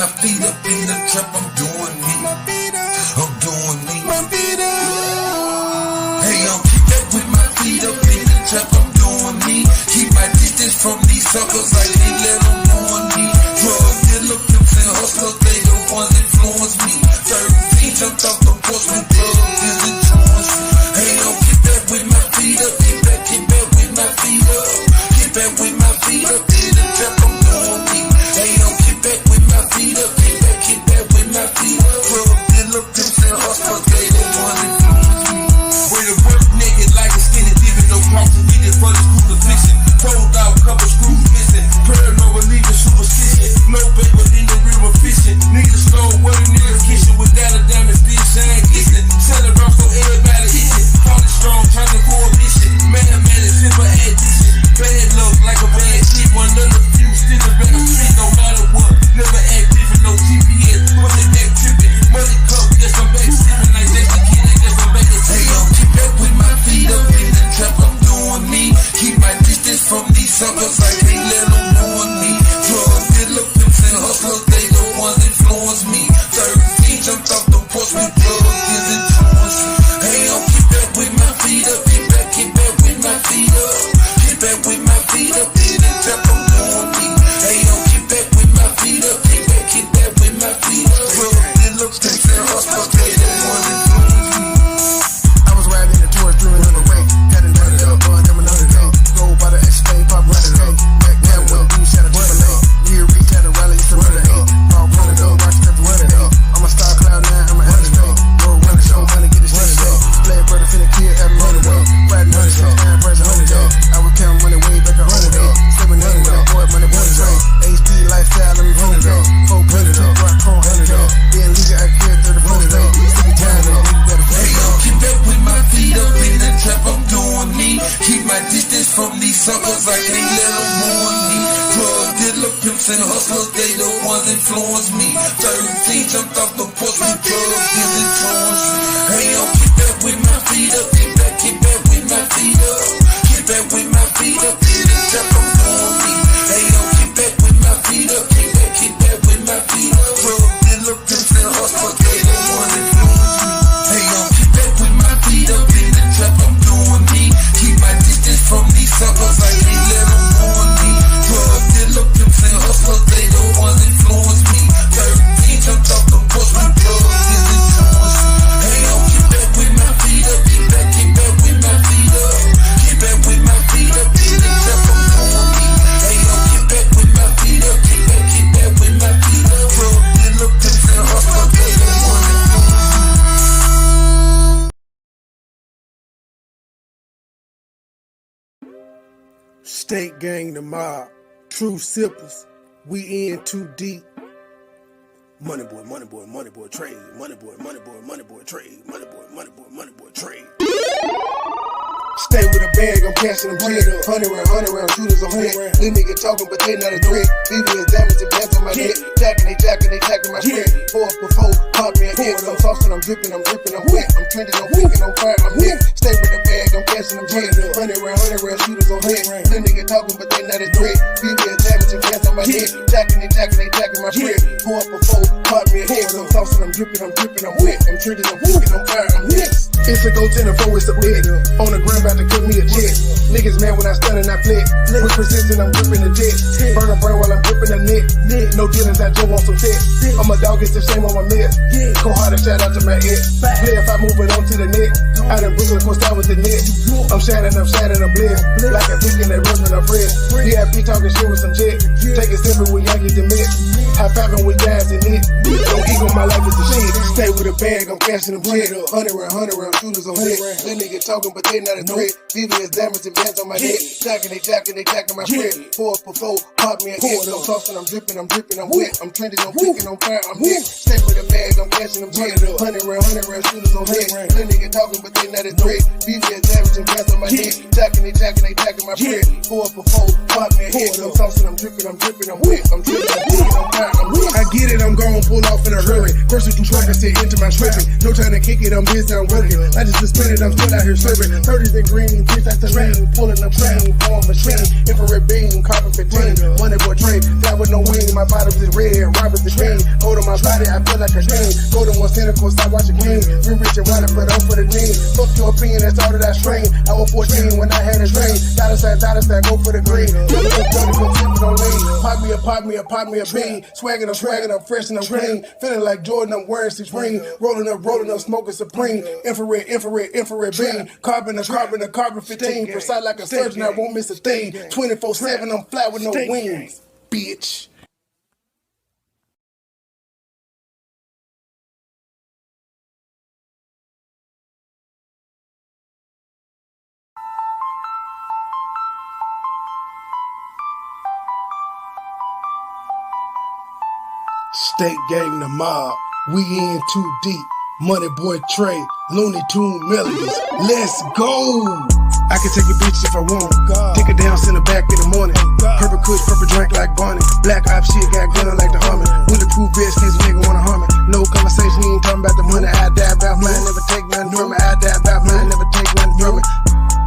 my feet up in the trap, I'm doing me. I'm doing me. Hey, I'm keep that with my feet up in the trap, I'm doing me. Keep my distance from these suckers, I can't let them ruin me. Drug dealer, pimps and hustlers, they the ones influence me. 13 jumped off the porch with drugs is influence me. Hey, I'm keep that with my feet up, keep that with my feet up. Keep that with my feet up in the trap, I'm doing me. Hey, I'm keep that with my feet up, keep that with my feet up. Drug dealer, pimps and hustlers, they the ones influence me. Way to work naked like a skinny dipping, no crossing, we just brothers crucifixion. Told out, couple screws missing. Paranoid, leaving superstition. No paper in the river fishing. Niggas stole what a nigga kissing. Without a diamond, still shine glistening. Sell it around so everybody itching. Call it strong, trying to coalition. Man, it's simple addition. Bad luck like a bad shit. One of the few still a better shit. No matter what, never act different. No GPS, money back tripping. Money cup, yes I'm back sipping. Like that's the kid, I guess I'm back at hey, I'm keep that with my feet up in the trap. I'm doing me. Keep my distance from these suckers, I can't let them ruin me. Drug dealer, pimps and hustlers, they the ones influence me. 13 jumped off the porch with drugs is influence me. Hey, I'm keep that with my feet up, keep that with my feet up. Keep that with my feet up in the trap, I'm doing me. Hey, I'm keep that with my feet up, keep that with my feet up. Drug dealer, pimps and hustlers, they the ones influence me. I was riding in the tourist, dreaming on the way. Got it running up, going down another day. Go by the X-Spain, pop running up. Back down with the beat, shout out to the lane. Real reach out the rally, used to run it up. Ball run it up, watch step to run it up. I'm a star cloud now, I'm a understate. Roll run the show, money get it straight straight. Play brother finna kill every money way. Riding on the show, man, press 100 up. I would count money way back 100 up. 700 up, boy, money straight. HD lifestyle, let me 100 up. 400 up, rock on 100 up. Being leisure, I carry 34 up. Sticky time up, nigga better hey, yo, keep that with my feet up in the trap, I'm doing me. Keep my distance from these suckers, I can't let them ruin me. Drug dealer, pimps and hustlers, they the ones influence me. 13 jumped off the porch with drugs is influence me. Hey, yo, keep that with my feet up, keep that with my feet up. Keep that with my feet up in the trap, I'm doing me. Hey, yo, keep that with my feet up, keep that with my feet up. Drug dealer, pimps and hustlers, they the ones influence me. Hey, yo, keep that with my feet up in the trap, I'm doing me. Keep my distance from these suckers, I can't let them ruin me. Drug dealer, pimps and hustlers, they the ones influence me. 13 jumped off the porch with drugs is influence me. Hey, yo, keep that with my feet up, keep that with my feet up. Keep that with my feet up in the trap, I'm doing me. Hey, yo, keep that with my feet up, keep that with my feet up. Drug dealer, pimps and hustlers, they the ones influence me. State gang, the mob, true sippers, we in too deep. MoneyBoy, MoneyBoy, MoneyBoy trade. MoneyBoy, MoneyBoy, MoneyBoy trade. MoneyBoy, MoneyBoy, MoneyBoy trade. Stay with a bag, I'm cashing them bread. 100 round, shooters on hit. These niggas talking, but they not a threat. BB is diamonds and bands on my neck. Jacking my spread. 4 up before, pop me a hit. I'm saucing, I'm dripping, I'm wet. I'm trending, I'm thinking, I'm fire, I'm hit. Stay with a bag, I'm cashing them bread. 100 round, shooters on hit. These niggas talking, but they not a threat. BB is diamonds and bands on my neck. Jacking my spread. 4 up before, pop me a hit. I'm saucing, I'm dripping, I'm wet. I'm trending, I'm thinking, I'm fire, I'm hit. It's a go 10 and 4, it's a bit. On the ground, about to cook me a jet. Niggas mad when I stun and I flip. With precision, I'm gripping the jet. Burn a brain while I'm gripping the net. No dealings, I jump on some shit. I'm a dog, it's a shame on my mess. Go hard and shout out to my ex. Play if I move it on to the net. I done Brooklyn, course out with the net. I'm shining, I'm blessed. Like a bitch in that restaurant, I'm fresh. VIP talking shit with some jet. Take it simple with Yankees and Mets. High fiving with guys in it. Don't ego, my life is the shit. Stay with a bag, I'm cashing them bread. 100 round, shooters on hit. These niggas talking, but they not a threat. BB is diamonds and bands on my head. Jacking my spread. 4 up before, pop me a hit. I'm saucing, I'm dripping, I'm wet. I'm trending, I'm thinking, I'm fire, I'm hit. Stay with a bag, I'm cashing them bread. 100 round, shooters on hit. These niggas talking, but they not a threat. BB is diamonds and bands on my head. Jacking my spread. 4 up before, pop me a hit. I'm saucing, I'm dripping, I'm wet. I'm trending, I'm thinking, I'm fire, I'm hit. I get it, I'm gon' pull off in a hurry. Person too strong, I said into my stripping. No time to kick it, I'm busy, I'm working. I just suspended, I'm still out here serving. 30s and green, kids at the rain. Pulling up train, form machine. Infrared beam, carbon 15. MoneyBoy trade, fly with no wing. My bottom is red, robbers is green. Go to my body, I feel like a dream. Go to one center, course I watch a king. Free rich and water, but up for the dream. Fuck your opinion, that's all that I strain. I was 14 when I had a dream. Dollar sign, go for the green. Pop me a bean. Swaggin', I'm fresh and I'm clean. Feeling like Jordan, I'm wearing Supreme. Rolling up, smoking Supreme. Infrared beam. Carbon 15. Precise like a surgeon, I won't miss a thing. 24/7, I'm fly with no wings, bitch. State gang, the mob, we in too deep. MoneyBoy Trey, Looney Tune melodies, let's go. I can take a bitch if I want. Take her down, send her back in the morning. Purple kush, purple drink like Bonnie. Black op shit, got gun like the Harmon. Bulletproof vest, case a nigga wanna harm me. No conversation, he ain't talking about the money. I die about mine, never take nothing from it. I die about mine, never take nothing from it.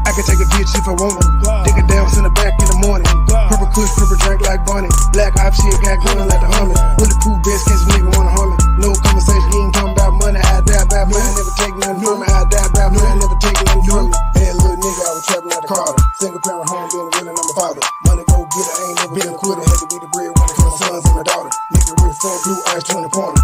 I can take a bitch if I want. Take her down, send her back in the morning. Purple kush, purple drink like Bonnie. Black op shit, got gun like the Harmon. Bulletproof vest, case a nigga wanna harm me. No conversation, he ain't talking about money. I die about mine, never take nothing from it. I die about mine, never take nothing from it. Hey, little nigga, I was trapping out the Carter. Single parent home, being a winner, I'm a father. Money go get it, I ain't never been a quitter. Had to be the breadwinner for my sons and my daughter. Nigga real fat, blue eyes, 20 pointer.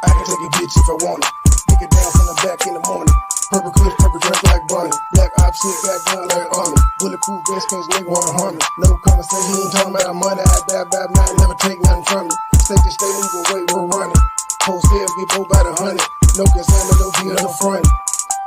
I can take a bitch if I want it. Pick it down, send her back in the morning. Purple kush, purple drink like Bonnie. Black op shit, got gun like Army. Bulletproof vest, case nigga wanna harm me. No conversation, he ain't talking about the money. I die about mine, never take nothing from me. State to state, legal weight, we're running. Wholesale, get both by the 100. No consignment, no deal, no front.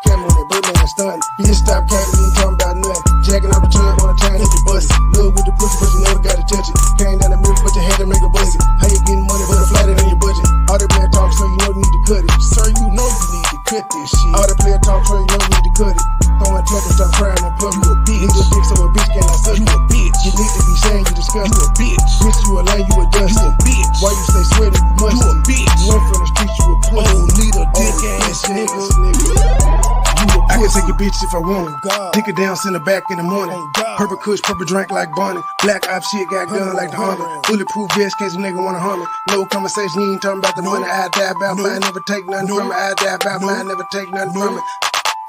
Camera on it, Birdman and stun. Bitch, stop capping, he ain't talking about nothing. Jacking out the chair on the time, hit the bus. Look with the pussy, but you never gotta touch it. Came down the middle, put your hand and make a bust it. How you getting money, but a flat it on your budget? All the player talk, so you know you need to cut it. Sir, you know you need to cut this shit. All the player talk, so you know you need to cut it. Throwing trouble, start crying and puff. You a bitch. Need a dick, so a bitch cannot suck. You a bitch. You need to be saying you disgusting. You a bitch. Bitch, you a lame, you a dust. You a bitch. Why you stay sweaty? You must. You a bitch. You ain't from the streets, you a pussy. Oh, need a dick ass nigga. I can take a bitch if I want it. Take her down, send her back in the morning. Purple kush, purple drink like Bonnie. Black op shit, got gun like the Harmon. Bulletproof vest, case a nigga wanna harm me. No conversation, he ain't talking about the money. I die about mine, never take nothing from it. I die about mine, never take nothing from it.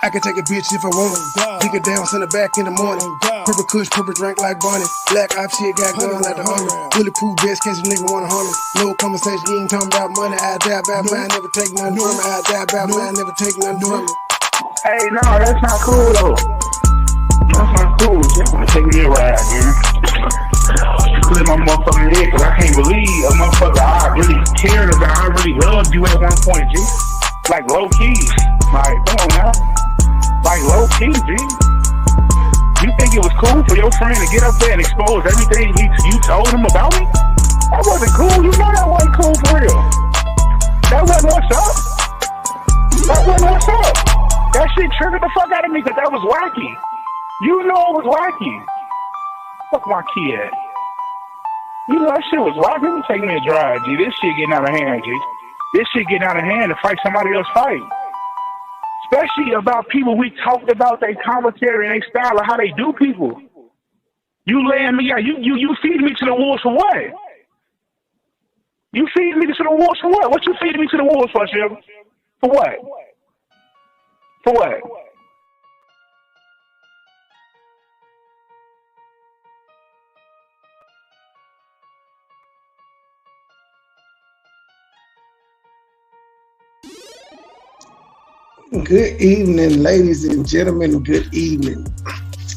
I can take a bitch if I want it. Take her down, send her back in the morning. Purple kush, purple drink like Bonnie. Black op shit, got gun like the Harmon. Bulletproof vest, case a nigga wanna harm me. No conversation, he ain't talking about money. I die about mine, never take nothing from it. I die about mine, never take nothing from it. Hey, no, that's not cool though. That's not cool. Just wanna take me a ride, man. Clear my motherfucking head, cause I can't believe a motherfucker I really cared about, I really loved you at one point, G. Like low key. Like, come on now. Like low key, G. You think it was cool for your friend to get up there and expose everything you told him about me? That wasn't cool. You know that wasn't cool for real. That wasn't what's up. That wasn't what's up. That shit triggered the fuck out of me because that was wacky. You know it was wacky. Fuck my key at. You know that shit was wacky. Let me take me a drive, G. This shit getting out of hand, G. This shit getting out of hand to fight somebody else fight. Especially about people we talked about their commentary and their style of how they do people. You laying me out. You feed me to the wolves for what? You feed me to the wolves for what? What you feeding me to the wolves for, Shib? For what? For what? Good evening, ladies and gentlemen. Good evening.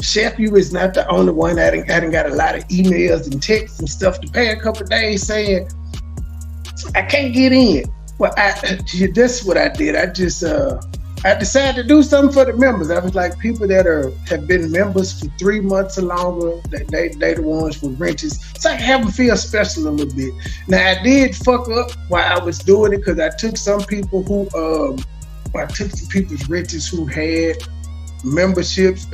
Chef, you is not the only one. I done got a lot of emails and texts and stuff to pay a couple of days saying I can't get in. Well, that's what I did. I decided to do something for the members. I was like, people that have been members for 3 months or longer, they the ones with renters. So I have them feel special a little bit. Now, I did fuck up while I was doing it because I took some people people's renters who had memberships,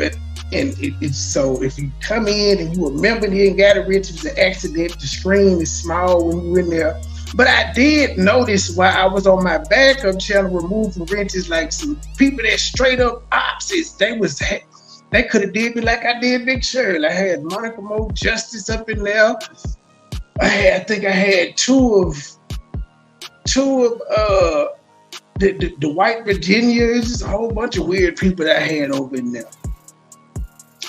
so if you come in and you a member and you ain't got a rent, it's an accident. The screen is small when you're in there. But I did notice while I was on my backup channel removing renters, like some people that straight up opposites, they could have did me like I did Big Shirley. I had Monica Mo Justice up in there. I think I had two of the white Virginians, a whole bunch of weird people that I had over in there.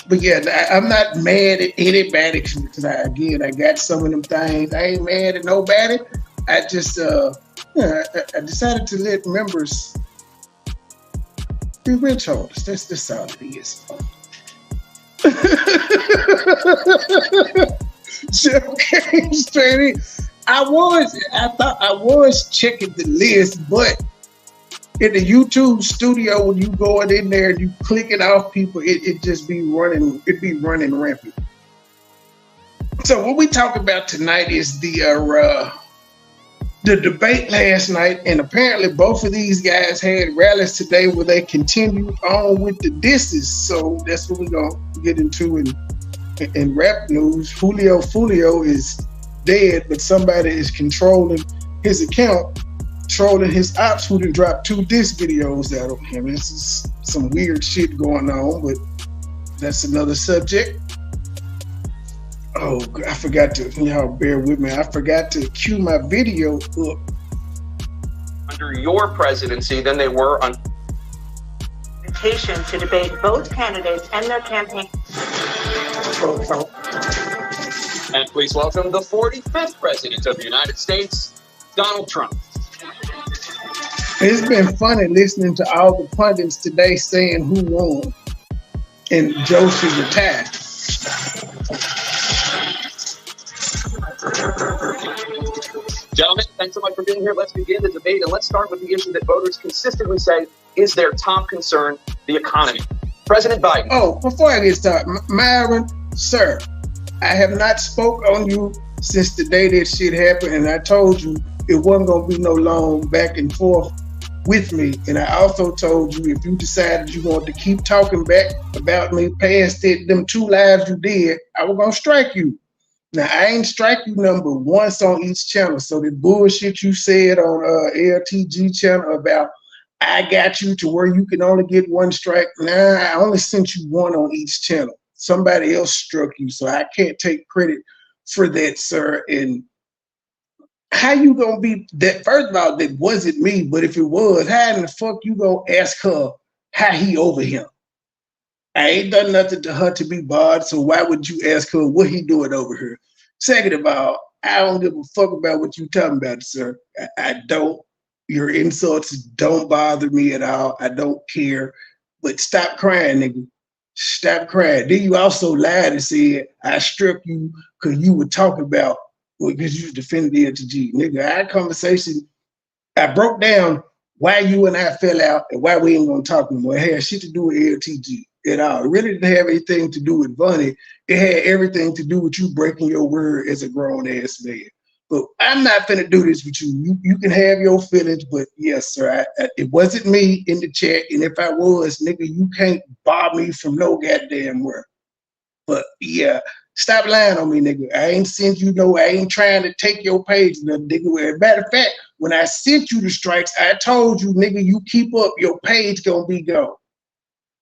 But yeah, I'm not mad at anybody because I got some of them things. I ain't mad at nobody. I just I decided to let members be rent holders. That's all it is. Jeff came straight in. I thought I was checking the list, but in the YouTube studio, when you going in there and you clicking off people, it just be running. It be running rampant. So what we talk about tonight is the debate last night, and apparently both of these guys had rallies today where they continued on with the disses. So that's what we're gonna get into in rap news. Julio is dead, but somebody is controlling his account, trolling his ops who done dropped 2 diss videos out of him. This is some weird shit going on, but that's another subject. Oh, I forgot to, y'all bear with me. I forgot to cue my video up. Under your presidency than they were on invitation to debate both candidates and their campaign. And please welcome the 45th president of the United States, Donald Trump. It's been funny listening to all the pundits today saying who won and Joe should retire. Gentlemen, thanks so much for being here. Let's begin the debate, and let's start with the issue that voters consistently say is their top concern, the economy. President Biden. Oh, before I get started, Myron, sir, I have not spoke on you since the day that shit happened, and I told you it wasn't going to be no long back and forth with me. And I also told you if you decided you wanted to keep talking back about me past them 2 lives you did, I was going to strike you. Now, I ain't strike you number once on each channel. So the bullshit you said on LTG channel about I got you to where you can only get 1 strike. Nah, I only sent you 1 on each channel. Somebody else struck you. So I can't take credit for that, sir. And how you gonna be that? First of all, that wasn't me, but if it was, how in the fuck you gonna ask her how he over him? I ain't done nothing to her to be barred, so why would you ask her what he doing over here? Second of all, I don't give a fuck about what you talking about, sir. I don't. Your insults don't bother me at all. I don't care. But stop crying, nigga. Stop crying. Then you also lied and said I struck you because you were talking about, well, because you was defending the LTG. Nigga, our conversation, I broke down why you and I fell out and why we ain't gonna talk no more. It had shit to do with LTG at all. It really didn't have anything to do with Bunny. It had everything to do with you breaking your word as a grown ass man. But I'm not finna do this with you. You can have your feelings, but yes, sir, it wasn't me in the chat. And if I was, nigga, you can't bar me from no goddamn word. But yeah, stop lying on me, nigga. I ain't sent you I ain't trying to take your page, nigga. As a matter of fact, when I sent you the strikes, I told you, nigga, you keep up, your page gonna be gone.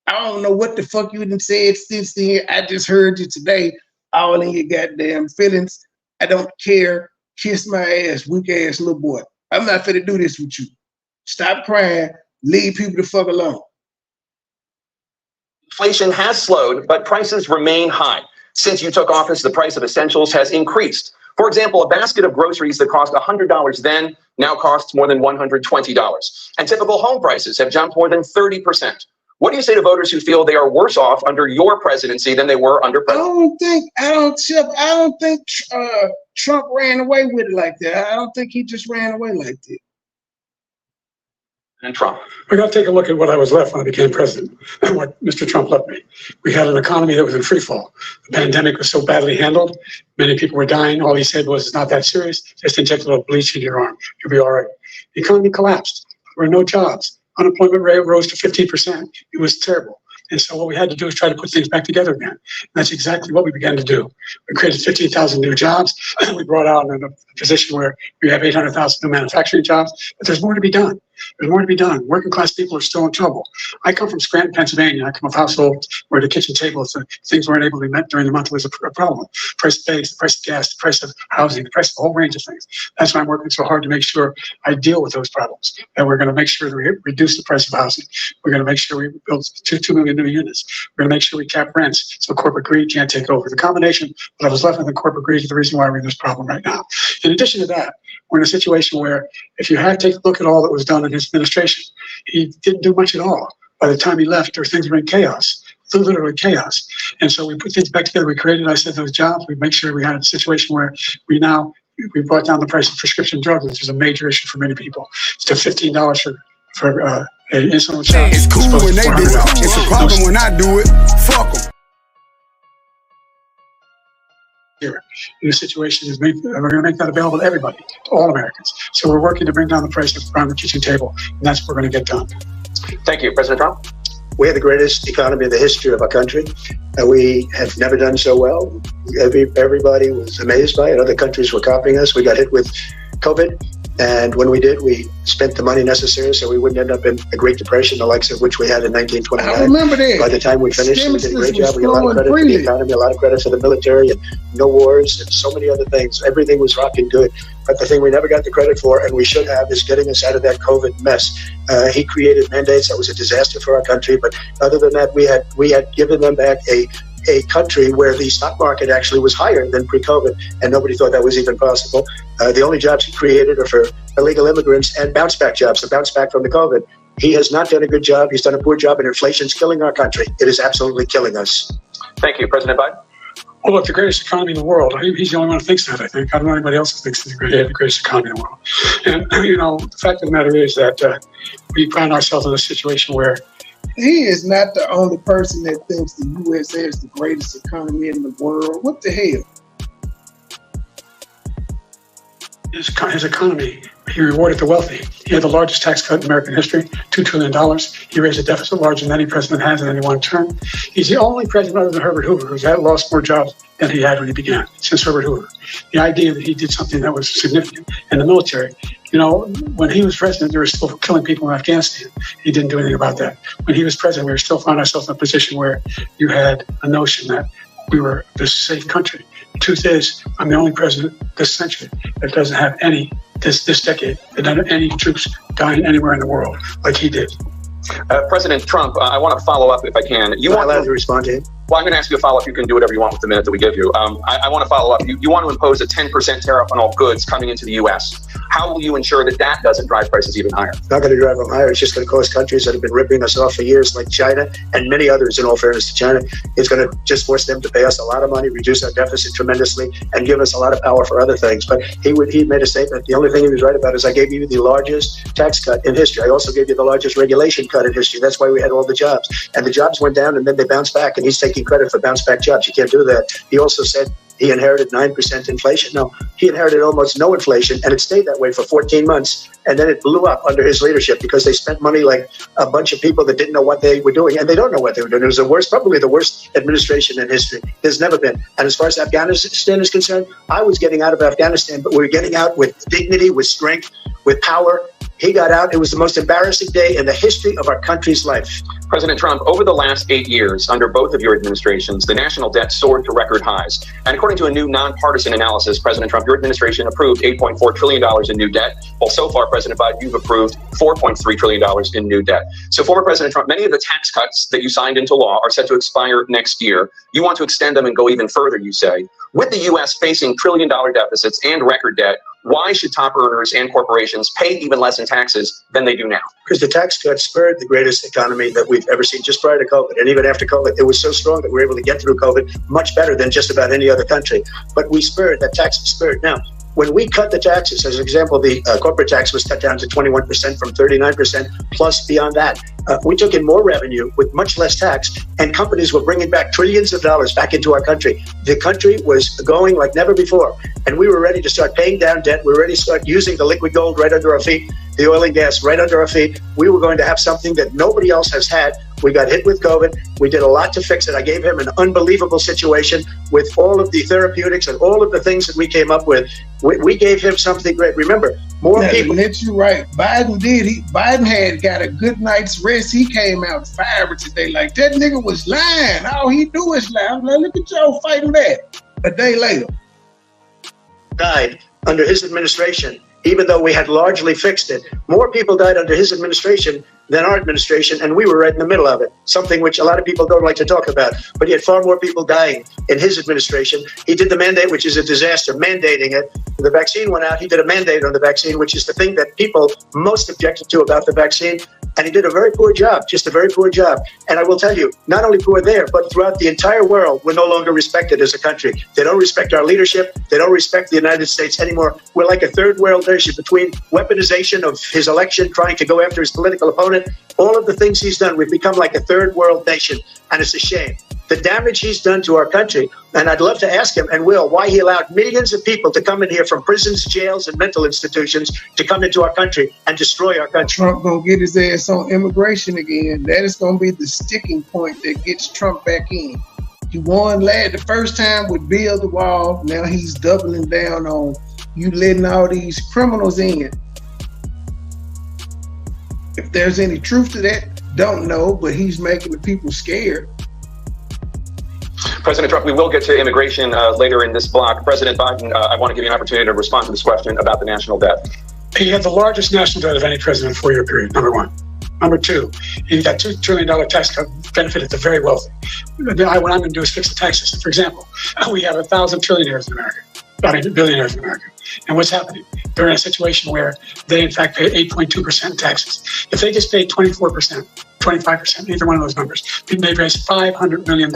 I don't know what the fuck you done said since then. I just heard you today, all in your goddamn feelings. I don't care. Kiss my ass, weak ass little boy. I'm not finna do this with you. Stop crying. Leave people the fuck alone. Inflation has slowed, but prices remain high. Since you took office, the price of essentials has increased. For example, a basket of groceries that cost $100 then now costs more than $120. And typical home prices have jumped more than 30%. What do you say to voters who feel they are worse off under your presidency than they were under President? I don't think Trump ran away with it like that. I don't think he just ran away like that. And Trump. We got to take a look at what I was left when I became president and what Mr. Trump left me. We had an economy that was in free fall. The pandemic was so badly handled. Many people were dying. All he said was, it's not that serious. Just inject a little bleach in your arm. You'll be all right. The economy collapsed. There were no jobs. Unemployment rate rose to 15%. It was terrible. And so what we had to do is try to put things back together again. And that's exactly what we began to do. We created 15,000 new jobs. We brought out in a position where we have 800,000 new manufacturing jobs. But there's more to be done. There's more to be done. Working class people are still in trouble. I come from Scranton, Pennsylvania. I come from households where the kitchen table, things weren't able to be met during the month was a problem. Price of eggs, the price of gas, the price of housing, the price of a whole range of things. That's why I'm working so hard to make sure I deal with those problems. And we're going to make sure that we reduce the price of housing. We're going to make sure we build 2 million new units. We're going to make sure we cap rents so corporate greed can't take over. The combination of what was left with the corporate greed is the reason why we're in this problem right now. In addition to that, we're in a situation where if you had to take a look at all that was done in his administration, he didn't do much at all. By the time he left, things were in chaos, literally chaos. And so we put things back together. We created, I said, those jobs. We make sure we had a situation where we brought down the price of prescription drugs, which is a major issue for many people. It's to $15 for an insulin shot. It's cool when they do it. It's a problem when I do it. Fuck them. Here in the situation is we're going to make that available to everybody, to all Americans. So we're working to bring down the price around the kitchen table, and that's what we're going to get done. Thank you, President Trump. We have the greatest economy in the history of our country. We have never done so well. Everybody was amazed by it. Other countries were copying us. We got hit with COVID. And when we did, we spent the money necessary so we wouldn't end up in a Great Depression, the likes of which we had in 1929. I remember that. By the time we finished, we did a great job. We got a lot of credit for the economy, a lot of credit for the military, and no wars, and so many other things. Everything was rocking good. But the thing we never got the credit for, and we should have, is getting us out of that COVID mess. He created mandates. That was a disaster for our country. But other than that, we had given them back a country where the stock market actually was higher than pre-COVID, and nobody thought that was even possible. The only jobs he created are for illegal immigrants and bounce back jobs, to bounce back from the COVID. He has not done a good job. He's done a poor job, and inflation's killing our country. It is absolutely killing us. Thank you, President Biden. Well, look, the greatest economy in the world. He's the only one who thinks that, I think. I don't know anybody else who thinks he's the greatest economy in the world. And, the fact of the matter is that we find ourselves in a situation where he is not the only person that thinks the USA is the greatest economy in the world. What the hell? His economy, he rewarded the wealthy. He had the largest tax cut in American history, $2 trillion. He raised a deficit larger than any president has in any one term. He's the only president other than Herbert Hoover who's lost more jobs than he had when he began, since Herbert Hoover. The idea that he did something that was significant in the military, when he was president, they were still killing people in Afghanistan. He didn't do anything about that. When he was president, we were still finding ourselves in a position where you had a notion that we were this safe country. The truth is, I'm the only president this century that doesn't have this decade, that doesn't have any troops dying anywhere in the world like he did. President Trump, I want to follow up if I can. Am I allowed to respond to him? Well, I'm going to ask you a follow-up. You can do whatever you want with the minute that we give you. I want to follow up. You want to impose a 10% tariff on all goods coming into the U.S. How will you ensure that that doesn't drive prices even higher? It's not going to drive them higher. It's just going to cost countries that have been ripping us off for years, like China and many others, in all fairness to China. It's going to just force them to pay us a lot of money, reduce our deficit tremendously, and give us a lot of power for other things. But he made a statement. The only thing he was right about is I gave you the largest tax cut in history. I also gave you the largest regulation cut in history. That's why we had all the jobs. And the jobs went down, and then they bounced back, and he's taking credit for bounce back jobs. You can't do that. He also said he inherited 9% inflation. No, he inherited almost no inflation, and it stayed that way for 14 months. And then it blew up under his leadership because they spent money like a bunch of people that didn't know what they were doing, and they don't know what they were doing. It was probably the worst administration in history. There's never been. And as far as Afghanistan is concerned, I was getting out of Afghanistan, but we were getting out with dignity, with strength, with power. He got out. It was the most embarrassing day in the history of our country's life. President Trump, over the last 8 years, under both of your administrations, the national debt soared to record highs. And according to a new nonpartisan analysis, President Trump, your administration approved $8.4 trillion in new debt. Well, so far, President Biden, you've approved $4.3 trillion in new debt. So former President Trump, many of the tax cuts that you signed into law are set to expire next year. You want to extend them and go even further, you say. With the U.S. facing trillion-dollar deficits and record debt, why should top earners and corporations pay even less in taxes than they do now? Because the tax cuts spurred the greatest economy that we've ever seen just prior to COVID. And even after COVID, it was so strong that we were able to get through COVID much better than just about any other country. But we spurred, that tax spurred. Now, when we cut the taxes, as an example, the corporate tax was cut down to 21% from 39%, plus beyond that. We took in more revenue with much less tax, and companies were bringing back trillions of dollars back into our country. The country was going like never before, and we were ready to start paying down debt. We were ready to start using the liquid gold right under our feet the oil and gas right under our feet. We were going to have something that nobody else has had. We got hit with COVID. We did a lot to fix it. I gave him an unbelievable situation with all of the therapeutics and all of the things that we came up with. We gave him something great. Remember, more people. Let you right. Biden had got a good night's rest. He came out fired today like that nigga was lying. All he do is lie. I'm like, look at y'all fighting that. A day later. Died under his administration, even though we had largely fixed it. More people died under his administration than our administration, and we were right in the middle of it, something which a lot of people don't like to talk about. But he had far more people dying in his administration. He did the mandate, which is a disaster, mandating it. The vaccine went out. He did a mandate on the vaccine, which is the thing that people most objected to about the vaccine. And he did a very poor job, just a very poor job. And I will tell you, not only poor there, but throughout the entire world, we're no longer respected as a country. They don't respect our leadership. They don't respect the United States anymore. We're like a third world nation between weaponization of his election, trying to go after his political opponent. All of the things he's done, we've become like a third world nation. And it's a shame. The damage he's done to our country, and I'd love to ask him, and will, why he allowed millions of people to come in here from prisons, jails, and mental institutions to come into our country and destroy our country. Trump gonna get his ass on immigration again. That is gonna be the sticking point that gets Trump back in. He won the first time with build the wall. Now he's doubling down on you letting all these criminals in. If there's any truth to that, don't know, but he's making the people scared. President Trump, we will get to immigration later in this block. President Biden, I want to give you an opportunity to respond to this question about the national debt. He had the largest national debt of any president in a 4-year period, number one. Number two, he got $2 trillion tax cut, benefited the very wealthy. What I'm going to do is fix the tax system. For example, we have 1,000 trillionaires in America, billionaires in America. And what's happening? They're in a situation where they, in fact, pay 8.2% taxes. If they just paid 24%, 25%, either one of those numbers, we'd raise $500 million,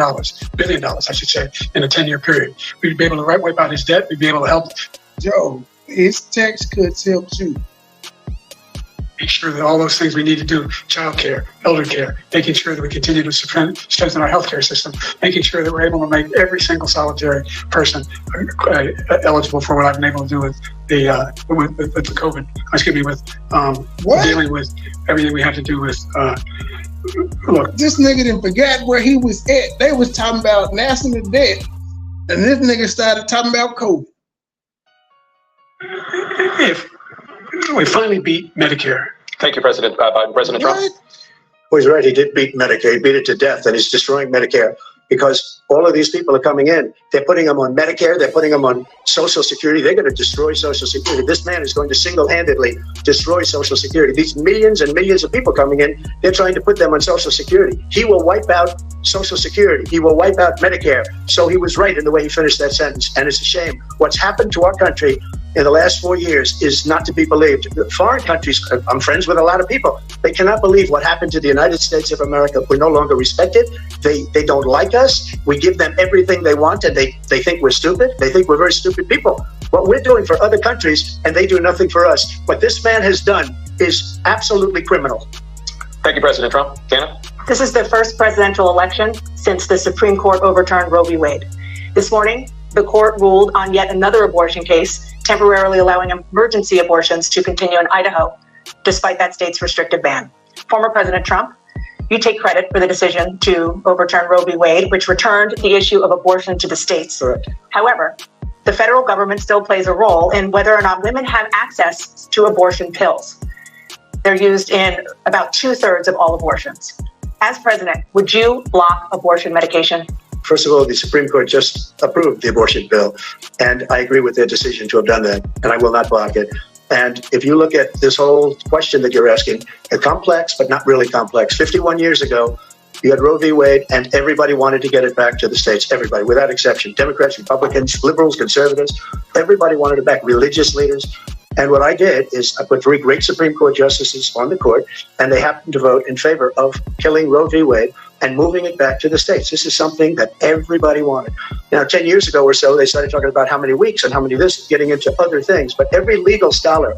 billion dollars, I should say, in a 10-year period. We'd be able to wipe out his debt. We'd be able to help. Joe, his tax cuts help too. Make sure that all those things we need to do, child care, elder care, making sure that we continue to strengthen our healthcare system, making sure that we're able to make every single solitary person eligible for what I've been able to do with the COVID. Excuse me, with dealing with everything we have to do with. Look, this nigga didn't forget where he was at. They was talking about national debt, and this nigga started talking about COVID. If we finally beat Medicare. Thank you, President Biden. President Trump. Well, he's right. He did beat Medicare. He beat it to death, and he's destroying Medicare because all of these people are coming in. They're putting them on Medicare. They're putting them on Social Security. They're going to destroy Social Security. This man is going to single-handedly destroy Social Security. These millions and millions of people coming in, they're trying to put them on Social Security. He will wipe out Social Security. He will wipe out Medicare. So he was right in the way he finished that sentence, and it's a shame. What's happened to our country in the last 4 years is not to be believed. Foreign countries, I'm friends with a lot of people, they cannot believe what happened to the United States of America. We're no longer respected. They don't like us. We give them everything they want, and they think we're stupid. They think we're very stupid people. What we're doing for other countries, and they do nothing for us. What this man has done is absolutely criminal. Thank you, President Trump. Dana? This is the first presidential election since the Supreme Court overturned Roe v. Wade. This morning, the court ruled on yet another abortion case, temporarily allowing emergency abortions to continue in Idaho, despite that state's restrictive ban. Former President Trump, you take credit for the decision to overturn Roe v. Wade, which returned the issue of abortion to the states. Correct. However, the federal government still plays a role in whether or not women have access to abortion pills. They're used in about 2/3 of all abortions. As president, would you block abortion medication? First of all, the Supreme Court just approved the abortion bill, and I agree with their decision to have done that, and I will not block it. And if you look at this whole question that you're asking, it's complex, but not really complex. 51 years ago, you had Roe v. Wade, and everybody wanted to get it back to the states. Everybody, without exception. Democrats, Republicans, liberals, conservatives, everybody wanted it back. Religious leaders. And what I did is I put 3 great Supreme Court justices on the court, and they happened to vote in favor of killing Roe v. Wade and moving it back to the states. This is something that everybody wanted. Now, 10 years ago or so, they started talking about how many weeks and how many this, getting into other things. But every legal scholar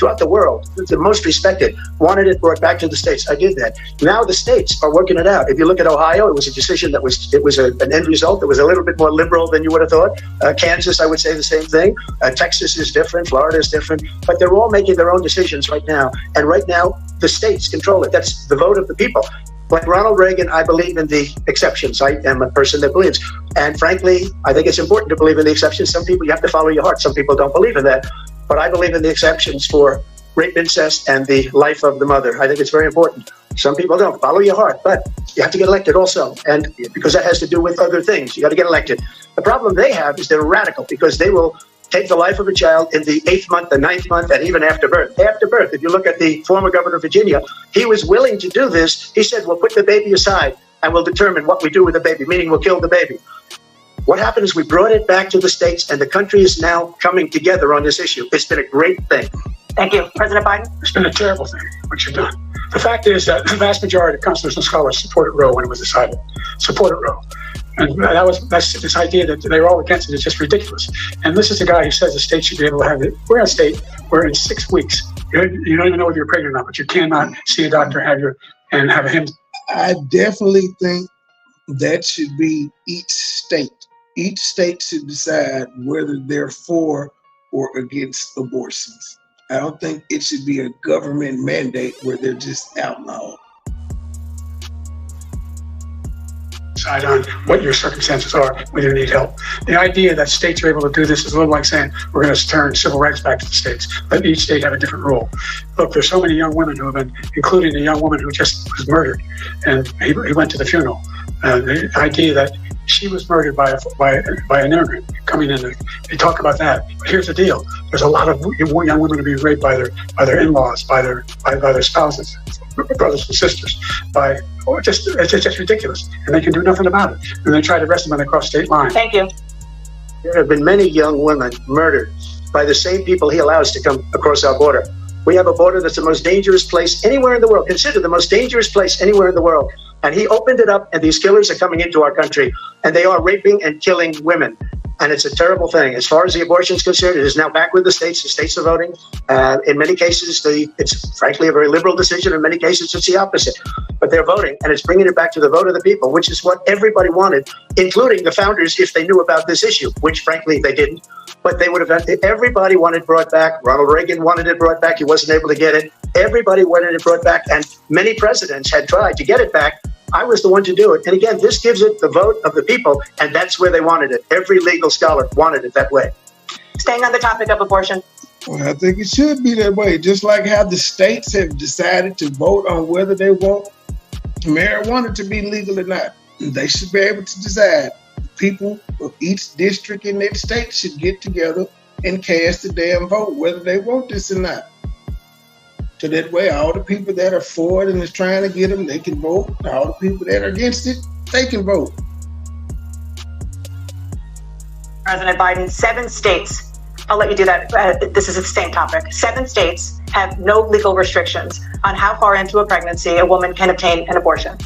throughout the world, the most respected, wanted it brought back to the states. I did that. Now the states are working it out. If you look at Ohio, it was a decision that was an end result that was a little bit more liberal than you would have thought. Kansas, I would say the same thing. Texas is different. Florida is different. But they're all making their own decisions right now. And right now, the states control it. That's the vote of the people. Like Ronald Reagan, I believe in the exceptions. I am a person that believes. And frankly, I think it's important to believe in the exceptions. Some people, you have to follow your heart. Some people don't believe in that. But I believe in the exceptions for rape, incest, and the life of the mother. I think it's very important. Some people don't. Follow your heart. But you have to get elected also. And because that has to do with other things. You got to get elected. The problem they have is they're radical because they will take the life of a child in the 8th month, the 9th month, and even after birth. After birth, if you look at the former governor of Virginia, he was willing to do this. He said, we'll put the baby aside and we'll determine what we do with the baby, meaning we'll kill the baby. What happened is we brought it back to the states, and the country is now coming together on this issue. It's been a great thing. Thank you. President Biden? It's been a terrible thing, what you've done. The fact is that the vast majority of constitutional scholars supported Roe when it was decided. Supported Roe. And that's this idea that they were all against it is just ridiculous. And this is the guy who says the state should be able to have it. We're a state where in 6 weeks, you don't even know if you're pregnant or not, but you cannot see a doctor and have him. I definitely think that should be each state. Each state should decide whether they're for or against abortions. I don't think it should be a government mandate where they're just outlawed. Decide on what your circumstances are, whether you need help. The idea that states are able to do this is a little like saying we're going to turn civil rights back to the states. Let each state have a different rule. Look, there's so many young women who have been, including the young woman who just was murdered, and he went to the funeral. The idea that she was murdered by an immigrant coming in. They talk about that. But here's the deal: there's a lot of young women who are being raped by their in-laws, by their spouses, brothers and sisters. It's just ridiculous, and they can do nothing about it. And they try to arrest them when they cross state lines. Thank you. There have been many young women murdered by the same people he allows to come across our border. We have a border that's the most dangerous place anywhere in the world, considered the most dangerous place anywhere in the world. And he opened it up, and these killers are coming into our country, and they are raping and killing women. And it's a terrible thing. As far as the abortion is concerned, it is now back with the states. The states are voting. In many cases, it's frankly a very liberal decision. In many cases, it's the opposite. But they're voting, and it's bringing it back to the vote of the people, which is what everybody wanted, including the founders, if they knew about this issue, which frankly they didn't. But they would have done it. Everybody wanted it brought back. Ronald Reagan wanted it brought back. He wasn't able to get it. Everybody wanted it brought back, and many presidents had tried to get it back. I was the one to do it. And again, this gives it the vote of the people, and that's where they wanted it. Every legal scholar wanted it that way. Staying on the topic of abortion. Well, I think it should be that way, just like how the states have decided to vote on whether they want marijuana to be legal or not. They should be able to decide. People of each district in that state should get together and cast a damn vote whether they want this or not. So that way, all the people that are for it and is trying to get them, they can vote. All the people that are against it, they can vote. President Biden, 7 states, I'll let you do that. This is the same topic. 7 states have no legal restrictions on how far into a pregnancy a woman can obtain an abortion.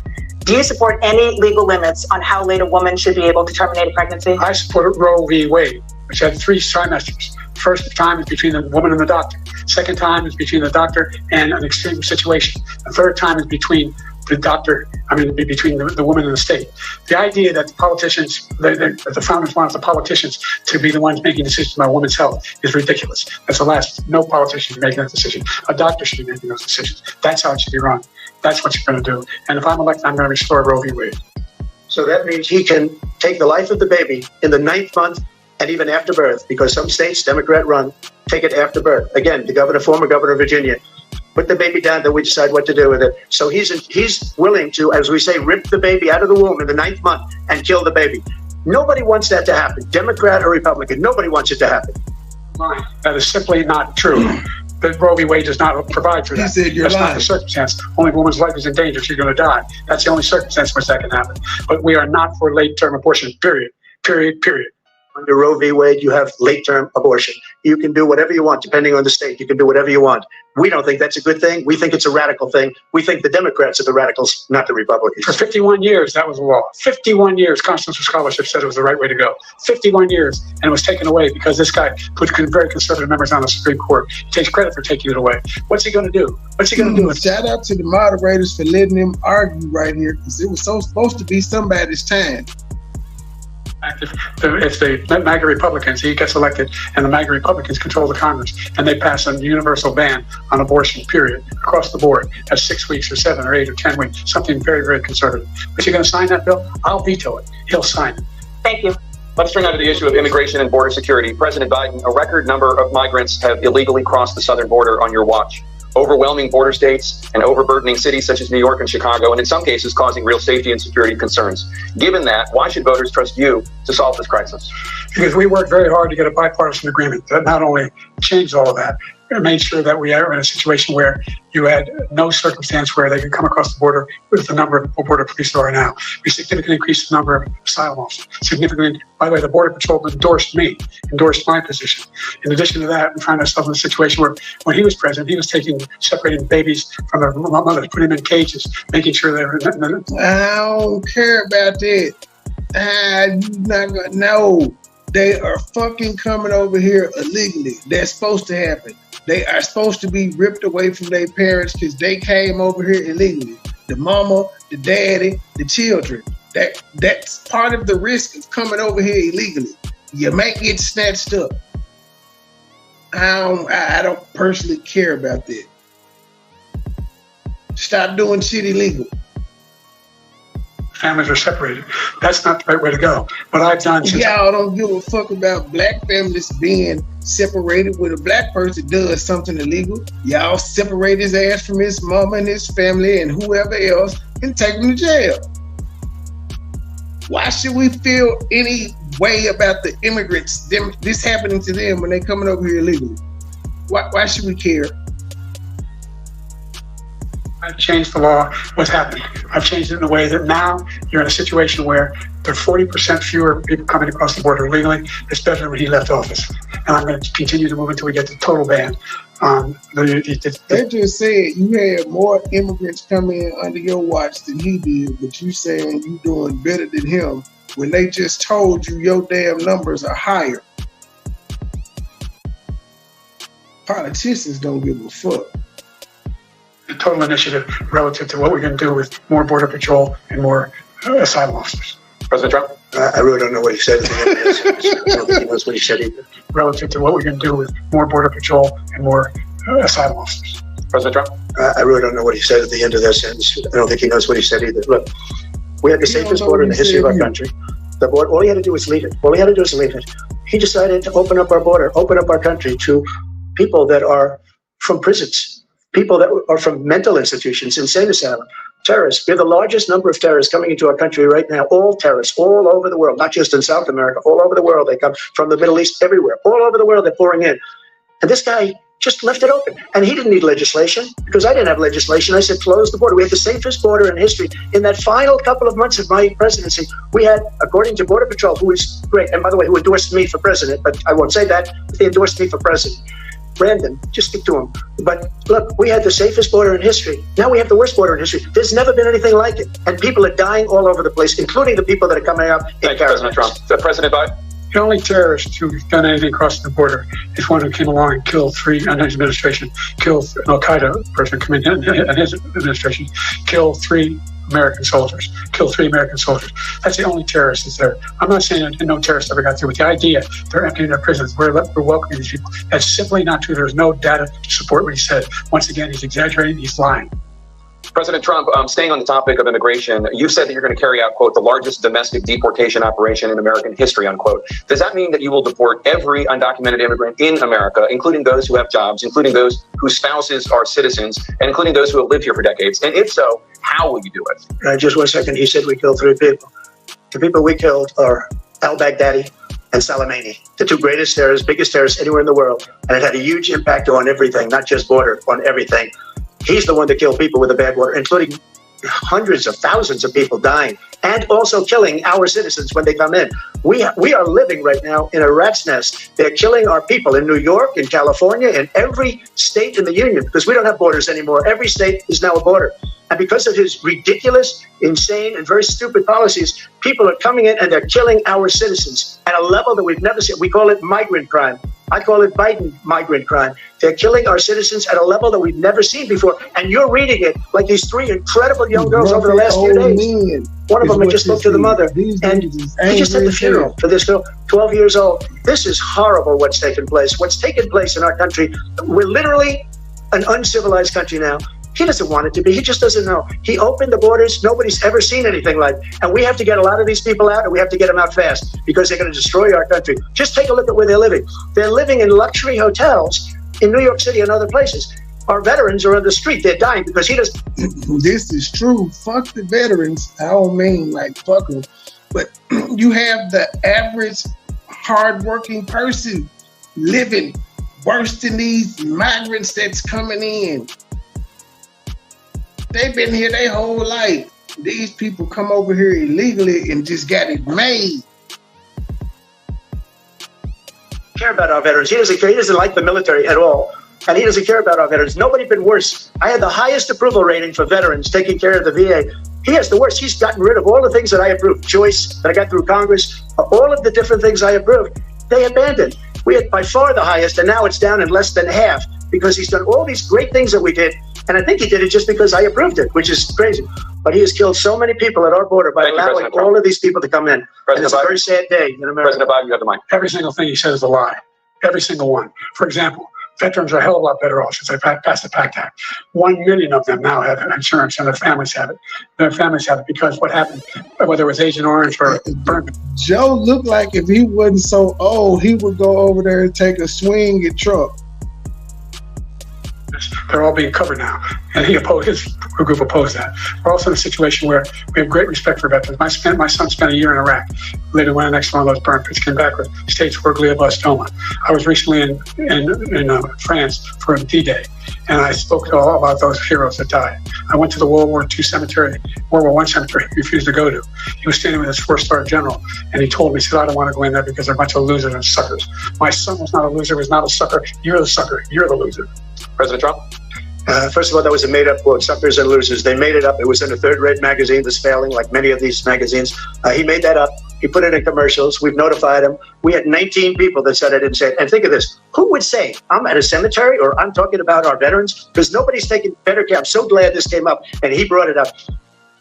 Do you support any legal limits on how late a woman should be able to terminate a pregnancy? I support Roe v. Wade, which had 3 trimesters. First time is between the woman and the doctor. Second time is between the doctor and an extreme situation. The third time is between the doctor, between the woman and the state. The idea that the politicians, the founders want the politicians to be the ones making decisions about women's health is ridiculous. That's the last. No politician should be making that decision. A doctor should be making those decisions. That's how it should be run. That's what you're going to do. And if I'm elected, I'm going to restore Roe v. Wade. So that means he can take the life of the baby in the 9th month and even after birth, because some states, Democrat run, take it after birth. Again, the former governor of Virginia, put the baby down, then we decide what to do with it. So he's willing to, as we say, rip the baby out of the womb in the 9th month and kill the baby. Nobody wants that to happen, Democrat or Republican. Nobody wants it to happen. That is simply not true. That Roe v. Wade does not provide for that. He said you're That's lying. not the circumstance. Only a woman's life is in danger. She's going to die. That's the only circumstance in which that can happen. But we are not for late-term abortion, period. Period, period. Under Roe v. Wade, you have late-term abortion. you can do whatever you want, depending on the state. You can do whatever you want. We don't think that's a good thing. We think it's a radical thing. We think the Democrats are the radicals, not the Republicans. For 51 years, that was the law. 51 years, Constitutional Scholarship said it was the right way to go. 51 years, and it was taken away because this guy put very conservative members on the Supreme Court. He takes credit for taking it away. What's he going to do? What's he going to do? Shout out to the moderators for letting them argue right here, because it was supposed to be somebody's time. If the MAGA Republicans, he gets elected, and the MAGA Republicans control the Congress, and they pass a universal ban on abortion, period, across the board, at 6 weeks or 7 or 8 or 10 weeks, something very, very conservative. Is he going to sign that bill? I'll veto it. He'll sign it. Thank you. Let's turn now to the issue of immigration and border security. President Biden, a record number of migrants have illegally crossed the southern border on your watch. Overwhelming border states and overburdening cities such as New York and Chicago, and in some cases causing real safety and security concerns. Given that, why should voters trust you to solve this crisis? Because we worked very hard to get a bipartisan agreement that not only changed all of that, but made sure that we are in a situation where you had no circumstance where they could come across the border with the number of border police there are now. We significantly increased the number of asylum officers. Significantly, by the way, the Border Patrol endorsed my position. In addition to that, we find ourselves in a situation where when he was president, he was separating babies from their mothers, putting them in cages, making sure they were... I don't care about that. You're not gonna know. They are fucking coming over here illegally. That's supposed to happen. They are supposed to be ripped away from their parents because they came over here illegally. The mama, the daddy, the children. That's part of the risk of coming over here illegally. You might get snatched up. I don't personally care about that. Stop doing shit illegal. Families are separated. That's not the right way to go. What I've done since... Y'all don't give a fuck about black families being separated. When a black person does something illegal, y'all separate his ass from his mama and his family and whoever else and take him to jail. Why should we feel any way about the immigrants, this happening to them when they coming over here illegally? Why should we care? I've changed the law. What's happened? I've changed it in a way that now you're in a situation where there are 40% fewer people coming across the border illegally. It's better than when he left office. And I'm going to continue to move until we get the total ban on They just said you had more immigrants come in under your watch than he did, but you saying you doing better than him when they just told you your damn numbers are higher. Politicians don't give a fuck. The total initiative relative to what we're going to do with more Border Patrol and more asylum officers. President Trump? I really don't know what he said at the end of this. I don't think he knows what he said either. Relative to what we're going to do with more Border Patrol and more asylum officers. President Trump? I really don't know what he said at the end of that sentence. I don't think he knows what he said either. Look, we had the safest border in the history of our country. The border, all he had to do was leave it. All he had to do was leave it. He decided to open up our border, open up our country to people that are from prisons. People that are from mental institutions, insane asylum, terrorists. We have the largest number of terrorists coming into our country right now, all terrorists, all over the world, not just in South America, all over the world. They come from the Middle East, everywhere, all over the world, they're pouring in. And this guy just left it open. And he didn't need legislation because I didn't have legislation. I said, close the border. We had the safest border in history. In that final couple of months of my presidency, we had, according to Border Patrol, who is great, and by the way, who endorsed me for president, but I won't say that, but they endorsed me for president. Brandon, just stick to him. But look, we had the safest border in history. Now we have the worst border in history. There's never been anything like it. And people are dying all over the place, including the people that are coming up in Thank you, President Trump. President Biden? The only terrorist who's done anything across the border is one who came along and killed his administration, killed an Al-Qaeda person coming in his administration, killed three American soldiers. That's the only terrorist that's there. I'm not saying that no terrorists ever got through, but the idea they're emptying their prisons, we're welcoming these people, that's simply not true. There's no data to support what he said. Once again, he's exaggerating, he's lying. President Trump, staying on the topic of immigration, you said that you're going to carry out, quote, the largest domestic deportation operation in American history, unquote. Does that mean that you will deport every undocumented immigrant in America, including those who have jobs, including those whose spouses are citizens, and including those who have lived here for decades? And if so, how will you do it? Just 1 second. He said we killed 3 people. The people we killed are al-Baghdadi and Soleimani, the 2 greatest terrorists, biggest terrorists anywhere in the world. And it had a huge impact on everything, not just border, on everything. He's the one that killed people with a bad border, including hundreds of thousands of people dying and also killing our citizens when they come in. We are living right now in a rat's nest. They're killing our people in New York, in California, in every state in the union, because we don't have borders anymore. Every state is now a border. And because of his ridiculous, insane, and very stupid policies, people are coming in and they're killing our citizens at a level that we've never seen. We call it migrant crime. I call it Biden migrant crime. They're killing our citizens at a level that we've never seen before. And you're reading it like these three incredible young girls over the last few days. One of them, I just spoke to the mother, and he just had the funeral for this girl, 12 years old. This is horrible what's taken place. What's taken place in our country, we're literally an uncivilized country now. He doesn't want it to be. He just doesn't know. He opened the borders. Nobody's ever seen anything like it. And we have to get a lot of these people out, and we have to get them out fast because they're going to destroy our country. Just take a look at where they're living. They're living in luxury hotels in New York City and other places. Our veterans are on the street. They're dying because he doesn't. This is true. Fuck the veterans. I don't mean like fuck them. But you have the average hardworking person living worse than these migrants that's coming in. They've been here their whole life. These people come over here illegally and just got it made. Care about our veterans. He doesn't care. He doesn't like the military at all. And he doesn't care about our veterans. Nobody's been worse. I had the highest approval rating for veterans taking care of the VA. He has the worst. He's gotten rid of all the things that I approved. Choice that I got through Congress, all of the different things I approved, they abandoned. We had by far the highest, and now it's down in less than half because he's done all these great things that we did. And I think he did it just because I approved it, which is crazy. But he has killed so many people at our border by allowing all of these people to come in. And it's a very sad day in America. President Biden, you have the mic. Every single thing he says is a lie. Every single one. For example, veterans are a hell of a lot better off since they passed the PACT Act. 1 million of them now have insurance, and their families have it. Their families have it because what happened, whether it was Agent Orange or Bernie. Joe looked like if he wasn't so old, he would go over there and take a swing at Trump. They're all being covered now, and his group opposed that. We're also in a situation where we have great respect for veterans. My son spent a year in Iraq, later went next to one of those burn pits, came back with stage 4 glioblastoma. I was recently in France for D-Day, and I spoke to all about those heroes that died. I went to the World War II cemetery, World War I cemetery he refused to go to. He was standing with his 4-star general, and he told me, he said, I don't want to go in there because they're a bunch of losers and suckers. My son was not a loser, was not a sucker. You're the sucker, you're the loser. President Trump? First of all, that was a made-up quote, suckers and losers. They made it up. It was in a third-rate magazine that's failing, like many of these magazines. He made that up. He put it in commercials. We've notified him. We had 19 people that said I didn't say it. And think of this. Who would say I'm at a cemetery or I'm talking about our veterans? Because nobody's taking better care. I'm so glad this came up, and he brought it up.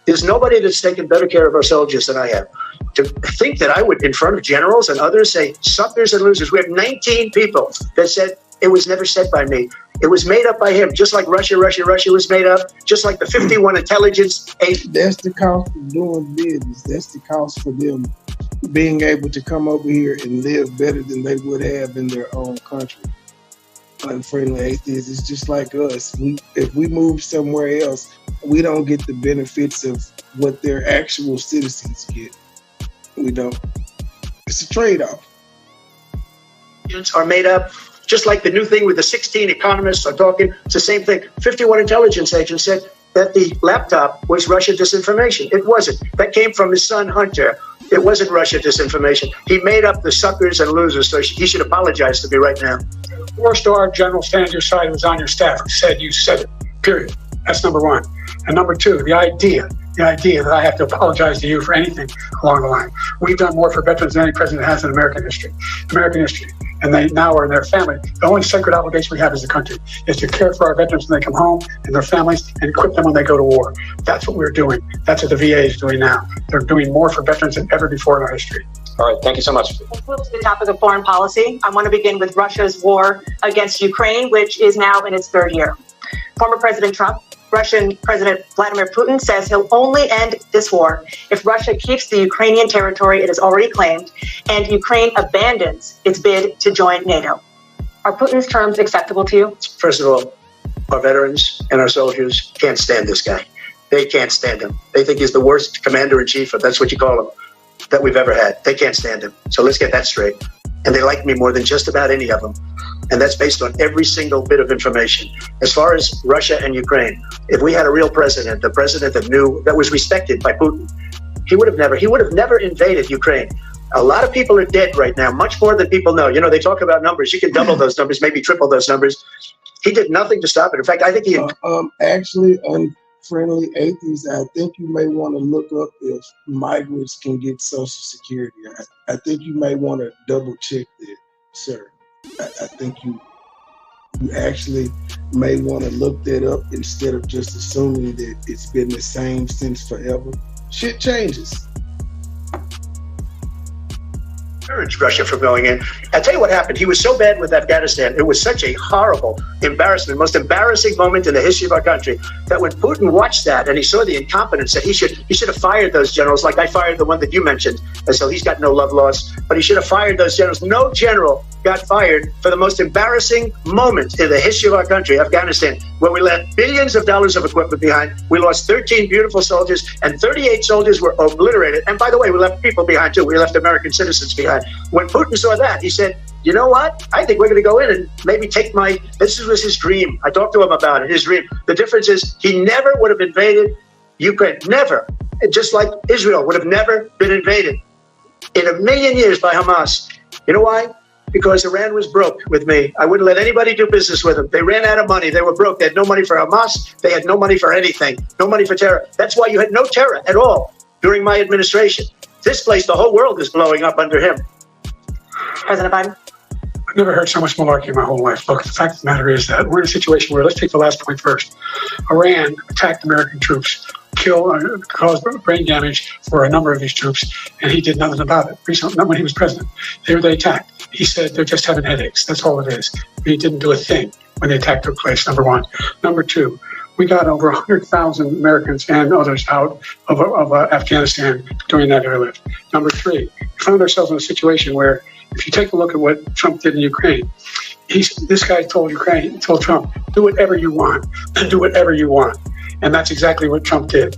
There's nobody that's taken better care of our soldiers than I have. To think that I would, in front of generals and others, say suckers and losers. We have 19 people that said it was never said by me. It was made up by him, just like Russia was made up, just like the 51 intelligence agents. That's the cost of doing business. That's the cost for them being able to come over here and live better than they would have in their own country. Unfriendly atheists, it's just like us. If we move somewhere else, we don't get the benefits of what their actual citizens get. We don't. It's a trade-off. Are made up. Just like the new thing with the 16 economists are talking, it's the same thing. 51 intelligence agents said that the laptop was Russia disinformation. It wasn't. That came from his son, Hunter. It wasn't Russia disinformation. He made up the suckers and losers, so he should apologize to me right now. 4-star general standing at your side who was on your staff who said you said it, period. That's number one. And number two, the idea that I have to apologize to you for anything along the line. We've done more for veterans than any president has in American history. And they now are in their family. The only sacred obligation we have as a country is to care for our veterans when they come home and their families and equip them when they go to war. That's what we're doing. That's what the VA is doing now. They're doing more for veterans than ever before in our history. All right, thank you so much. Let's move to the topic of foreign policy. I want to begin with Russia's war against Ukraine, which is now in its 3rd year. Former President Trump, Russian President Vladimir Putin says he'll only end this war if Russia keeps the Ukrainian territory it has already claimed and Ukraine abandons its bid to join NATO. Are Putin's terms acceptable to you? First of all, our veterans and our soldiers can't stand this guy. They can't stand him. They think he's the worst commander-in-chief, if that's what you call him, that we've ever had. They can't stand him. So let's get that straight. And they like me more than just about any of them. And that's based on every single bit of information. As far as Russia and Ukraine, if we had a real president, the president that was respected by Putin, he would have never invaded Ukraine. A lot of people are dead right now, much more than people know. You know, they talk about numbers. You can double those numbers, maybe triple those numbers. He did nothing to stop it. In fact, I think he... Actually, unfriendly atheists, I think you may want to look up if migrants can get Social Security. I think you may want to double check that, sir. I think you actually may want to look that up instead of just assuming that it's been the same since forever. Shit changes. Encouraged Russia from going in. I'll tell you what happened. He was so bad with Afghanistan. It was such a horrible embarrassment, most embarrassing moment in the history of our country, that when Putin watched that and he saw the incompetence, that he should have fired those generals, like I fired the one that you mentioned. And so he's got no love lost, but he should have fired those generals. No general got fired for the most embarrassing moment in the history of our country, Afghanistan, where we left billions of dollars of equipment behind. We lost 13 beautiful soldiers, and 38 soldiers were obliterated. And by the way, we left people behind too. We left American citizens behind. When Putin saw that, he said, you know what? I think we're going to go in and maybe take this was his dream. I talked to him about it, his dream. The difference is he never would have invaded Ukraine. Never. Just like Israel would have never been invaded in a million years by Hamas. You know why? Because Iran was broke with me. I wouldn't let anybody do business with them. They ran out of money. They were broke. They had no money for Hamas. They had no money for anything. No money for terror. That's why you had no terror at all during my administration. This place, the whole world is blowing up under him. President Biden? I've never heard so much malarkey in my whole life. Look, the fact of the matter is that we're in a situation where, let's take the last point first. Iran attacked American troops, caused brain damage for a number of these troops, and he did nothing about it. Recently, not when he was president. They attacked. He said they're just having headaches. That's all it is. He didn't do a thing when the attack took place, number one. Number two, we got over 100,000 Americans and others out of Afghanistan during that airlift. Number three, we found ourselves in a situation where, if you take a look at what Trump did in Ukraine, this guy told Trump, do whatever you want, do whatever you want. And that's exactly what Trump did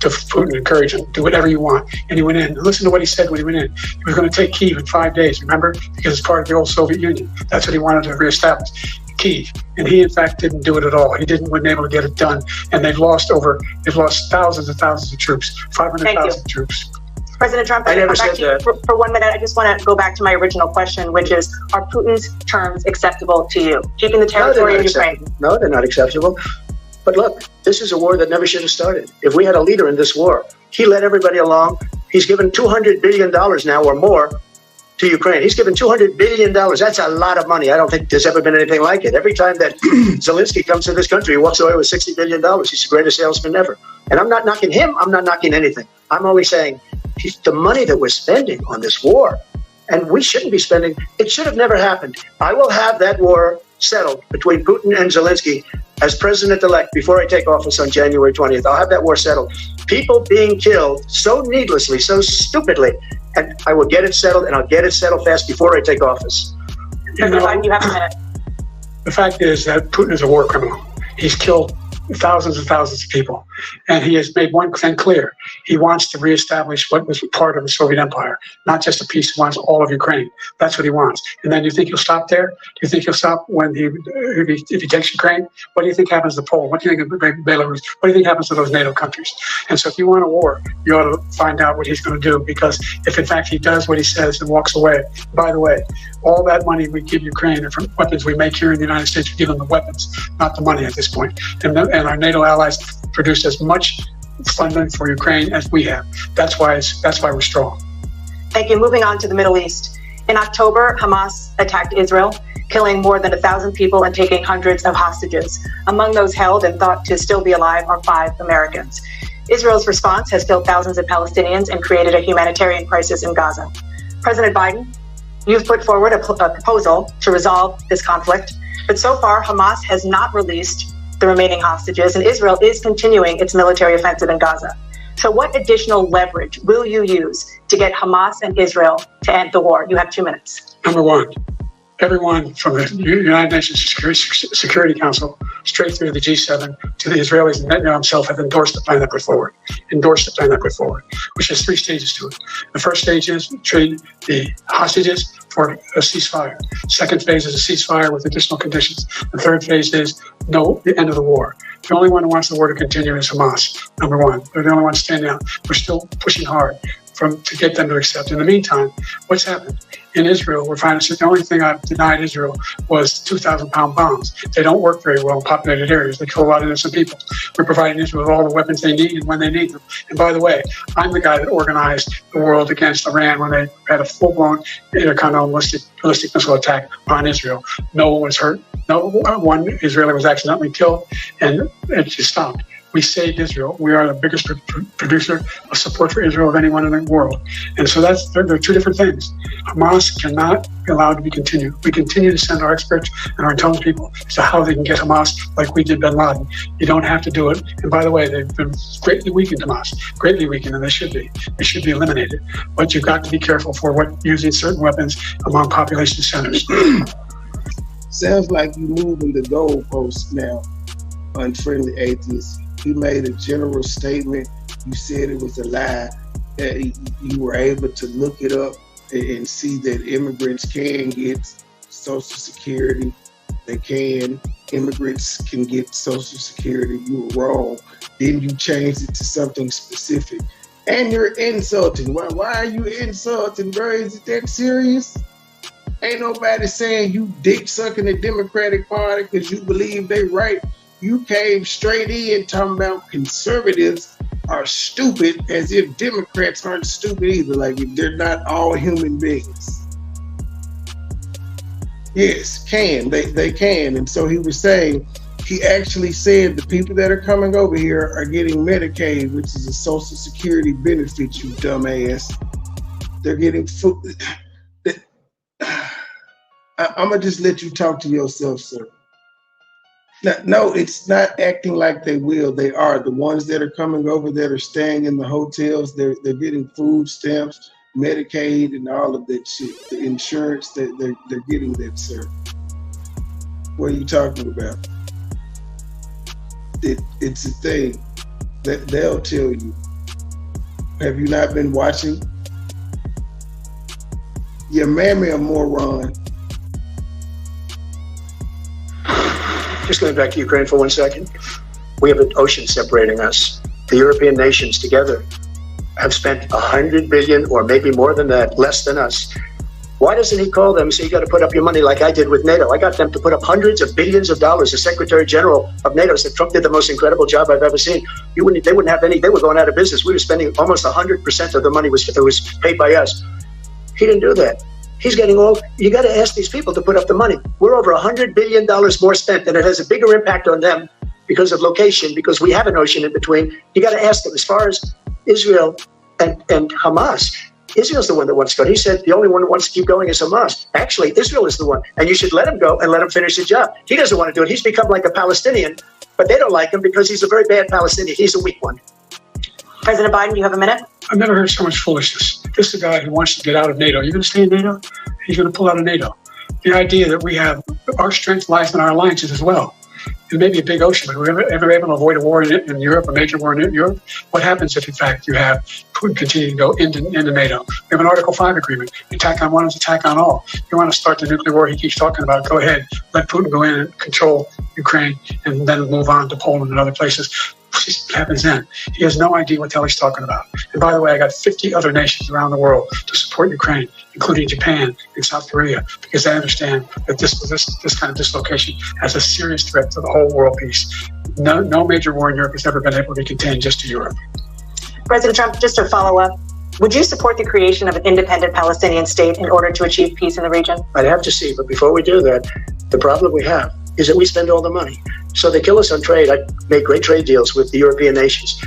to Putin, encourage him, do whatever you want. And he went in. Listen to what he said when he went in. He was going to take Kyiv in 5 days, remember? Because it's part of the old Soviet Union. That's what he wanted to reestablish, Kyiv. And he, in fact, didn't do it at all. He wasn't able to get it done. And they've lost thousands and thousands of troops, 500,000 troops. President Trump, I never said that. For 1 minute, I just want to go back to my original question, which is, are Putin's terms acceptable to you? Keeping the territory in Ukraine? No, they're not acceptable. But look, this is a war that never should have started. If we had a leader in this war, he led everybody along. He's given $200 billion now or more to Ukraine. He's given $200 billion. That's a lot of money. I don't think there's ever been anything like it. Every time that Zelensky comes to this country, he walks away with $60 billion. He's the greatest salesman ever. And I'm not knocking him. I'm not knocking anything. I'm only saying the money that we're spending on this war, and we shouldn't be spending, it should have never happened. I will have that war settled between Putin and Zelensky as president-elect before I take office on January 20th. I'll have that war settled. People being killed so needlessly, so stupidly, and I will get it settled, and I'll get it settled fast before I take office. You have a minute. The fact is that Putin is a war criminal. He's killed thousands and thousands of people. And he has made one thing clear. He wants to reestablish what was part of the Soviet Empire, not just a piece. He wants all of Ukraine. That's what he wants. And then you think he'll stop there? Do you think he'll stop when if he takes Ukraine? What do you think happens to Poland? What do you think of Belarus? What do you think happens to those NATO countries? And so if you want a war, you ought to find out what he's going to do, because if in fact he does what he says and walks away, by the way, all that money we give Ukraine are from weapons we make here in the United States. We give them the weapons, not the money at this point. And our NATO allies produce as much funding for Ukraine as we have. That's why we're strong. Thank you. Moving on to the Middle East. In October, Hamas attacked Israel, killing more than 1,000 people and taking hundreds of hostages. Among those held and thought to still be alive are 5 Americans. Israel's response has killed thousands of Palestinians and created a humanitarian crisis in Gaza. President Biden, you've put forward a proposal to resolve this conflict, but so far Hamas has not released the remaining hostages, and Israel is continuing its military offensive in Gaza. So what additional leverage will you use to get Hamas and Israel to end the war? You have 2 minutes. Number one, everyone from the United Nations Security Council straight through the G7 to the Israelis, and Netanyahu himself have endorsed the plan that put forward, which has 3 stages to it. The first stage is trade the hostages for a ceasefire. Second phase is a ceasefire with additional conditions. The third phase is the end of the war. The only one who wants the war to continue is Hamas, number one. They're the only ones standing out. We're still pushing hard to get them to accept. In the meantime, what's happened? In Israel, we're finding the only thing I've denied Israel was 2,000-pound bombs. They don't work very well in populated areas. They kill a lot of innocent people. We're providing Israel with all the weapons they need and when they need them. And by the way, I'm the guy that organized the world against Iran when they had a full-blown intercontinental ballistic missile attack on Israel. No one was hurt. No one Israeli was accidentally killed, and it just stopped. We saved Israel. We are the biggest producer of support for Israel of anyone in the world. And so there are 2 different things. Hamas cannot be allowed to be continued. We continue to send our experts and our intelligence people as to how they can get Hamas like we did bin Laden. You don't have to do it. And by the way, they've been greatly weakened, Hamas, greatly weakened, and they should be. They should be eliminated. But you've got to be careful for using certain weapons among population centers. Sounds like you moving the goalposts now, unfriendly atheist. You made a general statement. You said it was a lie. You were able to look it up and see that immigrants can get Social Security. Immigrants can get Social Security. You were wrong. Then you changed it to something specific. And you're insulting. Why are you insulting, bro? Is it that serious? Ain't nobody saying you dick sucking the Democratic Party because you believe they right. You came straight in talking about conservatives are stupid, as if Democrats aren't stupid either, like if they're not all human beings. Yes, they can. And so he was saying, he actually said the people that are coming over here are getting Medicaid, which is a Social Security benefit, you dumbass. They're getting food. I'm going to just let you talk to yourself, sir. No, it's not acting like they will. They are. The ones that are coming over that are staying in the hotels, they're getting food stamps, Medicaid, and all of that shit. The insurance, they're getting that, sir. What are you talking about? It's a thing that they'll tell you. Have you not been watching? Your mammy a moron. Just going back to Ukraine for 1 second. We have an ocean separating us. The European nations together have spent 100 billion, or maybe more than that, less than us. Why doesn't he call them and say, you got to put up your money like I did with NATO? I got them to put up hundreds of billions of dollars. The Secretary General of NATO said Trump did the most incredible job I've ever seen. They wouldn't have any, they were going out of business. We were spending almost 100% of the money was paid by us. He didn't do that. He's getting you got to ask these people to put up the money. We're over $100 billion more spent, and it has a bigger impact on them because of location, because we have an ocean in between. You got to ask them. As far as Israel and Hamas, Israel's the one that wants to go. He said the only one who wants to keep going is Hamas. Actually, Israel is the one, and you should let him go and let him finish the job. He doesn't want to do it. He's become like a Palestinian, but they don't like him because he's a very bad Palestinian. He's a weak one. President Biden, you have a minute. I've never heard so much foolishness. This is a guy who wants to get out of NATO. You're going to stay in NATO? He's going to pull out of NATO. The idea that we have, our strength lies in our alliances as well. It may be a big ocean, but we're ever able to avoid a war in Europe, a major war in Europe? What happens if, in fact, you have Putin continue to go into NATO? We have an Article 5 agreement. Attack on one is attack on all. You want to start the nuclear war he keeps talking about, go ahead. Let Putin go in and control Ukraine and then move on to Poland and other places. What happens then? He has no idea what the hell he's talking about. And by the way, I got 50 other nations around the world to support Ukraine, including Japan and South Korea, because they understand that this kind of dislocation has a serious threat to the whole world peace. No major war in Europe has ever been able to be contained just to Europe. President Trump, just to follow up, would you support the creation of an independent Palestinian state in order to achieve peace in the region? I'd have to see, but before we do that, the problem we have is that we spend all the money. So they kill us on trade. I make great trade deals with the European nations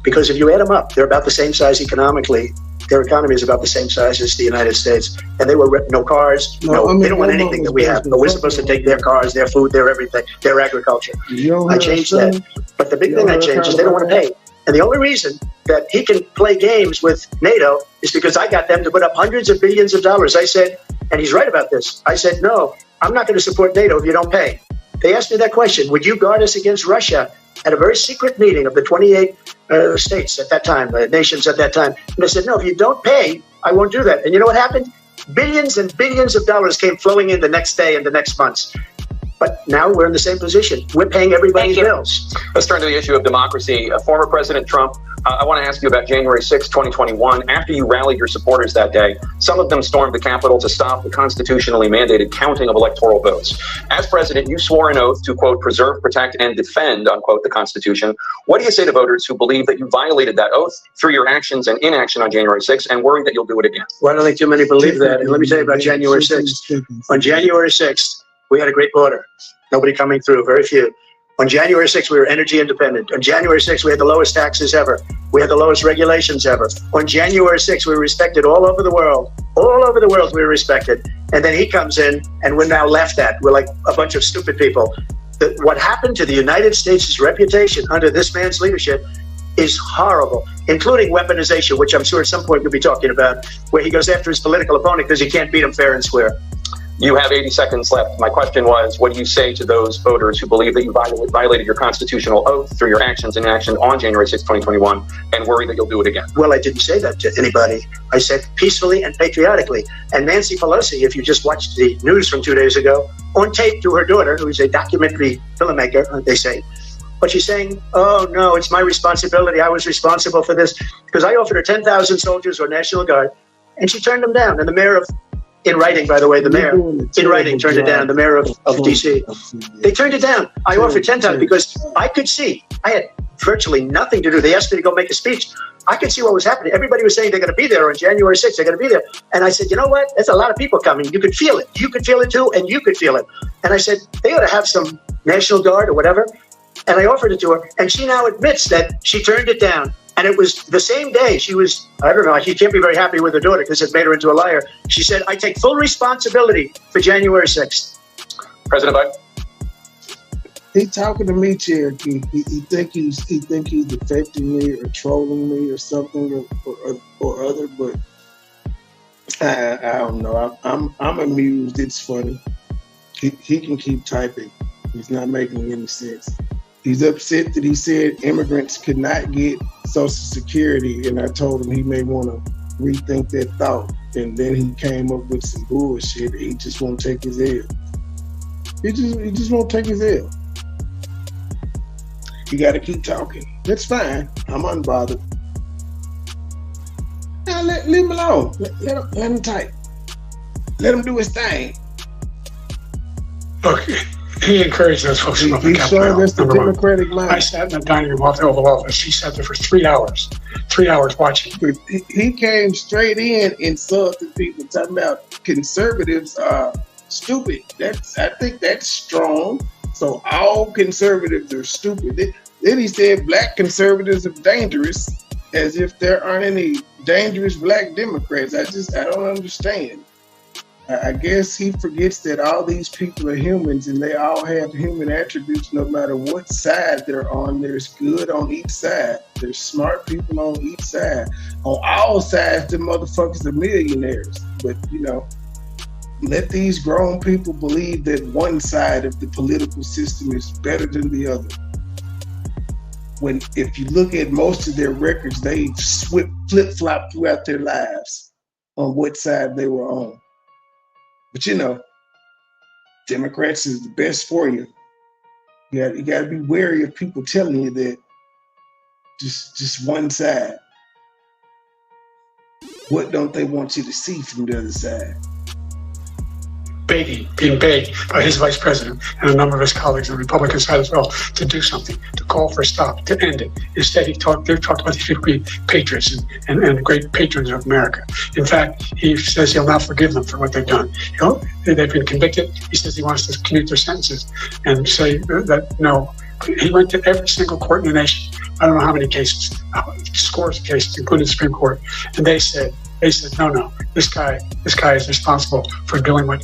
because if you add them up, they're about the same size economically. Their economy is about the same size as the United States. And they were no cars. They don't want anything that we have. But we're supposed to take their cars, their food, their everything, their agriculture. I changed that. But the big thing I changed is they don't want to pay. And the only reason that he can play games with NATO is because I got them to put up hundreds of billions of dollars. I said, and he's right about this. I said, no, I'm not going to support NATO if you don't pay. They asked me that question. Would you guard us against Russia at a very secret meeting of the 28 states at that time, nations at that time? And I said, no, if you don't pay, I won't do that. And you know what happened? Billions and billions of dollars came flowing in the next day and the next months. But now we're in the same position. We're paying everybody's bills. Let's turn to the issue of democracy. Former President Trump, I want to ask you about January 6, 2021. After you rallied your supporters that day, some of them stormed the Capitol to stop the constitutionally mandated counting of electoral votes. As president, you swore an oath to, quote, preserve, protect, and defend, unquote, the Constitution. What do you say to voters who believe that you violated that oath through your actions and inaction on January 6th and worry that you'll do it again? Well, I don't think too many believe that. And let me tell you about January 6th. On January 6th, we had a great border. Nobody coming through, very few. On January 6th, we were energy independent. On January 6th, we had the lowest taxes ever. We had the lowest regulations ever. On January 6th, we were respected all over the world. All over the world, we were respected. And then he comes in, and we're now laughed at. We're like a bunch of stupid people. What happened to the United States' reputation under this man's leadership is horrible, including weaponization, which I'm sure at some point we'll be talking about, where he goes after his political opponent because he can't beat him fair and square. You have 80 seconds left. My question was, what do you say to those voters who believe that you violated your constitutional oath through your actions and inaction on January 6, 2021, and worry that you'll do it again? Well, I didn't say that to anybody. I said peacefully and patriotically. And Nancy Pelosi, if you just watched the news from 2 days ago, on tape to her daughter, who is a documentary filmmaker, they say, but she's saying, oh, no, it's my responsibility. I was responsible for this because I offered her 10,000 soldiers or National Guard, and she turned them down. And the mayor of in writing, by the way, the mayor, in writing, turned it down, the mayor of D.C. They turned it down. I offered 10,000 because I could see. I had virtually nothing to do. They asked me to go make a speech. I could see what was happening. Everybody was saying they're going to be there on January 6th. They're going to be there. And I said, you know what? There's a lot of people coming. You could feel it. You could feel it too, and you could feel it. And I said, they ought to have some National Guard or whatever. And I offered it to her. And she now admits that she turned it down. And it was the same day she was, I don't know, she can't be very happy with her daughter because it made her into a liar. She said, I take full responsibility for January 6th. President Biden? He talking to me, Cherokee. He think he's defecting me or trolling me or something or other, but I don't know. I'm amused. It's funny. He can keep typing. He's not making any sense. He's upset that he said immigrants could not get Social Security, and I told him he may want to rethink that thought. And then he came up with some bullshit. He just won't take his L. He just won't take his L. You got to keep talking. That's fine. I'm unbothered. Now leave him alone. Let him type. Let him do his thing. Okay. He encouraged those folks to come up the Capitol. Sure that's the Democratic line. I sat in the dining room off the Oval Office. He sat there for 3 hours. 3 hours watching. But he came straight in, insulted people, talking about conservatives are stupid. I think that's strong. So all conservatives are stupid. Then he said black conservatives are dangerous, as if there aren't any dangerous black Democrats. I don't understand. I guess he forgets that all these people are humans and they all have human attributes no matter what side they're on. There's good on each side. There's smart people on each side. On all sides, the motherfuckers are millionaires. But, let these grown people believe that one side of the political system is better than the other. When, if you look at most of their records, they flip-flop throughout their lives on what side they were on. But Democrats is the best for you. You got to be wary of people telling you that just one side. What don't they want you to see from the other side? Being begged by his vice president and a number of his colleagues on the Republican side as well to do something, to call for a stop, to end it. Instead, they talked about these people being patriots and great patrons of America. In fact, he says he'll not forgive them for what they've done. They've been convicted. He says he wants to commute their sentences and say that no. He went to every single court in the nation. I don't know how many cases, scores of cases, including the Supreme Court, and they said, no, this guy is responsible for doing what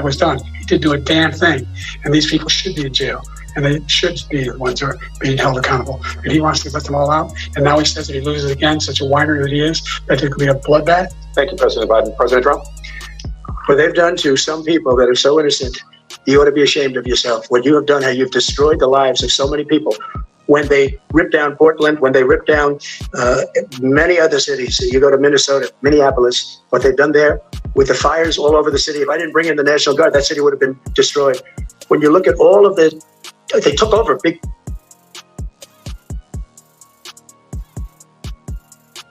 was done. He did do a damn thing, and these people should be in jail, and they should be the ones who are being held accountable. And he wants to let them all out, and now he says that he loses again, such a whiner that he is, that there could be a bloodbath. Thank you, President Biden. President Trump? what they've done to some people that are so innocent, you ought to be ashamed of yourself. What you have done, how you've destroyed the lives of so many people. When they ripped down Portland, when they ripped down many other cities, you go to Minnesota, Minneapolis, what they've done there with the fires all over the city. If I didn't bring in the National Guard, that city would have been destroyed. When you look at all of the, they took over big.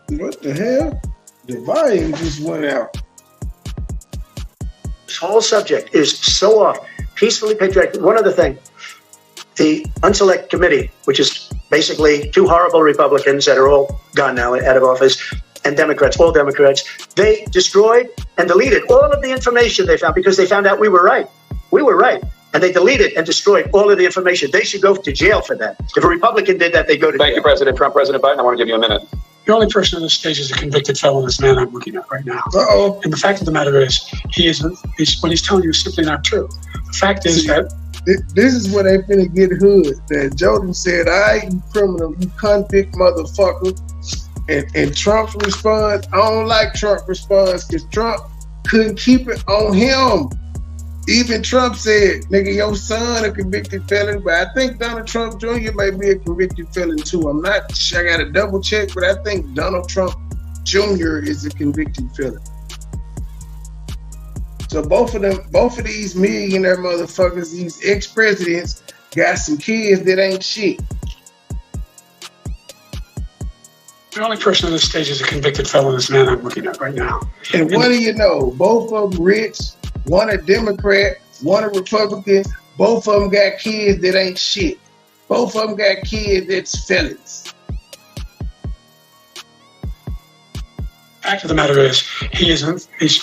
What the hell? The volume just went out. This whole subject is so off. Peacefully patriotic. One other thing. The Unselect Committee, which is basically two horrible Republicans that are all gone now, out of office, and Democrats, all Democrats, they destroyed and deleted all of the information they found because they found out we were right. We were right. And they deleted and destroyed all of the information. They should go to jail for that. If a Republican did that, they go to jail. Thank you, President Trump. President Biden, I want to give you a minute. The only person on this stage is a convicted felon, this man I'm looking at right now. Uh-oh. And the fact of the matter is, what he's telling you is simply not true. The fact is that this is where they finna get hood. That Jordan said, "All right, you criminal, you convict motherfucker." And Trump's response, I don't like Trump's response because Trump couldn't keep it on him. Even Trump said, "Nigga, your son a convicted felon," but I think Donald Trump Jr. might be a convicted felon too. I'm not sure. I got to double check, but I think Donald Trump Jr. is a convicted felon. So both of these millionaire motherfuckers, these ex-presidents, got some kids that ain't shit. the only person on this stage is a convicted felon, this man I'm looking at right now. And what do you know? Both of them rich, one a Democrat, one a Republican. Both of them got kids that ain't shit. Both of them got kids that's felons. Fact of the matter is,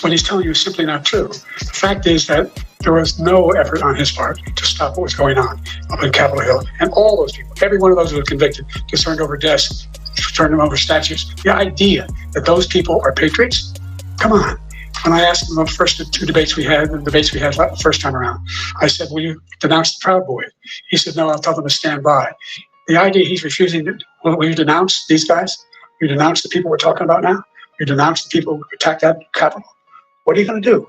what he's telling you is simply not true. The fact is that there was no effort on his part to stop what was going on up in Capitol Hill. And all those people, every one of those who were convicted, turned over desks, turned them over statues. The idea that those people are patriots, come on. When I asked him the first two debates we had the first time around, I said, will you denounce the Proud Boys? He said, no, I'll tell them to stand by. The idea he's refusing to, will you denounce these guys? Will you denounce the people we're talking about now? You denounce the people who attacked that Capitol. What are you going to do?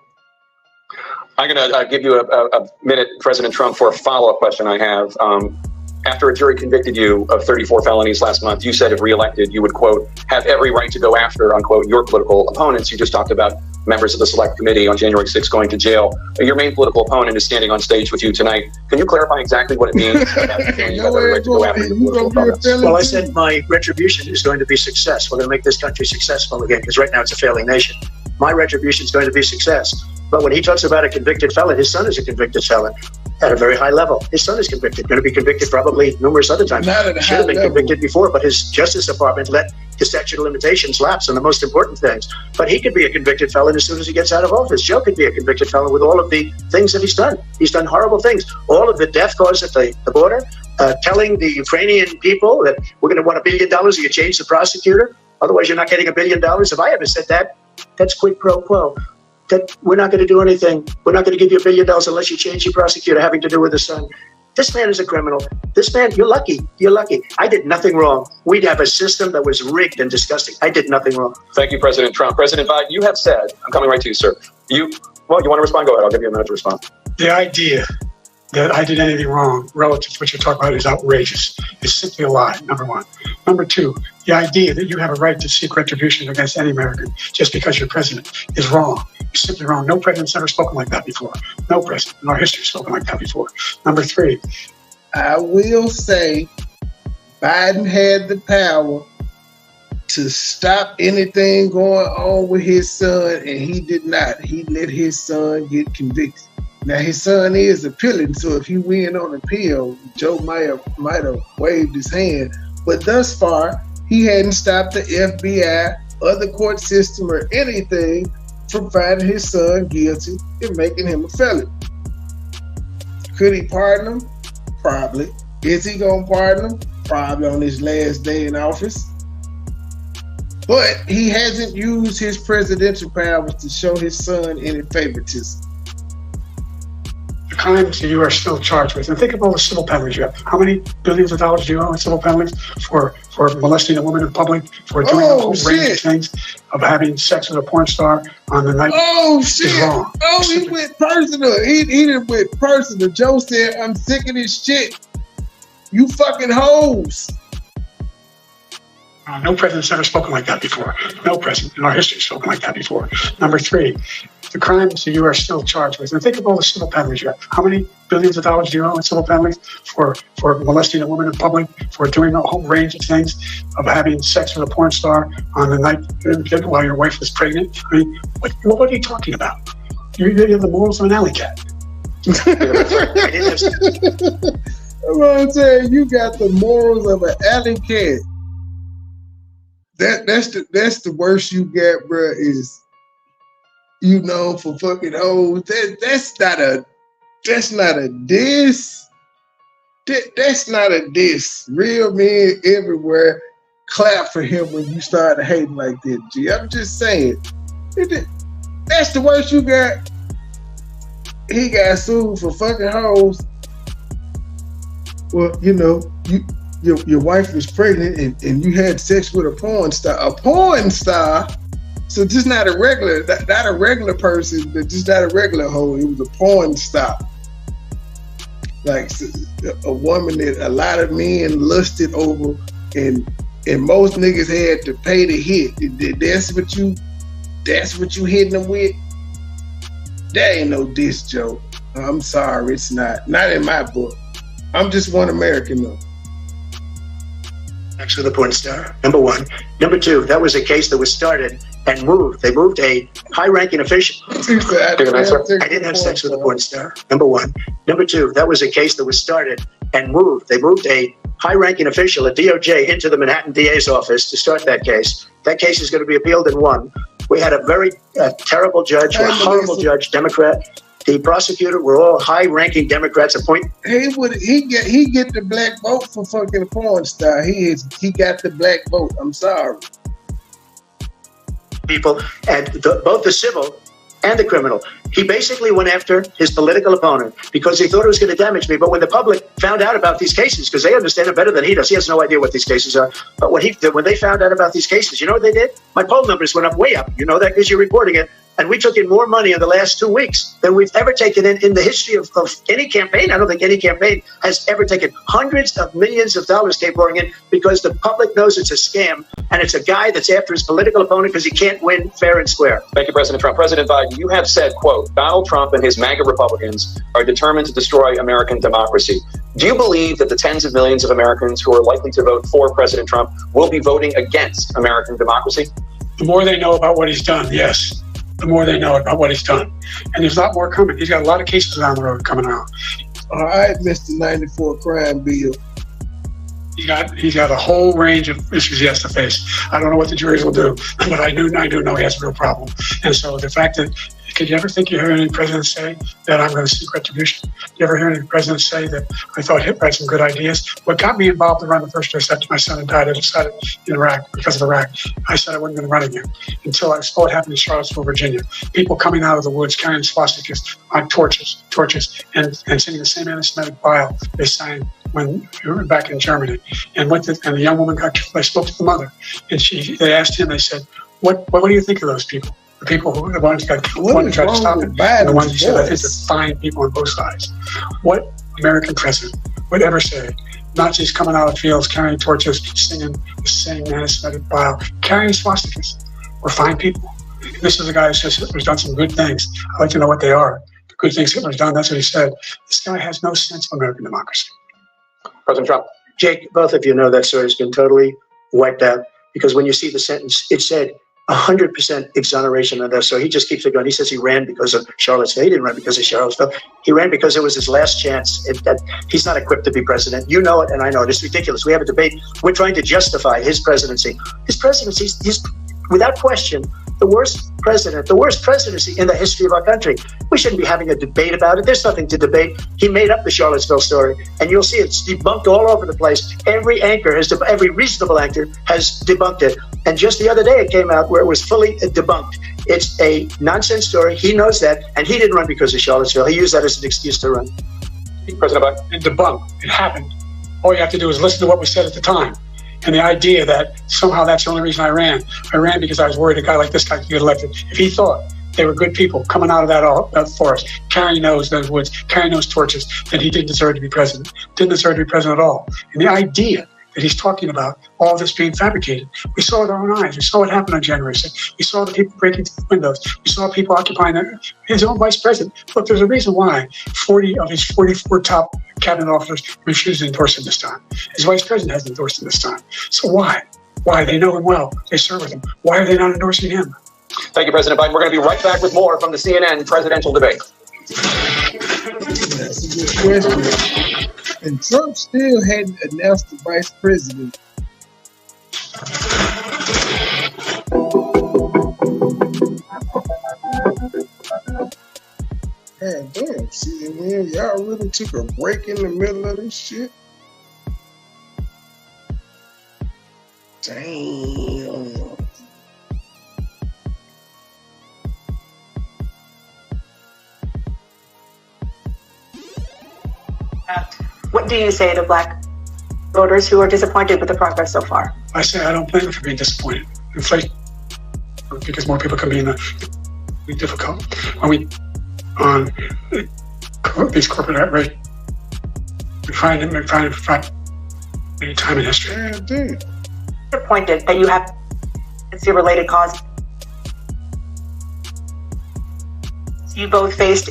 I'm going to give you a minute, President Trump, for a follow-up question I have. After a jury convicted you of 34 felonies last month, you said if reelected, you would, quote, have every right to go after, unquote, your political opponents. You just talked about members of the Select Committee on January 6th going to jail. Your main political opponent is standing on stage with you tonight. Can you clarify exactly what it means? Well, I said my retribution is going to be success. We're going to make this country successful again, because right now it's a failing nation. My retribution is going to be success. But when he talks about a convicted felon, his son is a convicted felon at a very high level. His son is convicted, going to be convicted probably numerous other times. Should have been convicted before, but his Justice Department let the statute of limitations lapse on the most important things. But he could be a convicted felon as soon as he gets out of office. Joe could be a convicted felon with all of the things that he's done. He's done horrible things. All of the death caused at the border, telling the Ukrainian people that we're going to want $1 billion if you change the prosecutor. Otherwise, you're not getting $1 billion. If I ever said that, that's quid pro quo. That we're not going to do anything. We're not going to give you $1 billion unless you change your prosecutor having to do with the son. This man is a criminal. This man, you're lucky. You're lucky. I did nothing wrong. We'd have a system that was rigged and disgusting. I did nothing wrong. Thank you, President Trump. President Biden, you have said, I'm coming right to you, sir. You want to respond? Go ahead. I'll give you a minute to respond. The idea that I did anything wrong relative to what you're talking about is outrageous. It's simply a lie, number one. Number two, the idea that you have a right to seek retribution against any American just because you're president is wrong. It's simply wrong. No president's ever spoken like that before. No president in our history has spoken like that before. Number three, I will say Biden had the power to stop anything going on with his son, and he did not. He let his son get convicted. Now, his son is appealing, so if he win on appeal, Joe might have waved his hand. But thus far, he hadn't stopped the FBI or the court system or anything from finding his son guilty and making him a felon. Could he pardon him? Probably. Is he going to pardon him? Probably on his last day in office. But he hasn't used his presidential powers to show his son any favoritism. the crimes that you are still charged with. And think of all the civil penalties you have. How many billions of dollars do you owe in civil penalties for molesting a woman in public, for doing a whole range of things, of having sex with a porn star on the night? Oh, shit. Oh, he went personal. He didn't went personal. Joe said, I'm sick of this shit. You fucking hoes. No president's ever spoken like that before. No president in our history has spoken like that before. Number 3, the crimes that you are still charged with. And think of all the civil penalties you have. How many billions of dollars do you owe in civil penalties for molesting a woman in public, for doing a whole range of things, of having sex with a porn star on the night while your wife was pregnant? I mean, what are you talking about? You have the morals of an alley cat. I'm saying, you got the morals of an alley cat. That's the worst you get, bro. Is you know for fucking hoes. That's not a diss. That's not a diss. Real men everywhere clap for him when you start hating like that. G. I'm just saying. That's the worst you got. He got sued for fucking hoes. Well, you know, your wife was pregnant and you had sex with a porn star. A porn star? So just not a regular person, just not a regular hoe. It was a porn star. Like a woman that a lot of men lusted over and most niggas had to pay to hit. That's what you hitting them with? That ain't no diss joke. I'm sorry, it's not. Not in my book. I'm just one American though. Sex with a porn star, number 1. Number 2, that was a case that was started and moved. They moved a high-ranking official. I didn't have sex with a porn star, number 1. Number 2, that was a case that was started and moved. They moved a high-ranking official at DOJ into the Manhattan DA's office to start that case. That case is going to be appealed and won. We had a very terrible judge, a horrible judge, Democrat. The prosecutor were all high-ranking Democrats. He get the black vote for fucking porn star. He got the black vote. I'm sorry. People and both the civil and the criminal. He basically went after his political opponent because he thought it was going to damage me. But when the public found out about these cases, because they understand it better than he does, he has no idea what these cases are. But when they found out about these cases, you know what they did? My poll numbers went up way up. You know that because you're reporting it. And we took in more money in the last 2 weeks than we've ever taken in the history of any campaign. I don't think any campaign has ever taken hundreds of millions of dollars came pouring in because the public knows it's a scam and it's a guy that's after his political opponent because he can't win fair and square. Thank you, President Trump. President Biden, you have said, quote, Donald Trump and his MAGA Republicans are determined to destroy American democracy. Do you believe that the tens of millions of Americans who are likely to vote for President Trump will be voting against American democracy? The more they know about what he's done, yes. The more they know about what he's done. And there's a lot more coming. He's got a lot of cases down the road coming out. All right, Mr. 94 crime bill. He's got a whole range of issues he has to face. I don't know what the juries will do, but I do know he has a real problem. And so the fact that, could you ever think you hear any president say that I'm going to seek retribution? You ever hear any president say that I thought Hitler had some good ideas? What got me involved in running the first race after my son had died, I decided in Iraq, because of Iraq, I said I wasn't going to run again until I saw what happened in Charlottesville, Virginia. People coming out of the woods carrying swastikas on torches, and singing the same anti-Semitic bile they sang when we were back in Germany. And the young woman got killed. I spoke to the mother, and they asked him, they said, what do you think of those people? The people who the ones got killed, the ones who tried to stop it, and the ones who said, I think they're fine people on both sides. What American president would ever say, Nazis coming out of fields, carrying torches, singing the same anti-Semitic bile, carrying swastikas, were fine people? And this is a guy who says Hitler's done some good things. I'd like to know what they are. The good things Hitler's done, that's what he said. This guy has no sense of American democracy. President Trump. Jake, both of you know that story has been totally wiped out because when you see the sentence, it said 100% exoneration of that. So he just keeps it going. He says he ran because of Charlottesville. He didn't run because of Charlottesville. He ran because it was his last chance. He's not equipped to be president. You know it, and I know it. It's ridiculous. We have a debate. We're trying to justify his presidency. His presidency is, without question, the worst president, the worst presidency in the history of our country. We shouldn't be having a debate about it. There's nothing to debate. He made up the Charlottesville story, and you'll see it's debunked all over the place. Every reasonable anchor has debunked it. And just the other day, it came out where it was fully debunked. It's a nonsense story. He knows that, and he didn't run because of Charlottesville. He used that as an excuse to run. President Biden. And debunk. It happened. All you have to do is listen to what was said at the time. And the idea that somehow that's the only reason I ran because I was worried a guy like this guy could get elected. If he thought they were good people coming out of that forest, carrying those woods, carrying those torches, then he didn't deserve to be president. Didn't deserve to be president at all. And the idea that he's talking about all this being fabricated, we saw with our own eyes. We saw what happened on January 6th. We saw the people breaking through the windows. We saw people occupying his own vice president. Look, there's a reason why 40 of his 44 top cabinet officers refused to endorse him this time. His vice president hasn't endorsed him this time. So why? Why? They know him well. They serve with him. Why are they not endorsing him? Thank you, President Biden. We're going to be right back with more from the CNN presidential debate. That's a good question. And Trump still hadn't announced the vice president. God damn, CNN, y'all really took a break in the middle of this shit? Damn. What do you say to Black voters who are disappointed with the progress so far? I say I don't blame them for being disappointed. Inflation, because more people can be difficult. When we on these corporate outrage, we find any time in history. Yeah, dude. Disappointed that you have a related cause. You both faced.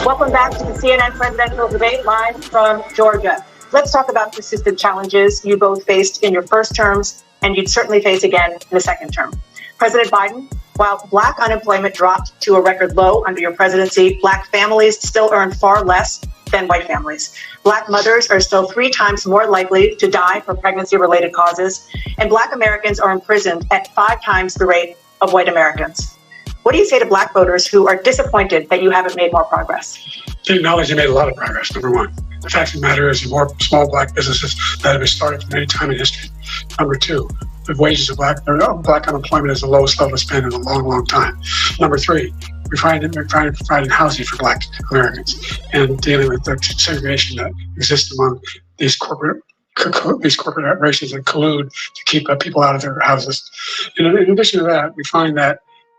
Welcome back to the CNN presidential debate live from Georgia. Let's talk about persistent challenges you both faced in your first terms, and you'd certainly face again in the second term. President Biden, while Black unemployment dropped to a record low under your presidency, Black families still earn far less than white families. Black mothers are still 3 times more likely to die for pregnancy-related causes, and Black Americans are imprisoned at 5 times the rate of white Americans. What do you say to Black voters who are disappointed that you haven't made more progress? They acknowledge you made a lot of progress, number one. The fact of the matter is there are more small Black businesses that have been started from any time in history. Number two, the wages of Black unemployment is the lowest level it's been in a long, long time. Number three, we're trying to provide housing for Black Americans and dealing with the segregation that exists among these corporate operations that collude to keep people out of their houses. In addition to that, we find that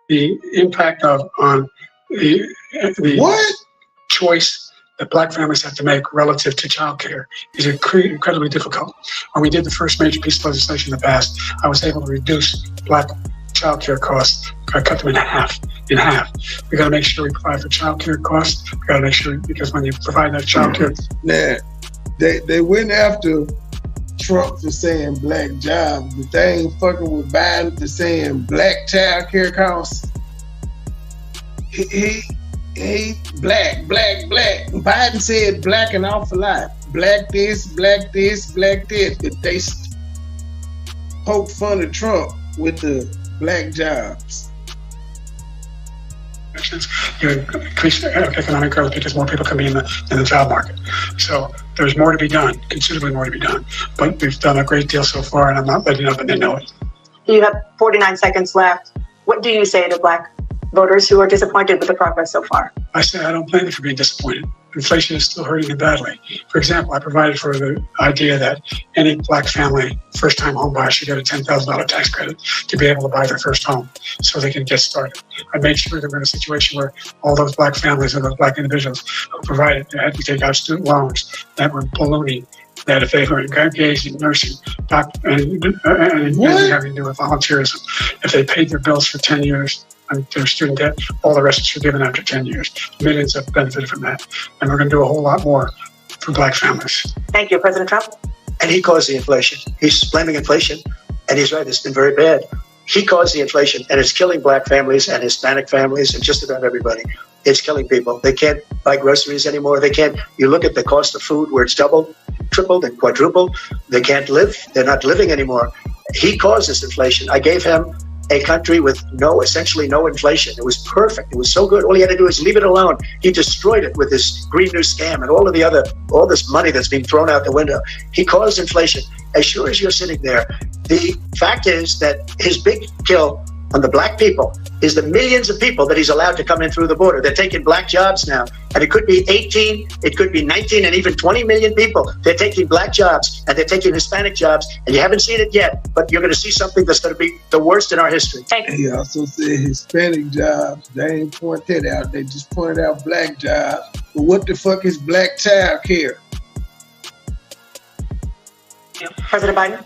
the impact on the What? choice that Black families have to make relative to child care is incredibly difficult. When we did the first major piece of legislation in the past, I was able to reduce Black child care costs. I cut them in half. We got to make sure we provide for child care costs. We got to make sure, because when you provide that child care, Now, they went after Trump for saying Black jobs, but they ain't fucking with Biden for saying Black child care costs. He black. Biden said Black an awful lot. Black this, Black that. But they poke fun of Trump with the Black jobs. you increase economic growth because more people can be in the job market. So there's more to be done, considerably more to be done. But we've done a great deal so far, and I'm not letting up, and they know it. You have 49 seconds left. What do you say to Black voters who are disappointed with the progress so far? I say I don't blame them for being disappointed. Inflation is still hurting them badly. For example, I provided for the idea that any Black family, first-time home buyer, should get a $10,000 tax credit to be able to buy their first home so they can get started. I made sure that we're in a situation where all those Black families and those Black individuals who provided had to take out student loans that were ballooning, that if they were engaged in nursing, and having to do with volunteerism, if they paid their bills for 10 years, and their student debt, all the rest is forgiven after 10 years. Millions have benefited from that. And we're going to do a whole lot more for Black families. Thank you, President Trump. And he caused the inflation. He's blaming inflation, and he's right, it's been very bad. He caused the inflation, and it's killing Black families and Hispanic families and just about everybody. It's killing people. They can't buy groceries anymore. They can't. You look at the cost of food where it's doubled, tripled, and quadrupled. They can't live. They're not living anymore. He caused this inflation. I gave him a country with essentially no inflation. It was perfect. It was so good. All he had to do is leave it alone. He destroyed it with this Green New Scam and all this money that's being thrown out the window. He caused inflation. as sure as you're sitting there, the fact is that his big kill on the black people is the millions of people that he's allowed to come in through the border. They're taking black jobs now, and it could be 18, it could be 19, and even 20 million people. They're taking black jobs, and they're taking Hispanic jobs, and you haven't seen it yet, but you're going to see something that's going to be the worst in our history. He also said Hispanic jobs. They ain't point that out. They just pointed out black jobs. But what the fuck is black child care? President Biden?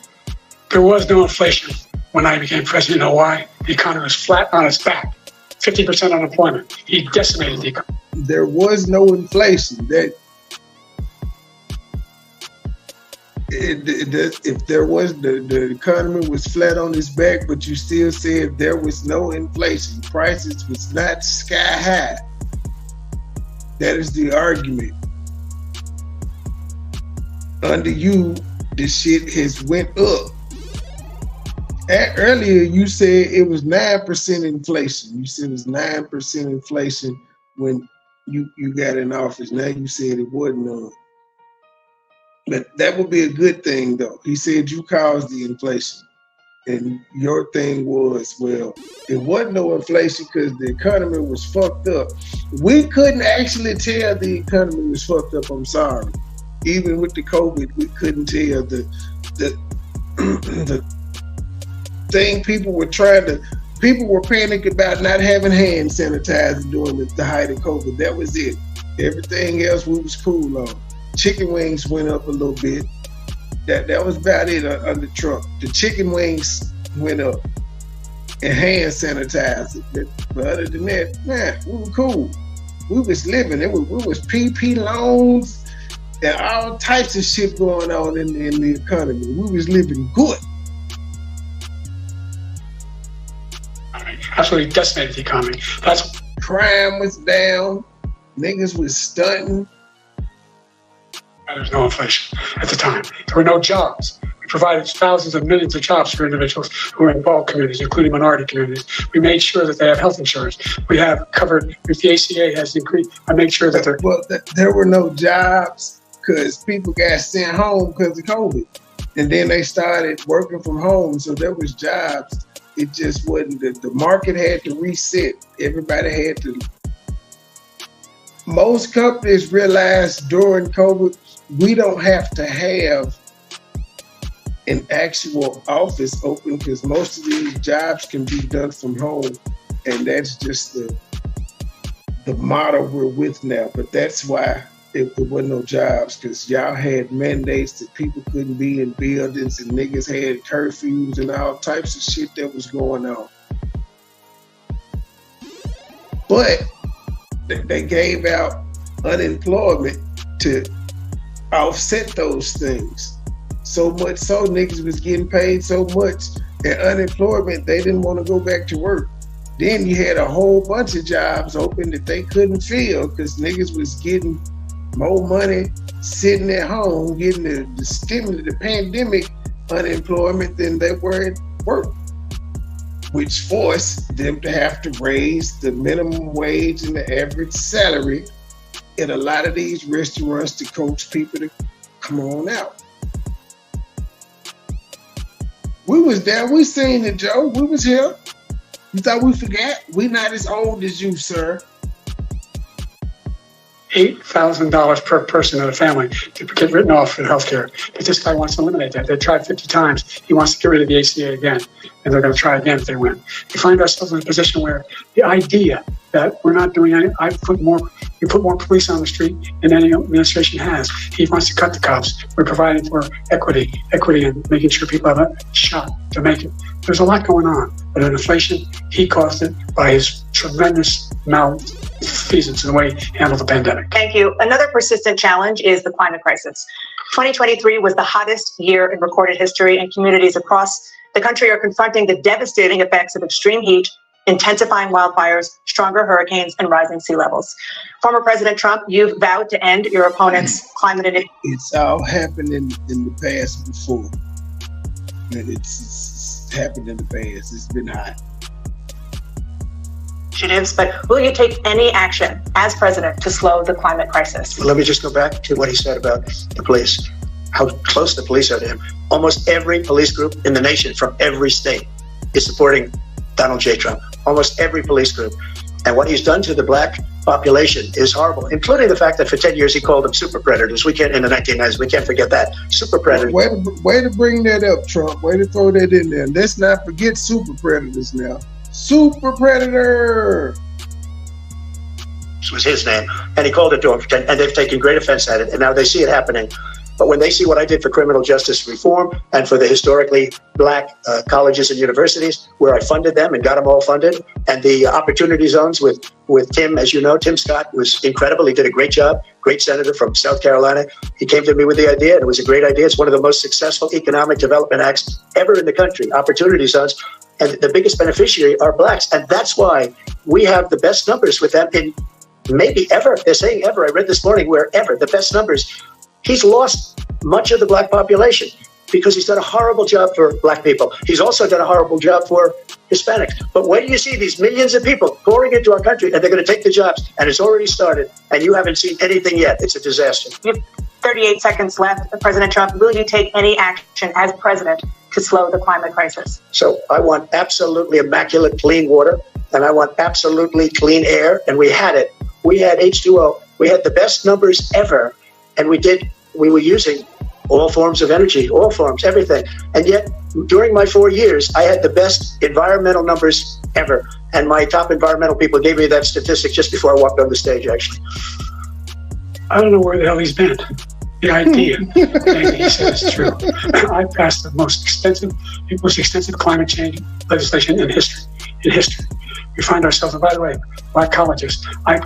There was no inflation when I became president. You know why? The economy was flat on its back. 50% unemployment. He decimated the economy. There was no inflation. If there was, the economy was flat on its back, but you still said there was no inflation. Prices was not sky high. That is the argument. Under you, the shit has went up. Earlier, you said it was 9% inflation. You said it was 9% inflation when you got in office. Now you said it wasn't none. But that would be a good thing, though. He said you caused the inflation. And your thing was, well, it wasn't no inflation because the economy was fucked up. We couldn't actually tell the economy was fucked up, I'm sorry. Even with the COVID, we couldn't tell the thing people were panicking about not having hand sanitizer during the height of COVID. That was it. Everything else we was cool on. Chicken wings went up a little bit. That was about it under Trump. The chicken wings went up and hand sanitizer. But other than that, man, we were cool. We was living. We was PP loans and all types of shit going on in the economy. We was living good. Absolutely decimated the economy. Crime was down. Niggas was stunting. There was no inflation at the time. There were no jobs. We provided thousands of millions of jobs for individuals who are in bulk communities, including minority communities. We made sure that they have health insurance. We have covered, if the ACA has increased, I made sure that there were no jobs because people got sent home because of COVID. And then they started working from home, so there was jobs. It just wasn't, the market had to reset. Everybody had to. Most companies realized during COVID, we don't have to have an actual office open because most of these jobs can be done from home. And that's just the model we're with now. But that's why there wasn't no jobs, because y'all had mandates that people couldn't be in buildings and niggas had curfews and all types of shit that was going on. But they gave out unemployment to offset those things. So much so niggas was getting paid so much at unemployment they didn't want to go back to work. Then you had a whole bunch of jobs open that they couldn't fill because niggas was getting more money sitting at home, getting the stimulus, the pandemic unemployment than they were at work, which forced them to have to raise the minimum wage and the average salary in a lot of these restaurants to coach people to come on out. We was there, we seen it, Joe. We was here. You thought we forgot? We not as old as you, sir. $8,000 per person in a family to get written off for health care. But this guy wants to eliminate that. They tried 50 times. He wants to get rid of the ACA again, and they're going to try again if they win. We find ourselves in a position where the idea that we're not doing any, we put more police on the street than any administration has. He wants to cut the cops. We're providing for equity and making sure people have a shot to make it. There's a lot going on, but in inflation, he caused it by his tremendous malfeasance in the way he handled the pandemic. Thank you. Another persistent challenge is the climate crisis. 2023 was the hottest year in recorded history, and communities across the country are confronting the devastating effects of extreme heat, intensifying wildfires, stronger hurricanes, and rising sea levels. Former President Trump, you've vowed to end your opponent's climate initiative. It's all happened in the past before. It's happened in the past. It's been hot. But will you take any action as president to slow the climate crisis? Let me just go back to what he said about the police. how close the police are to him. Almost every police group in the nation from every state is supporting Donald J. Trump. Almost every police group. And what he's done to the black population is horrible, including the fact that for 10 years he called them super predators. We can't, in the 1990s, we can't forget that. Super predators. Way to bring that up, Trump. Way to throw that in there. Let's not forget super predators now. Super predator. This was his name. And he called it to him for 10, and they've taken great offense at it. And now they see it happening. But when they see what I did for criminal justice reform and for the historically black colleges and universities, where I funded them and got them all funded, and the opportunity zones with Tim, as you know, Tim Scott was incredible. He did a great job, great senator from South Carolina. He came to me with the idea, and it was a great idea. It's one of the most successful economic development acts ever in the country, opportunity zones. And the biggest beneficiary are blacks. And that's why we have the best numbers with them in maybe ever. They're saying ever. I read this morning where ever, the best numbers. He's lost much of the black population because he's done a horrible job for black people. He's also done a horrible job for Hispanics. But when you see these millions of people pouring into our country and they're going to take the jobs, and it's already started, and you haven't seen anything yet, it's a disaster. You have 38 seconds left. President Trump, will you take any action as president to slow the climate crisis? So I want absolutely immaculate clean water, and I want absolutely clean air, and we had it. We had H2O. We had the best numbers ever, and we were using all forms of energy, all forms, everything. And yet, during my 4 years, I had the best environmental numbers ever. And my top environmental people gave me that statistic just before I walked on the stage, actually. I don't know where the hell he's been. The idea that he said is true. I passed the most extensive climate change legislation in history. We find ourselves, and by the way, black colleges. I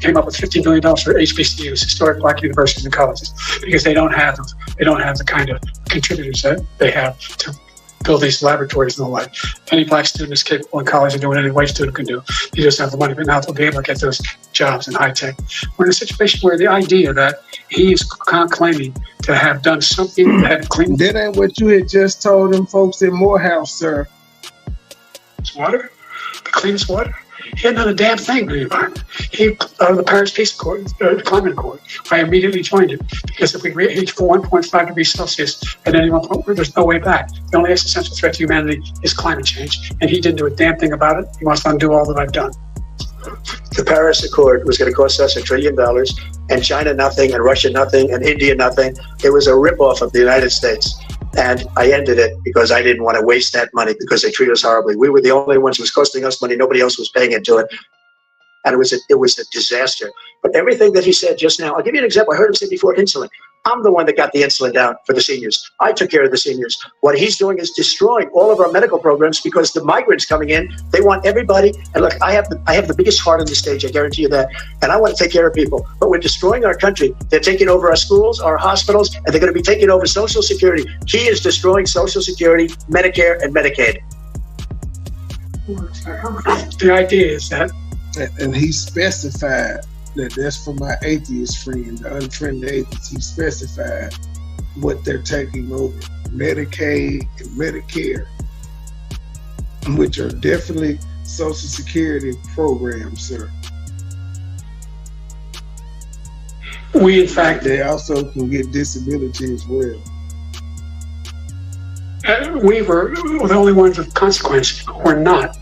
came up with $15 billion for HBCUs, historic black universities and colleges, because they don't have the kind of contributors that they have to build these laboratories and the like. Any black student is capable in college of doing what any white student can do. You just have the money, but now they'll be able to get those jobs in high tech. We're in a situation where the idea that he is claiming to have done something that had cleaned. That ain't what you had just told them folks in Morehouse, sir. It's water. The cleanest water. He hadn't done a damn thing for the environment. He, out of the Paris Peace Accord, Climate Accord, I immediately joined it, because if we reach 1.5 degrees Celsius at any one point, there's no way back. The only existential threat to humanity is climate change, and he didn't do a damn thing about it. He must undo all that I've done. The Paris Accord was going to cost us $1 trillion, and China nothing, and Russia nothing, and India nothing. It was a ripoff of the United States. And I ended it because I didn't want to waste that money, because they treat us horribly. We were the only ones who was costing us money. Nobody else was paying into it. And it was a disaster. But everything that he said just now, I'll give you an example. I heard him say before, insulin. I'm the one that got the insulin down for the seniors. I took care of the seniors. What he's doing is destroying all of our medical programs, because the migrants coming in, they want everybody. And look, I have the biggest heart on the stage, I guarantee you that. And I want to take care of people. But we're destroying our country. They're taking over our schools, our hospitals, and they're going to be taking over Social Security. He is destroying Social Security, Medicare, and Medicaid. The idea is that. And he specified that's for my atheist friend, the unfriendly atheist. He specified what they're taking over: Medicaid and Medicare, which are definitely Social Security programs, sir. We, in fact, they also can get disability as well. We were the only ones of consequence. We're not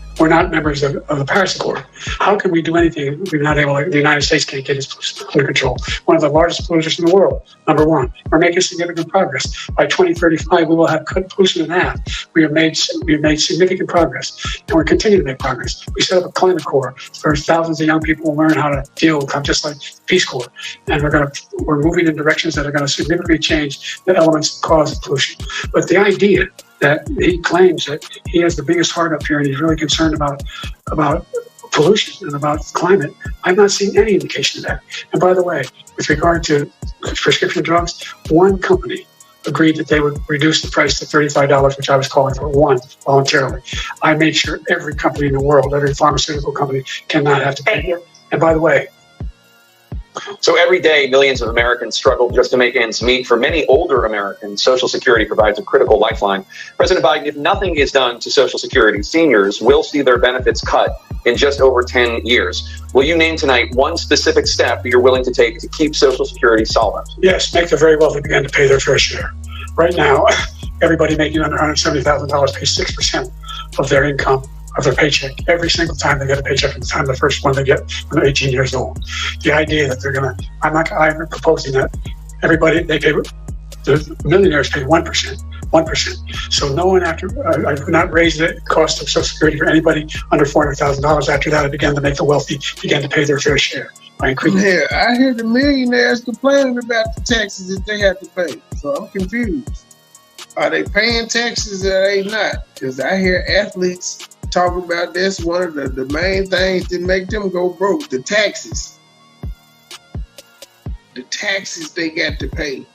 members of the Paris Accord. How can we do anything if we're not able to? The United States can't get its pollution under control. One of the largest polluters in the world, number one. We're making significant progress. By 2035, we will have cut pollution in half. We have made significant progress, and we're continuing to make progress. We set up a climate corps where thousands of young people will learn how to deal with it, just like Peace Corps. And we're moving in directions that are going to significantly change the elements that cause pollution. But the idea that he claims that he has the biggest heart up here and he's really concerned about pollution and about climate, I've not seen any indication of that. And by the way, with regard to prescription drugs, one company agreed that they would reduce the price to $35, which I was calling for, one, voluntarily. I made sure every company in the world, every pharmaceutical company, cannot have to pay. Thank you. And by the way, so every day, millions of Americans struggle just to make ends meet. For many older Americans, Social Security provides a critical lifeline. President Biden, if nothing is done to Social Security, seniors will see their benefits cut in just over 10 years. Will you name tonight one specific step that you're willing to take to keep Social Security solvent? Yes, make the very wealthy begin to pay their fair share. Right now, everybody making under $170,000 pays 6% of their income, of their paycheck, every single time they get a paycheck, from the time the first one they get when they're 18 years old. The idea that they're going to, I'm proposing that everybody, they pay, the millionaires pay 1%. So no one after, I've not raised the cost of Social Security for anybody under $400,000. After that, I began to make the wealthy begin to pay their fair share. Yeah, I hear the millionaires complaining about the taxes that they have to pay. So I'm confused. Are they paying taxes or are they not? Because I hear athletes talk about this. One of the main things that make them go broke, the taxes. The taxes they got to pay.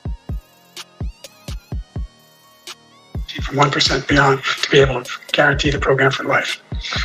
From 1% beyond to be able to guarantee the program for life.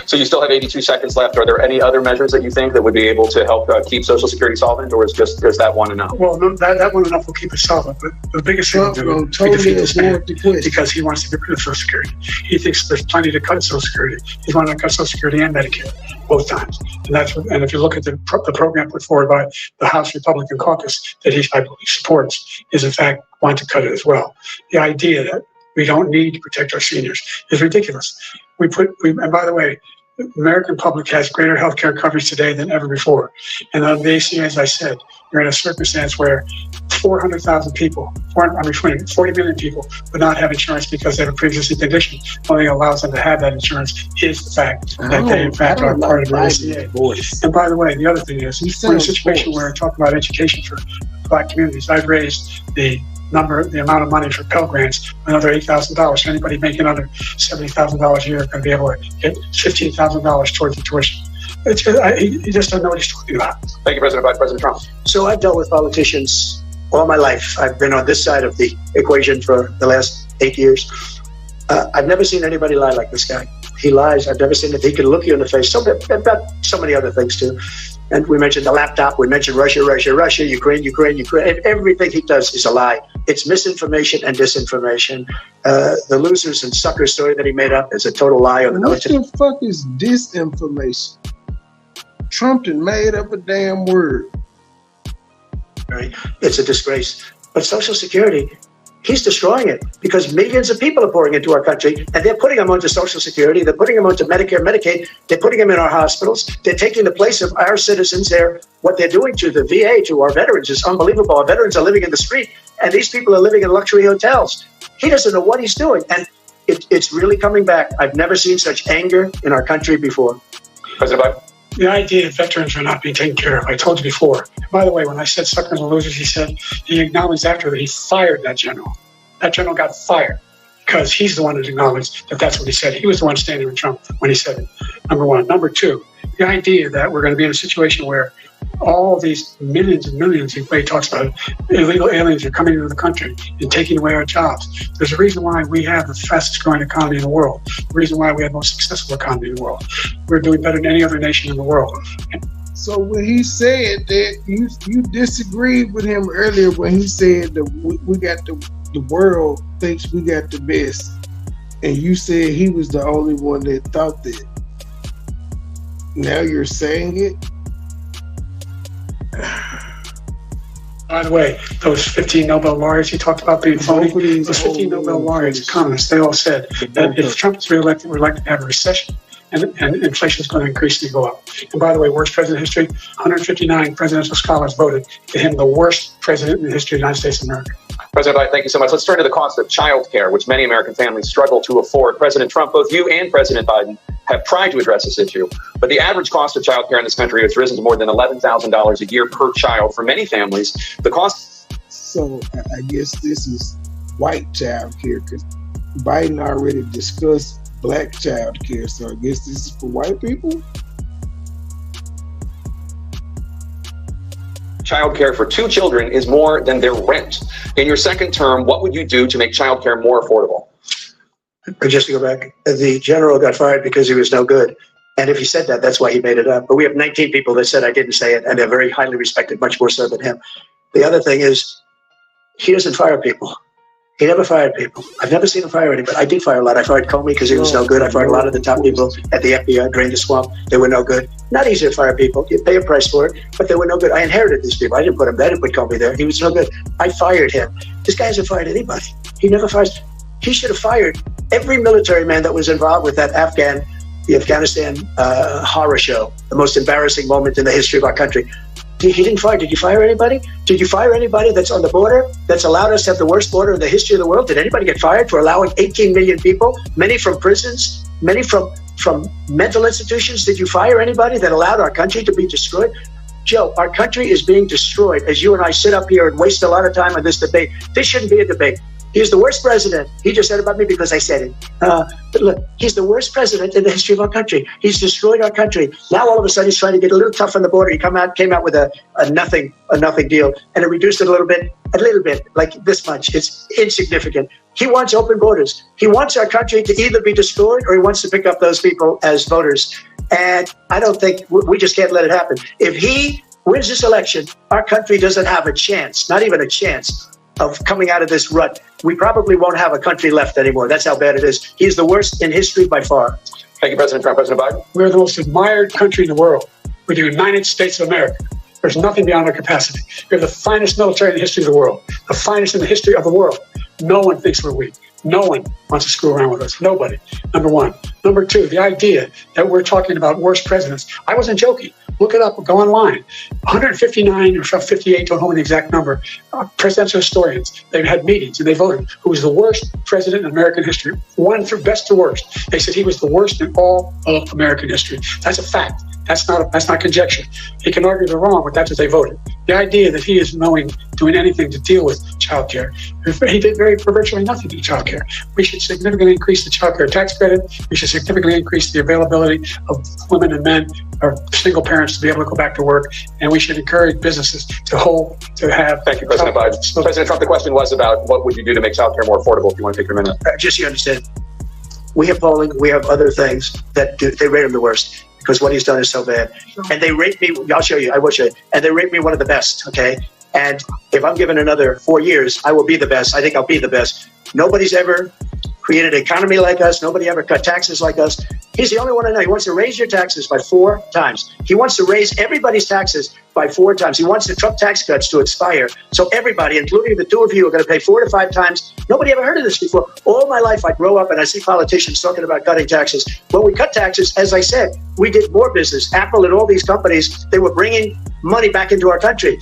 So you still have 82 seconds left. Are there any other measures that you think that would be able to help keep Social Security solvent, or is that one enough? Well, no, that one enough will keep it solvent. But the biggest thing to do is defeat this man because he wants to get rid of Social Security. He thinks there's plenty to cut Social Security. He's wanting to cut Social Security and Medicare both times. And if you look at the program put forward by the House Republican caucus that he, I believe, supports, is in fact wanting to cut it as well. The idea that we don't need to protect our seniors is ridiculous. And by the way, the American public has greater health care coverage today than ever before. And on the ACA, as I said, you're in a circumstance where 400,000 people, 40 million people would not have insurance because they have a pre-existing condition. The only thing allows them to have that insurance is the fact that they, in fact, are part of the ACA. And by the way, the other thing is, we're in a situation where we're talking about education for Black communities. I've raised the amount of money for Pell Grants, another $8,000. So anybody making under $70,000 a year is going to be able to get $15,000 towards the tuition. He just doesn't know what he's talking about. Thank you, President Biden. President Trump. So I've dealt with politicians all my life. I've been on this side of the equation for the last 8 years. I've never seen anybody lie like this guy. He lies. I've never seen that he can look you in the face. About so many other things too. And we mentioned the laptop. We mentioned Russia, Ukraine. Everything he does is a lie. It's misinformation and disinformation. The losers and sucker story that he made up is a total lie on the military. What the fuck is disinformation? Trump done made up a damn word. Right? It's a disgrace. But Social Security, he's destroying it because millions of people are pouring into our country and they're putting them onto Social Security. They're putting them onto Medicare, Medicaid. They're putting them in our hospitals. They're taking the place of our citizens there. What they're doing to the VA, to our veterans is unbelievable. Our veterans are living in the street and these people are living in luxury hotels. He doesn't know what he's doing. And it's really coming back. I've never seen such anger in our country before. President Biden. The idea that veterans are not being taken care of, I told you before. And by the way, when I said suckers and losers, he acknowledged after that he fired that general. That general got fired because he's the one that acknowledged that that's what he said. He was the one standing with Trump when he said it, number one. Number two, the idea that we're going to be in a situation where all these millions and millions, the way he talks about it, illegal aliens are coming into the country and taking away our jobs. There's a reason why we have the fastest growing economy in the world. The reason why we have the most successful economy in the world. We're doing better than any other nation in the world. So when he said that, you disagreed with him earlier when he said that we got the world thinks we got the best, and you said he was the only one that thought that. Now you're saying it? By the way, those 15 Nobel laureats he talked about being phony, those 15 Nobel laureats, economists, they all said that if Trump is reelected, we're likely to have a recession and inflation is going to increasingly go up. And by the way, worst president in history, 159 presidential scholars voted to him the worst president in the history of the United States of America. President Biden, thank you so much. Let's turn to the cost of child care, which many American families struggle to afford. President Trump, both you and President Biden have tried to address this issue, but the average cost of child care in this country has risen to more than $11,000 a year per child. For many families, the cost... So I guess this is white child care because Biden already discussed black child care, so I guess this is for white people? Child care for 2 children is more than their rent. In your second term, what would you do to make child care more affordable? Just to go back, the general got fired because he was no good. And if he said that, that's why he made it up. But we have 19 people that said I didn't say it, and they're very highly respected, much more so than him. The other thing is, he doesn't fire people. He never fired people. I've never seen him fire anybody. I did fire a lot. I fired Comey because he was no good. I fired a lot of the top people at the FBI, Drain the Swamp. They were no good. Not easy to fire people. You pay a price for it, but they were no good. I inherited these people. I didn't put him there. I didn't put Comey there. He was no good. I fired him. This guy hasn't fired anybody. He never fires. He should have fired every military man that was involved with that the Afghanistan horror show, the most embarrassing moment in the history of our country. He didn't fire. Did you fire anybody? Did you fire anybody that's on the border, that's allowed us to have the worst border in the history of the world? Did anybody get fired for allowing 18 million people, many from prisons, many from mental institutions? Did you fire anybody that allowed our country to be destroyed? Joe, our country is being destroyed as you and I sit up here and waste a lot of time on this debate. This shouldn't be a debate. He's the worst president. He just said about me because I said it. But look, he's the worst president in the history of our country. He's destroyed our country. Now all of a sudden he's trying to get a little tough on the border. He came out with a nothing deal, and it reduced it a little bit, like this much. It's insignificant. He wants open borders. He wants our country to either be destroyed or he wants to pick up those people as voters. And I don't think we just can't let it happen. If he wins this election, our country doesn't have a chance, not even a chance, of coming out of this rut. We probably won't have a country left anymore. That's how bad it is. He's the worst in history by far. Thank you, President Trump. President Biden? We're the most admired country in the world. We're the United States of America. There's nothing beyond our capacity. We have the finest military in the history of the world, the finest in the history of the world. No one thinks we're weak. No one wants to screw around with us. Nobody. Number one. Number two, the idea that we're talking about worst presidents. I wasn't joking. Look it up. Go online. 159 or 58, don't hold the exact number, presidential historians. They've had meetings and they voted who was the worst president in American history. One from best to worst. They said he was the worst in all of American history. That's a fact. That's not conjecture. He can argue they're wrong, but that's what they voted. The idea that he is doing anything to deal with child care, he did virtually nothing to child care. We should significantly increase the child care tax credit. We should significantly increase the availability of women and men or single parents to be able to go back to work. And we should encourage businesses to have. Thank you, President Biden. President Trump, the question was about what would you do to make child care more affordable, if you want to take your minute. Just so you understand, we have polling, we have other things that they rate him the worst. Because what he's done is so bad. And they rate me, I'll show you, I will show you. And they rate me one of the best, okay? And if I'm given another 4 years, I will be the best. I think I'll be the best. Nobody's ever created an economy like us. Nobody ever cut taxes like us. He's the only one I know. He wants to raise your taxes by 4 times. He wants to raise everybody's taxes by 4 times. He wants the Trump tax cuts to expire. So everybody, including the two of you, are going to pay 4 to 5 times. Nobody ever heard of this before. All my life, I grow up and I see politicians talking about cutting taxes. When we cut taxes, as I said, we did more business. Apple and all these companies, they were bringing money back into our country.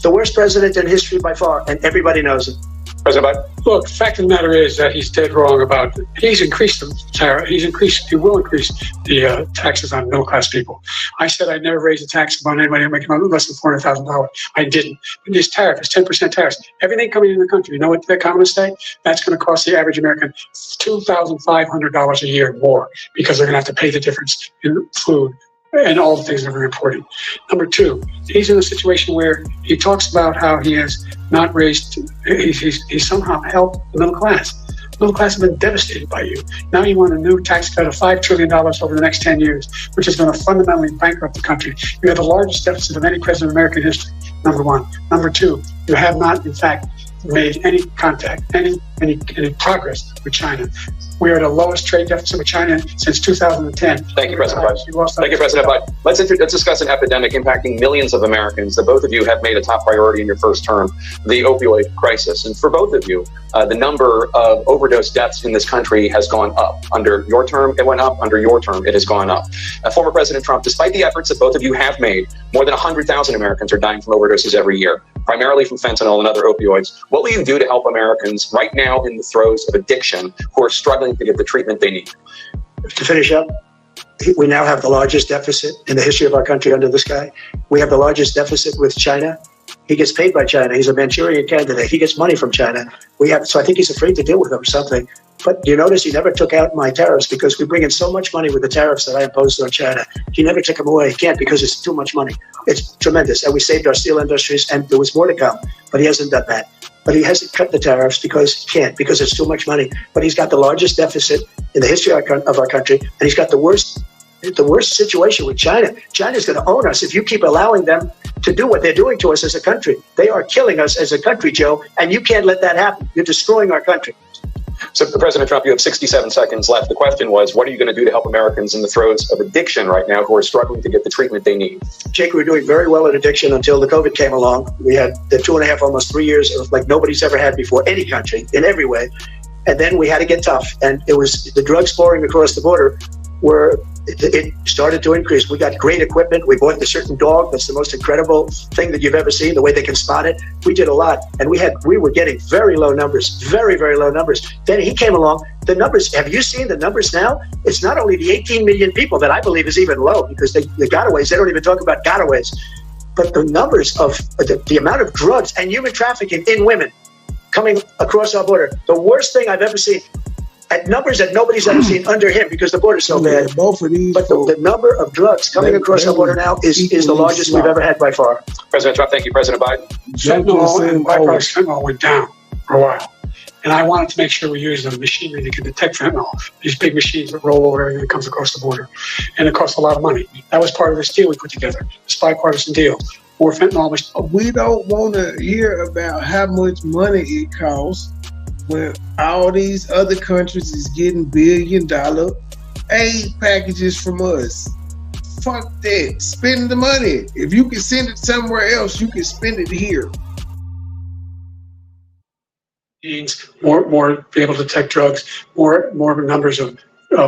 The worst president in history by far, and everybody knows it. President Biden? Look, the fact of the matter is that he's dead wrong about he's increased the tariff. He will increase the taxes on middle class people. I said I'd never raise a tax on anybody making less than $400,000. I didn't. But this tariff is 10% tariffs. Everything coming in the country, you know what the economists say? That's going to cost the average American $2,500 a year more because they're going to have to pay the difference in food and all the things that are important. Number two, he's in a situation where he talks about how he has not raised, he's somehow helped the middle class. The middle class has been devastated by you. Now you want a new tax cut of $5 trillion over the next 10 years, which is going to fundamentally bankrupt the country. You have the largest deficit of any president in American history, number one. Number two, you have not, in fact, made any contact, any progress with China. We are the lowest trade deficit with China since 2010. Thank you, President Biden. Thank you, President Biden. Let's discuss an epidemic impacting millions of Americans that both of you have made a top priority in your first term, the opioid crisis. And for both of you, the number of overdose deaths in this country has gone up. Under your term, it went up. Under your term, it has gone up. Former President Trump, despite the efforts that both of you have made, more than 100,000 Americans are dying from overdoses every year, primarily from fentanyl and other opioids. What will you do to help Americans right now in the throes of addiction who are struggling to get the treatment they need? To finish up, we now have the largest deficit in the history of our country under this guy. We have the largest deficit with China. He gets paid by China. He's a Manchurian candidate. He gets money from China. So I think he's afraid to deal with them or something. But you notice he never took out my tariffs because we bring in so much money with the tariffs that I imposed on China. He never took them away. He can't because it's too much money. It's tremendous. And we saved our steel industries and there was more to come. But he hasn't done that. But he hasn't cut the tariffs because he can't, because it's too much money. But he's got the largest deficit in the history of our country, and he's got the worst the worst situation with China. China's going to own us if you keep allowing them to do what they're doing to us as a country. They are killing us as a country, Joe, and you can't let that happen. You're destroying our country. So, President Trump, you have 67 seconds left. The question was, what are you going to do to help Americans in the throes of addiction right now who are struggling to get the treatment they need? Jake, we were doing very well in addiction until the COVID came along. We had the 2.5, almost 3 years of like nobody's ever had before, any country, in every way. And then we had to get tough. And it was the drugs pouring across the border where it started to increase. We got great equipment. We bought the certain dog that's the most incredible thing that you've ever seen, the way they can spot it. We did a lot. And we were getting very low numbers, very, very low numbers. Then he came along. The numbers, have you seen the numbers now? It's not only the 18 million people that I believe is even low, because the gotaways, they don't even talk about gotaways, but the numbers of the amount of drugs and human trafficking in women coming across our border, the worst thing I've ever seen. At numbers that nobody's ever seen under him because the border's so bad. Both of these, but the number of drugs coming across our border now is the largest we've ever had by far. President Trump, thank you. President Biden. Fentanyl and byproducts fentanyl went down for a while. And I wanted to make sure we used the machinery that can detect fentanyl, these big machines that roll over everything that comes across the border. And it costs a lot of money. That was part of this deal we put together, this bipartisan deal. More fentanyl. We don't want to hear about how much money it costs when all these other countries is getting billion-dollar aid packages from us. Fuck that. Spend the money. If you can send it somewhere else, you can spend it here. Means more be able to detect drugs, more numbers of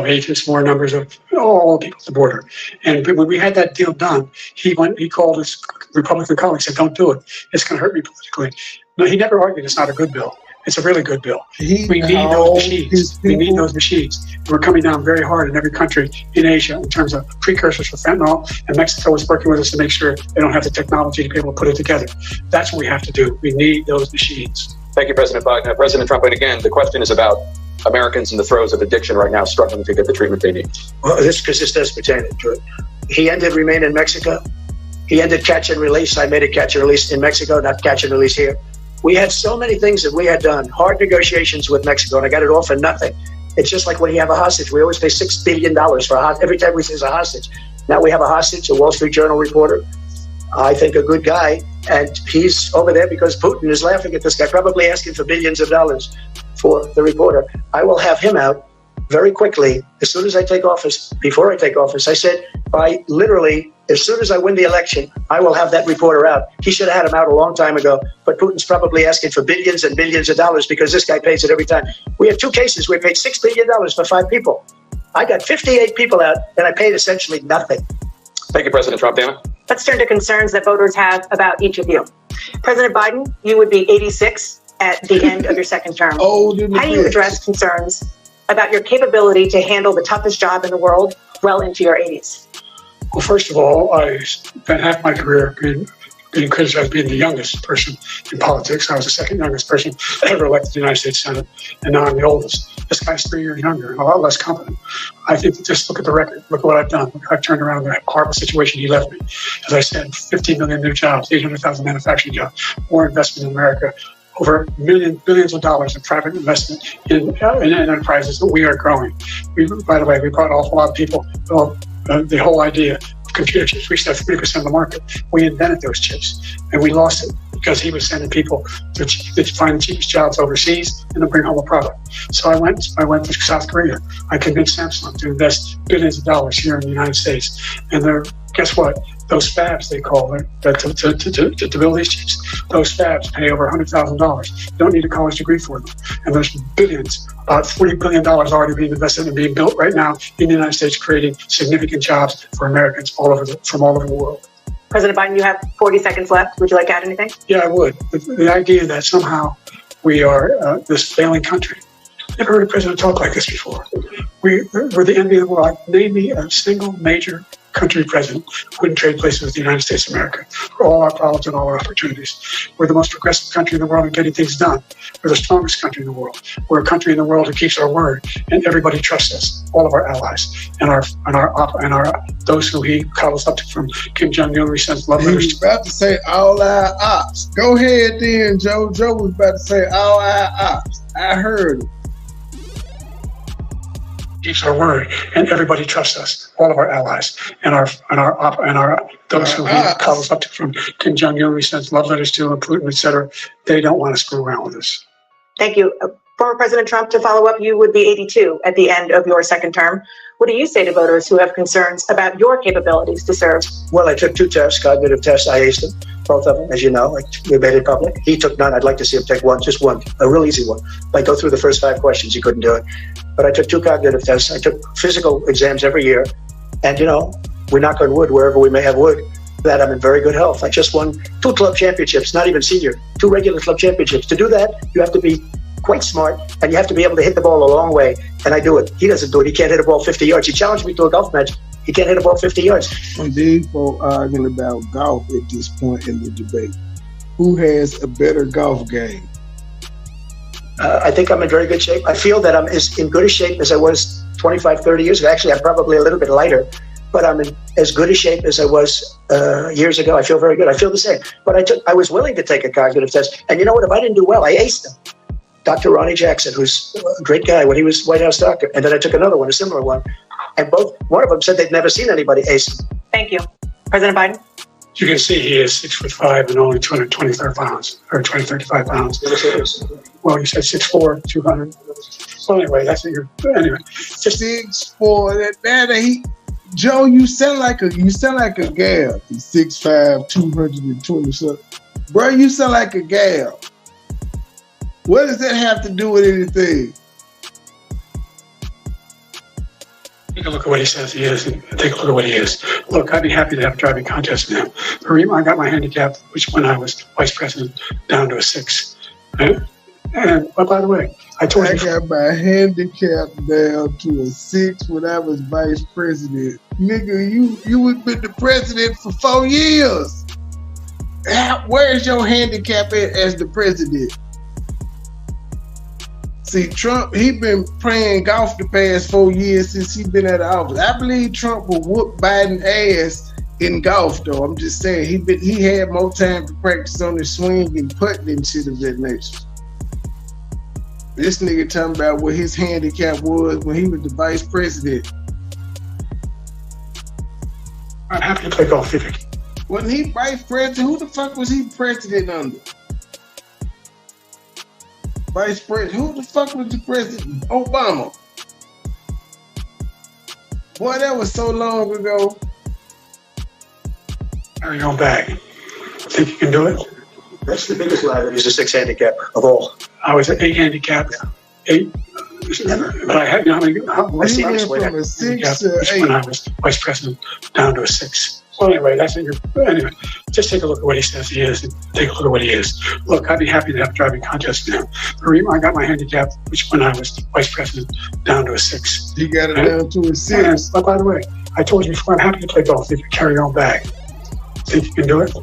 agents, more numbers of all people at the border. And when we had that deal done, he called his Republican colleagues and said, "Don't do it. It's going to hurt me politically." No, he never argued it's not a good bill. It's a really good bill. We need those machines. We need those machines. We're coming down very hard in every country in Asia in terms of precursors for fentanyl, and Mexico is working with us to make sure they don't have the technology to be able to put it together. That's what we have to do. We need those machines. Thank you, President Biden. President Trump, and again, the question is about Americans in the throes of addiction right now struggling to get the treatment they need. Well, this does pertain to it. He ended Remain in Mexico. He ended catch and release. I made a catch and release in Mexico, not catch and release here. We had so many things that we had done, hard negotiations with Mexico, and I got it all for nothing. It's just like when you have a hostage. We always pay $6 billion for a hostage. Every time we say it's a hostage. Now we have a hostage, a Wall Street Journal reporter, I think a good guy, and he's over there because Putin is laughing at this guy, probably asking for billions of dollars for the reporter. I will have him out very quickly as soon as I take office. Before I take office, I said, as soon as I win the election, I will have that reporter out. He should have had him out a long time ago, but Putin's probably asking for billions and billions of dollars because this guy pays it every time. We have 2 cases where we paid $6 billion for 5 people. I got 58 people out, and I paid essentially nothing. Thank you, President Trump. Dana? Let's turn to concerns that voters have about each of you. President Biden, you would be 86 at the end of your second term. How do you address concerns about your capability to handle the toughest job in the world well into your 80s? Well, first of all, I spent half my career being criticized as being the youngest person in politics. I was the second youngest person ever elected to the United States Senate, and now I'm the oldest. This guy's 3 years younger and a lot less competent. I think that just look at the record. Look at what I've done. I've turned around the horrible situation he left me. As I said, 15 million new jobs, 800,000 manufacturing jobs, more investment in America, over billions of dollars in private investment in enterprises that we are growing. By the way, we brought an awful lot of people. The whole idea of computer chips reached that 30% of the market. We invented those chips, and we lost it because he was sending people to find the cheapest jobs overseas and then bring home a product. So I went to South Korea. I convinced Samsung to invest billions of dollars here in the United States. And guess what? Those fabs, they call it, to build these chips, those fabs pay over $100,000. You don't need a college degree for them. And there's billions, about $40 billion already being invested and being built right now in the United States, creating significant jobs for Americans from all over the world. President Biden, you have 40 seconds left. Would you like to add anything? Yeah, I would. The idea that somehow we are this failing country. Never heard a president talk like this before. We're the envy of the world. Name me a single major country president who wouldn't trade places with the United States of America for all our problems and all our opportunities. We're the most progressive country in the world in getting things done. We're the strongest country in the world. We're a country in the world who keeps our word, and everybody trusts us. All of our allies and our those who he calls up to, from Kim Jong-un. He sends love letters. He was about to say all our ops. Go ahead then, Joe. Joe was about to say all our ops. I heard him. keeps our word, and everybody trusts us. All of our allies and those who he calls up to, from Kim Jong-un, we sent love letters to, and Putin, etc. They don't want to screw around with us. Thank you. Former President Trump, to follow up, you would be 82 at the end of your second term. What do you say to voters who have concerns about your capabilities to serve? Well, I took 2 tests, cognitive tests. I aced them, both of them, as you know. We made it public. He took none. I'd like to see him take one, just one, a real easy one. Like go through the first 5 questions. He couldn't do it. But I took 2 cognitive tests. I took physical exams every year. And, you know, we knock on wood wherever we may have wood, that I'm in very good health. I just won 2 club championships, not even senior, 2 regular club championships. To do that, you have to be quite smart, and you have to be able to hit the ball a long way, and I do it. He doesn't do it. He can't hit a ball 50 yards. He challenged me to a golf match. He can't hit a ball 50 yards. When these folks arguing about golf at this point in the debate, who has a better golf game? I think I'm in very good shape. I feel that I'm as in good a shape as I was 25, 30 years ago. Actually, I'm probably a little bit lighter, but I'm in as good a shape as I was years ago. I feel very good. I feel the same. But I was willing to take a cognitive test, and you know what? If I didn't do well, I aced them. Dr. Ronnie Jackson, who's a great guy when he was White House doctor. And then I took another one, a similar one. And one of them said they'd never seen anybody ace. Thank you. President Biden? You can see he is 6'5" and only 225 pounds, or 235 pounds. Well, you said 6'4", 200. So anyway, that's what anyway. 6'4". Joe, you sound like a gal. He's 6'5", 220 something. Bro, you sound like a gal. What does that have to do with anything? Take a look at what he says he is, and take a look at what he is. Look, I'd be happy to have a driving contest now. I got my handicap, which when I was vice president, down to a 6. And by the way, I got my handicap down to a 6 when I was vice president. Nigga, you was been the president for 4 years. Where's your handicap at as the president? See, Trump, he been playing golf the past 4 years since he been at the office. I believe Trump will whoop Biden ass in golf, though. I'm just saying, he had more time to practice on his swing and putting and shit of that nature. This nigga talking about what his handicap was when he was the vice president. I'm happy to play golf, Vivek. Wasn't he vice president? Who the fuck was he president under? Vice president. Who the fuck was the president? Obama. Boy, that was so long ago. Carry your own bag. Think you can do it? That's the biggest lie that he's a 6 handicap of all. I was at 8 handicap. 8. But I had, I went from a 6 to 8. When I was vice president, down to a 6. Well, anyway, anyway, just take a look at what he says he is, and take a look at what he is. Look, I'd be happy to have a driving contest now. I got my handicap, which when I was vice president, down to a 6. You got it down to a 6. But by the way, I told you before, I'm happy to play golf if you carry your own bag. Think you can do it?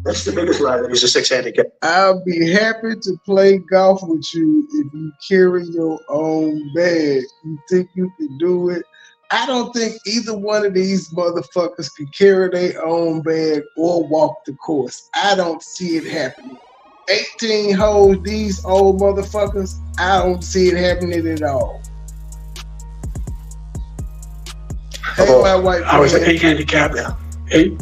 That's the biggest lie that he's a 6 handicap. I'll be happy to play golf with you if you carry your own bag. You think you can do it? I don't think either one of these motherfuckers can carry their own bag or walk the course. I don't see it happening. 18 holes, these old motherfuckers, I don't see it happening at all. Hey, my wife. I was at 8 handicap. Yeah. 8.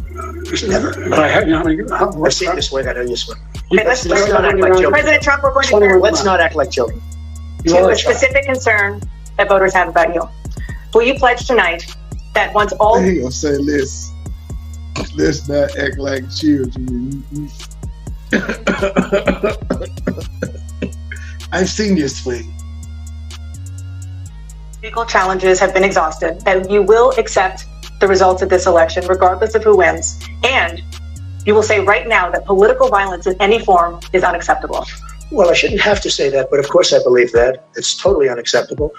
But I had, I've seen this way. I know you swim. Okay, let's not act like children. President Trump, we're going to hear. Let's not act like children. To a specific concern that voters have about you. Will you pledge tonight that once all... He gonna say, let's not act like children. I've seen your swing. Legal challenges have been exhausted, that you will accept the results of this election, regardless of who wins, and you will say right now that political violence in any form is unacceptable. Well, I shouldn't have to say that, but of course I believe that. It's totally unacceptable.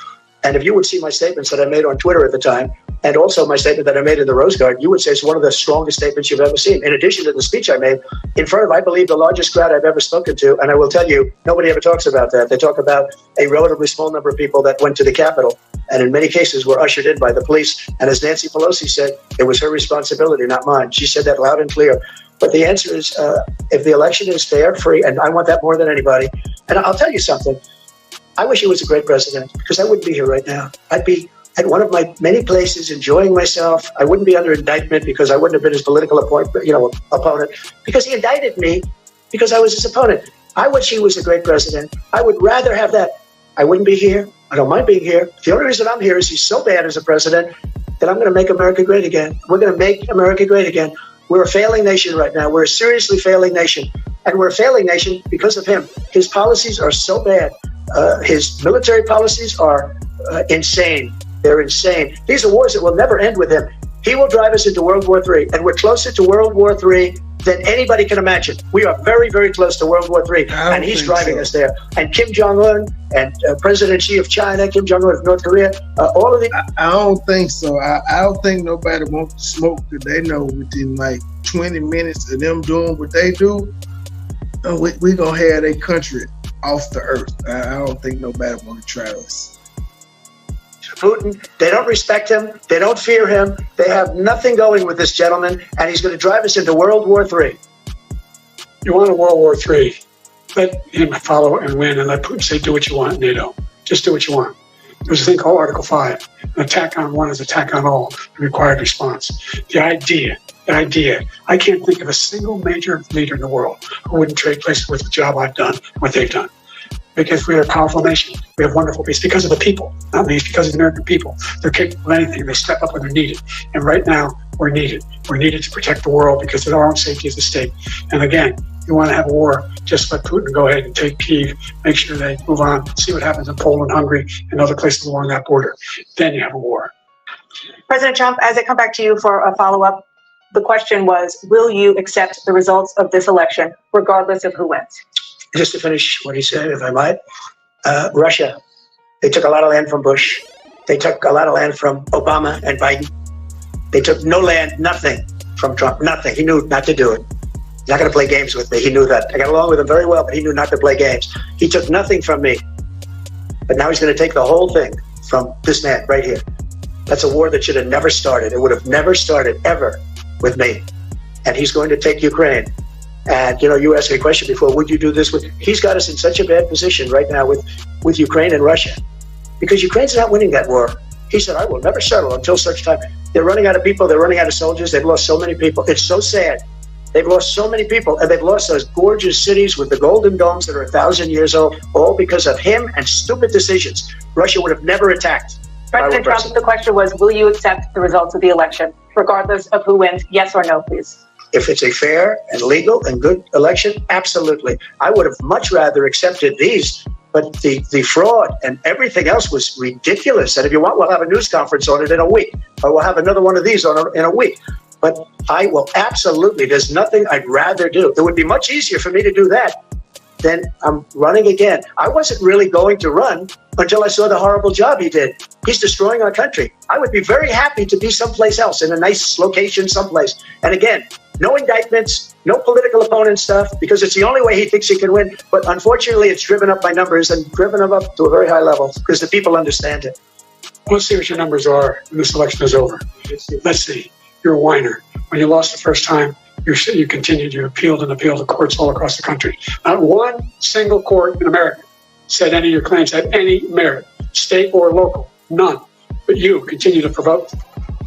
And if you would see my statements that I made on Twitter at the time, and also my statement that I made in the Rose Garden, you would say it's one of the strongest statements you've ever seen. In addition to the speech I made in front of, I believe, the largest crowd I've ever spoken to. And I will tell you, nobody ever talks about that. They talk about a relatively small number of people that went to the Capitol, and in many cases were ushered in by the police. And as Nancy Pelosi said, it was her responsibility, not mine. She said that loud and clear. But the answer is, if the election is fair, free, and I want that more than anybody. And I'll tell you something. I wish he was a great president, because I wouldn't be here right now. I'd be at one of my many places, enjoying myself. I wouldn't be under indictment because I wouldn't have been his political opponent, because he indicted me because I was his opponent. I wish he was a great president. I would rather have that. I wouldn't be here. I don't mind being here. The only reason I'm here is he's so bad as a president that I'm going to make America great again. We're going to make America great again. We're a failing nation right now. We're a seriously failing nation. And we're a failing nation because of him. His policies are so bad. His military policies are insane. They're insane. These are wars that will never end with him. He will drive us into World War III. And we're closer to World War III than anybody can imagine. We are very, very close to World War III. And he's driving us there. And Kim Jong-un and President Xi of China, Kim Jong-un of North Korea, all of the... I don't think so. I don't think nobody wants to smoke because they know within like 20 minutes of them doing what they do, we're going to have their country off the earth. I don't think nobody wants to try us. Putin, they don't respect him. They don't fear him. They have nothing going with this gentleman, and he's going to drive us into World War III. You want a World War III? Let him follow and win, and let Putin say, do what you want, NATO. Just do what you want. There's a thing called Article 5. An attack on one is attack on all, the required response. The idea, I can't think of a single major leader in the world who wouldn't trade places with the job I've done, what they've done. Because we're a powerful nation. We have wonderful peace because of the people, not least because of the American people. They're capable of anything. They step up when they're needed. And right now, we're needed. We're needed to protect the world because of our own safety as a state. And again, you want to have a war, just let Putin go ahead and take Kyiv, make sure they move on, see what happens in Poland, Hungary, and other places along that border. Then you have a war. President Trump, as I come back to you for a follow-up, the question was, will you accept the results of this election, regardless of who wins? Just to finish what he said, if I might, Russia, they took a lot of land from Bush. They took a lot of land from Obama and Biden. They took no land, nothing from Trump, nothing. He knew not to do it. He's not going to play games with me. He knew that. I got along with him very well, but he knew not to play games. He took nothing from me. But now he's going to take the whole thing from this man right here. That's a war that should have never started. It would have never started ever with me. And he's going to take Ukraine. And, you asked me a question before, would you do this with, he's got us in such a bad position right now with Ukraine and Russia, because Ukraine's not winning that war. He said, I will never settle until such time. They're running out of people. They're running out of soldiers. They've lost so many people. It's so sad. They've lost so many people, and they've lost those gorgeous cities with the golden domes that are 1,000 years old, all because of him and stupid decisions. Russia would have never attacked. President Trump, the question was, will you accept the results of the election, regardless of who wins? Yes or no, please. If it's a fair and legal and good election, absolutely. I would have much rather accepted these, but the fraud and everything else was ridiculous. And if you want, we'll have a news conference on it in a week, or we'll have another one of these in a week. But I will absolutely, there's nothing I'd rather do. It would be much easier for me to do that than I'm running again. I wasn't really going to run until I saw the horrible job he did. He's destroying our country. I would be very happy to be someplace else, in a nice location someplace. And again, no indictments, no political opponent stuff, because it's the only way he thinks he can win. But unfortunately, it's driven up by numbers and driven them up to a very high level because the people understand it. Let's see what your numbers are when this election is over. Let's see. You're a whiner. When you lost the first time, you continued, you appealed and appealed to courts all across the country. Not one single court in America said any of your claims had any merit, state or local, none. But you continue to provoke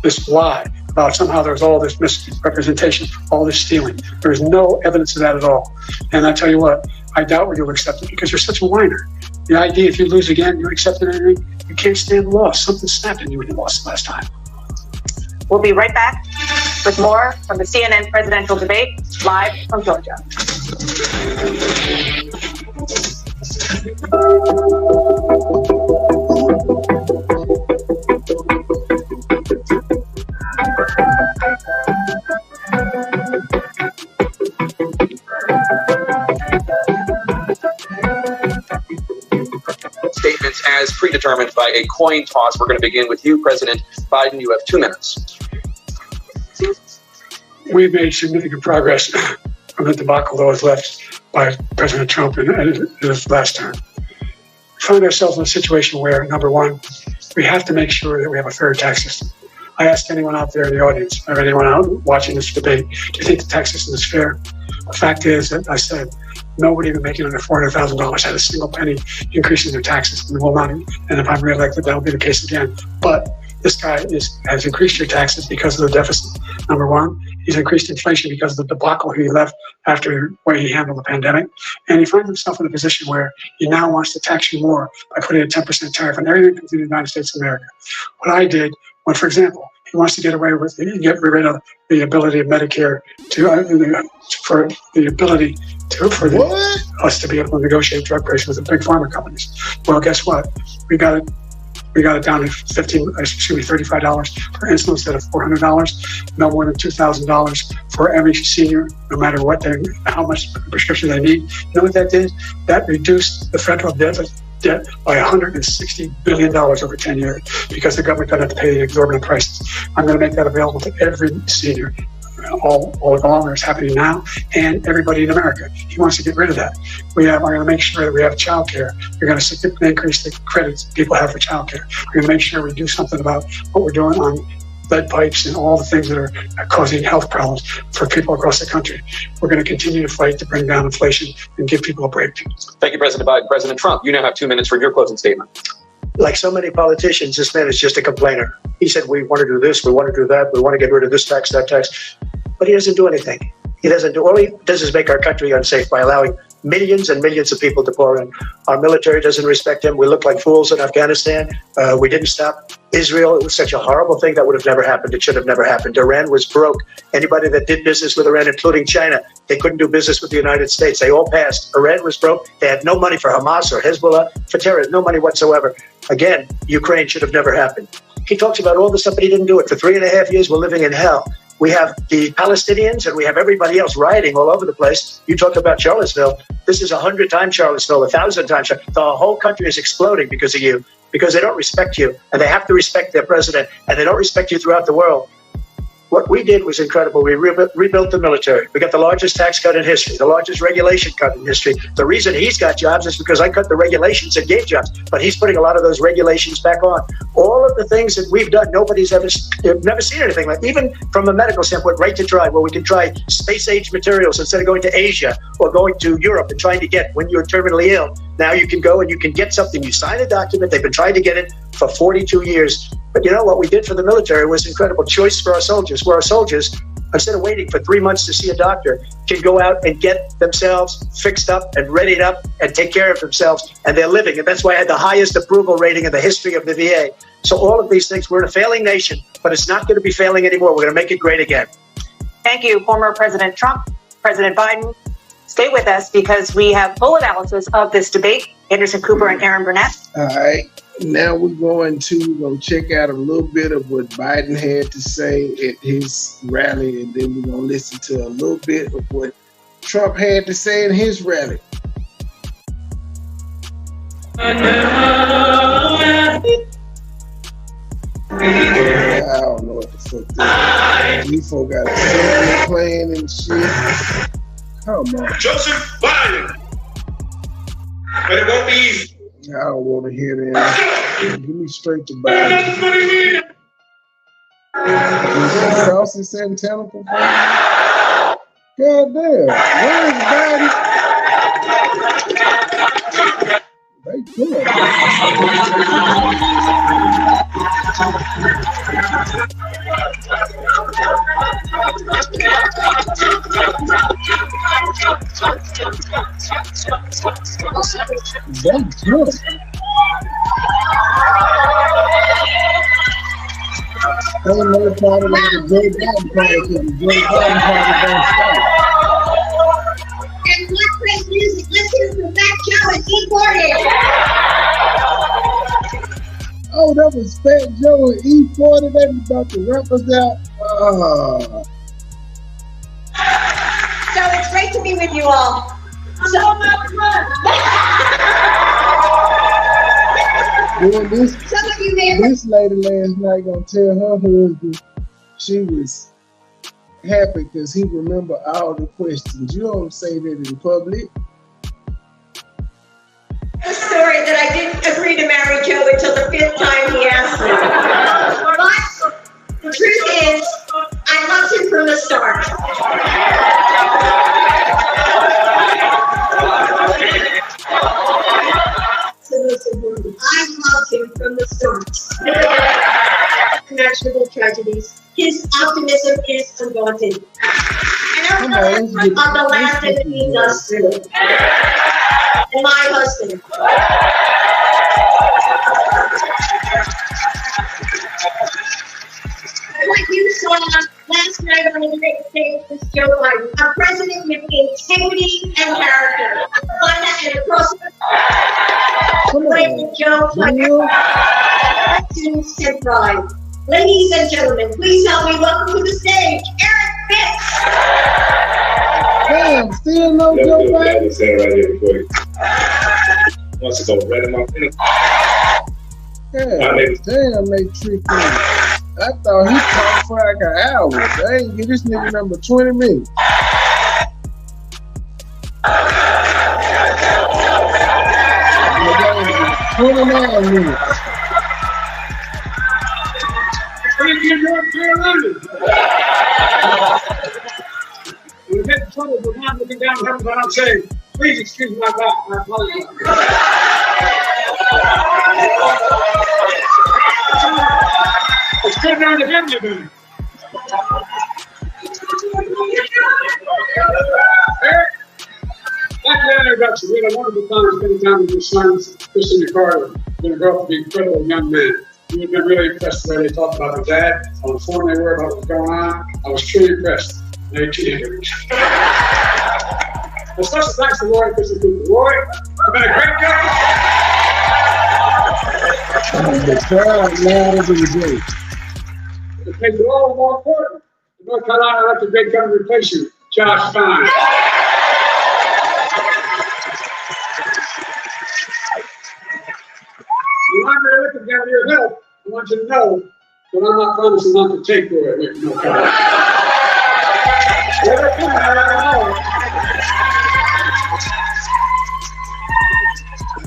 this lie about somehow there's all this misrepresentation, all this stealing. There's no evidence of that at all. And I tell you what, I doubt whether you'll accept it because you're such a whiner. The idea if you lose again, you accept anything, you can't stand the loss. Something snapped in you when you lost the last time. We'll be right back with more from the CNN presidential debate, live from Georgia. Statements as predetermined by a coin toss. We're going to begin with you, President Biden. You have 2 minutes. We've made significant progress from the debacle that was left by President Trump in his last term. We find ourselves in a situation where, number one, we have to make sure that we have a fair tax system. I ask anyone out there in the audience or anyone out watching this debate, do you think the tax system is fair? The fact is that I said nobody even making under $400,000 had a single penny increase in their taxes and will not. And if I'm reelected, that'll be the case again. But this guy has increased your taxes because of the deficit. Number one, he's increased inflation because of the debacle he left after the way he handled the pandemic. And he finds himself in a position where he now wants to tax you more by putting a 10% tariff on everything that comes in the United States of America. What I did, when, for example, he wants to get away with, get rid of the ability of Medicare to, for the ability to, for the, us to be able to negotiate drug pricing with the big pharma companies. Well, guess what? We got it down to $35 per insulin instead of $400. No more than $2,000 for every senior, no matter how much prescription they need. You know what that did? That reduced the federal debt by $160 billion over 10 years because the government doesn't have to pay the exorbitant prices. I'm going to make that available to every senior. All along, it's happening now, and everybody in America. He wants to get rid of that. I'm going to make sure that we have child care. We're going to significantly increase the credits people have for child care. We're going to make sure we do something about what we're doing on lead pipes and all the things that are causing health problems for people across the country. We're going to continue to fight to bring down inflation and give people a break. Thank you, President Biden. President Trump, you now have 2 minutes for your closing statement. Like so many politicians, this man is just a complainer. He said, we want to do this, we want to do that, we want to get rid of this tax, that tax. But he doesn't do anything. All he does is make our country unsafe by allowing millions and millions of people to pour in. Our military doesn't respect him. We look like fools in Afghanistan. We didn't stop Israel. It was such a horrible thing that would have never happened. It should have never happened. Iran was broke. Anybody that did business with Iran, including China, they couldn't do business with the United States. They all passed. Iran was broke. They had no money for Hamas or Hezbollah, for terrorists, no money whatsoever. Again, Ukraine should have never happened. He talks about all the stuff, but he didn't do it. For 3.5 years, we're living in hell. We have the Palestinians and we have everybody else rioting all over the place. You talk about Charlottesville. This is 100 times Charlottesville, 1,000 times. The whole country is exploding because of you, because they don't respect you, and they have to respect their president, and they don't respect you throughout the world. What we did was incredible. We rebuilt the military. We got the largest tax cut in history, the largest regulation cut in history. The reason he's got jobs is because I cut the regulations and gave jobs, but he's putting a lot of those regulations back on. All of the things that we've done, nobody's never seen anything like. Even from a medical standpoint, right to try, where we can try space-age materials instead of going to Asia or going to Europe and trying to get when you're terminally ill. Now you can go and you can get something. You sign a document. They've been trying to get it for 42 years. But you know what we did for the military was incredible choice for our soldiers, where our soldiers, instead of waiting for 3 months to see a doctor, can go out and get themselves fixed up and readied up and take care of themselves, and they're living. And that's why I had the highest approval rating in the history of the VA. So all of these things, we're in a failing nation, but it's not going to be failing anymore. We're going to make it great again. Thank you, former President Trump, President Biden. Stay with us because we have full analysis of this debate. Anderson Cooper and Aaron Burnett. All right. Now we're going to go check out a little bit of what Biden had to say at his rally, and then we're going to listen to a little bit of what Trump had to say in his rally. I don't know what the fuck that is. You folk got a song playing and shit. Come on. Joseph Biden. But it won't be easy. I don't want to hear that. Give me straight to Biden. Is that Saucy Santana performing? God damn. Where is Biden? They good. That's good. Ain't no problem with the Joe Biden party because the Joe Biden party don't stop. And Black Place Music, let's hear from Fat Joe and E40. Oh, that was Fat Joe and E40. They was about to rap us out. So it's great to be with you all. Well, this lady last night gonna tell her husband she was happy because he remembered all the questions. You don't say that in public. A story that I didn't agree to marry Joe until the 5th time he asked me. But tragedies, his optimism is undaunted. And our friends of the last that leads us through. And my husband. What you saw last night on the big stage was Joe Biden, a president with integrity and character. And across the Joe Biden, and pride. Ladies and gentlemen, please help me welcome to the stage, Eric Fitz. Damn, still no Joe Biden. I said right here before you. Wants to go right in my face. Damn, they tricked me. I thought he talked for like an hour. They ain't get this nigga number 20 minutes. Like, 29 minutes. We get in trouble for not looking down at him, but I'm saying, please excuse my back. I apologize. It's good down to him, you do. Eric, thank you for the introduction. We had a wonderful time spending time with your sons, Christian and Carter. They're going to grow up to be incredible young men. We've been really impressed with the way they talked about their dad, how informed they were about what was going on. I was truly impressed. They're teenagers. A special thanks to Roy and Christian Cooper. Roy, you've been a great guy. The crowd louder than the gate. It makes it all the more important. The North Carolina elected great governor replace you, Josh Stein. You want me to look at your help, I want you to know that I'm not promising not to take for it. No problem.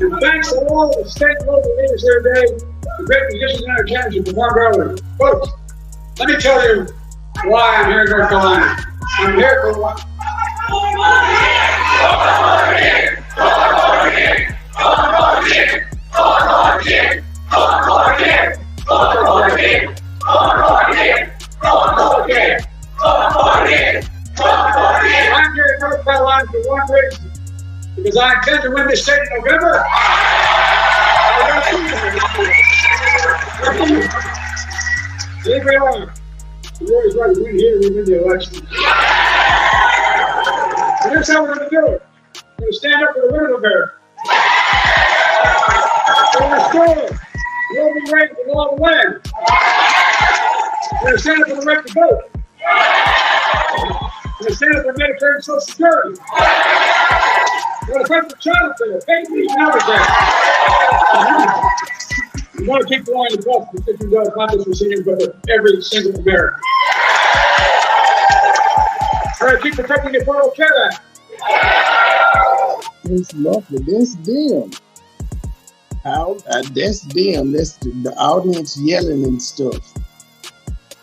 And thanks to all the state and local leaders here today, the great musicians and entertainers who performed earlier. Folks, let me tell you why I'm here in North Carolina. I'm here for what? I'm here in North Carolina for one reason, because I intend to win this state in November. Here we are. You're always right. We win here, we win the election. And here's how we're going to do it. We're going to stand up for the winner bear. We're going to restore the open rate of all the land. We're going to stand up for the right to vote. We're going to stand up for Medicare and Social Security. We're going to fight for child care, babies, and everything. We want to keep blowing the bus for $50, not just for seniors, but for every single American. We're going to keep protecting the Affordable Care Act. It's lovely. That's them. That's them. That's the audience yelling and stuff.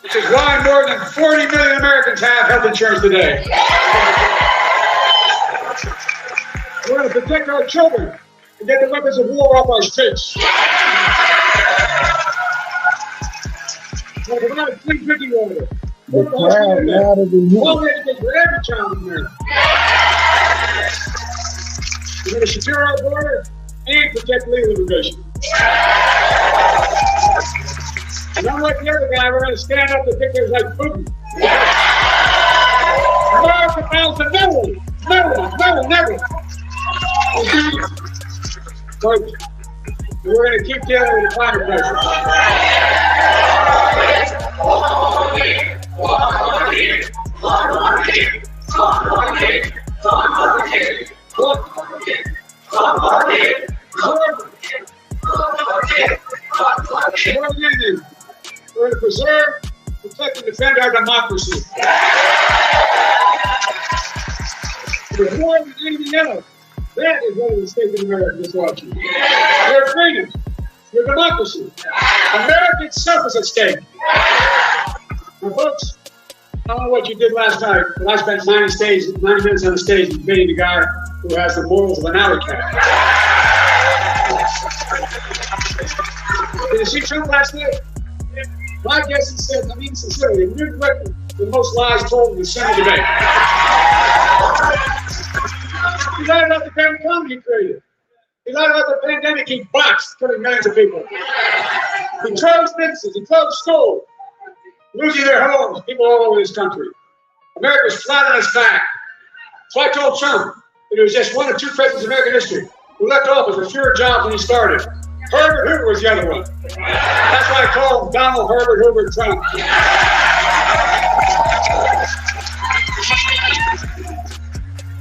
Which is why more than 40 million Americans have health insurance today. We're going to protect our children and get the weapons of war off our streets. We're going to provide clean drinking water. The crowd louder than him. Quality education for every child in America. We're going to secure our border and protect legal immigration. And unlike the other guy, we're going to stand up to pictures like Putin. America bows to no one. No one, never. Folks, we're going to keep dealing with the climate crisis. We're going to preserve, protect, and defend our democracy. There's more than anything else. That is what is at stake in America that's watching. Your freedom, your democracy. America itself is at stake. Now, folks, I don't know what you did last night, but I spent 90 minutes on the stage debating the guy who has the morals of an alley cat. Did you see Trump last night? My guess is that, I mean sincerely, you're correct, the most lies told in the Senate debate. He lied about the grand economy he created. He lied about the pandemic he boxed, killing millions of people. He closed businesses, he closed schools, losing their homes, people all over this country. America's flat on its back. So I told Trump that it was just one of two presidents in American history who left office with fewer jobs when he started. Herbert Hoover was the other one. That's why I call him Donald Herbert Hoover Trump.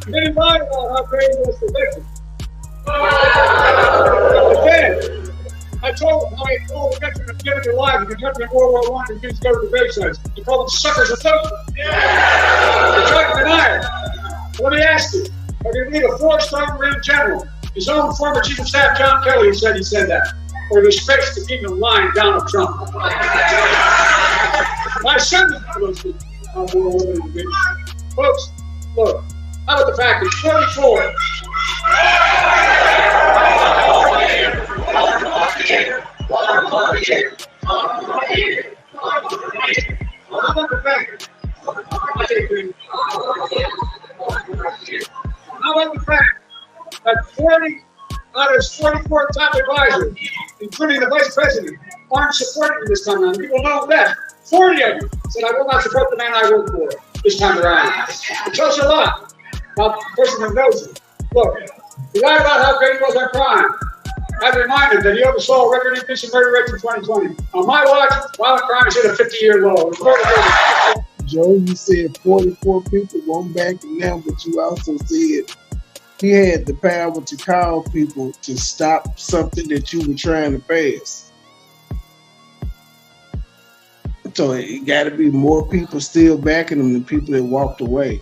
Then he lied about how great he was for victims. But then, I told him how he told the veterans to give their lives in the country in World War I and refused to go to the gravesites. He called them suckers and socialists. They tried to deny it. Let me ask you, are you going to need a 4-star Marine general? His own former Chief of Staff, John Kelly, said he said that. Or there's space to keep him lying down on Trump. My son is one of those people. Folks, look, how about the fact that 44 How about the fact that 40 out of his 44 top advisors, including the vice president, aren't supporting him this time around? People know that. 40 of them said, I will not support the man I work for this time around. It tells you a lot about the person who knows it. Look, he lied about how great he was on crime. I reminded him that he oversaw a record increase in murder rates in 2020. On my watch, violent crime is at a 50-year low. Joe, you said 44 people going back and now, but you also said he had the power to call people to stop something that you were trying to pass. So it got to be more people still backing him than people that walked away.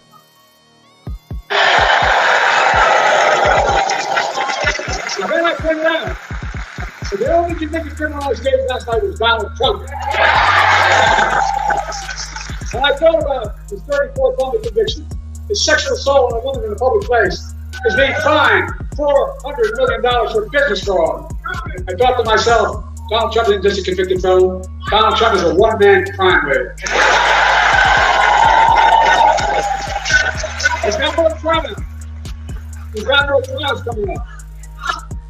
So then I pointed out, so the only convicted criminal I gave last night was Donald Trump. And I thought about his 34 public convictions, his sexual assault on a woman in a public place, his being fined $400 million for business fraud. I thought to myself, Donald Trump isn't just a convicted felon. Donald Trump is a one-man crime wave. He's got more trials. He's got more trials coming up.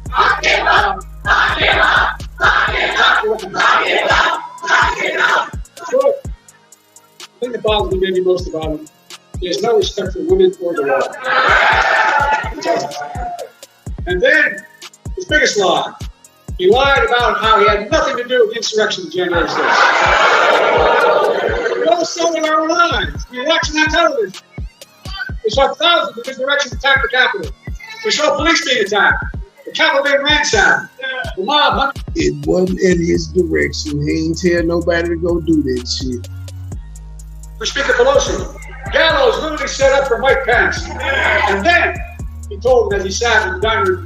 Lock him up! Lock him up! Lock him up! Lock him up! Lock him up! Sure. The thing that bothers me maybe most about him, he has no respect for women or the law. And then, his biggest lie, he lied about how he had nothing to do with the insurrection of January 6th. We all saw with our own eyes. The election on television. We saw thousands of insurrections attack the Capitol. We saw police being attacked. The Capitol being ransacked. The mob. It wasn't in his direction. He ain't tell nobody to go do that shit. For Speaker Pelosi, Gallows literally set up for Mike Pence. And then he told him as he sat in the dining room,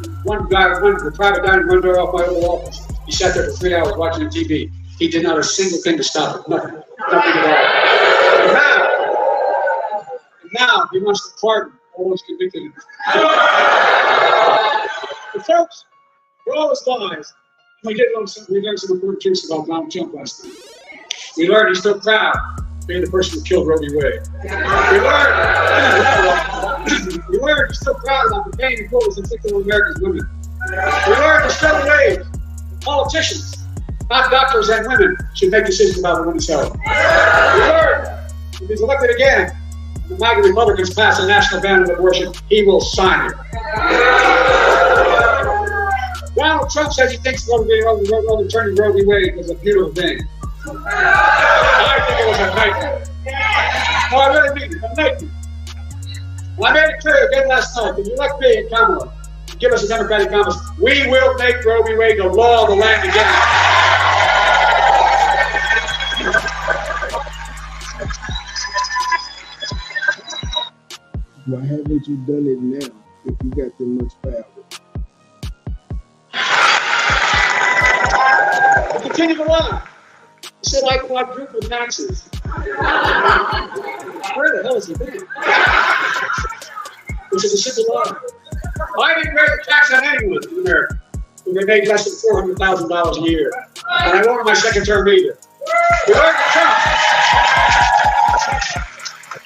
the private dining room door off my Oval Office. He sat there for 3 hours watching the TV. He did not a single thing to stop it. Nothing. Nothing at all. And now he wants to pardon all those convicted. But folks, for all his lies, we learned some important truths about Donald Trump last night. We learned he's still proud of being the person who killed Roe v. Wade. We learned he's still proud about the pain and cruelty inflicted on America's women. We learned in several ways that politicians, not doctors and women, should make decisions about women's health. We learned if he's elected again, and the MAGA Republicans pass a national ban on abortion, he will sign it. Donald Trump says he thinks overturning Roe v. Wade was a beautiful thing. I think it was a nightmare. No, I really mean it, a nightmare. I made it clear again last night that you elect me and Kamala, give us a Democratic promise, we will make Roe v. Wade the law of the land again. Why haven't you done it now if you got that much power? Continue to lie. He said I quadruple taxes. Where the hell is he been? Which is a simple lie. I didn't raise the tax on anyone in America when they made less than $400,000 a year. And I won't in my second term either. We learned from Trump.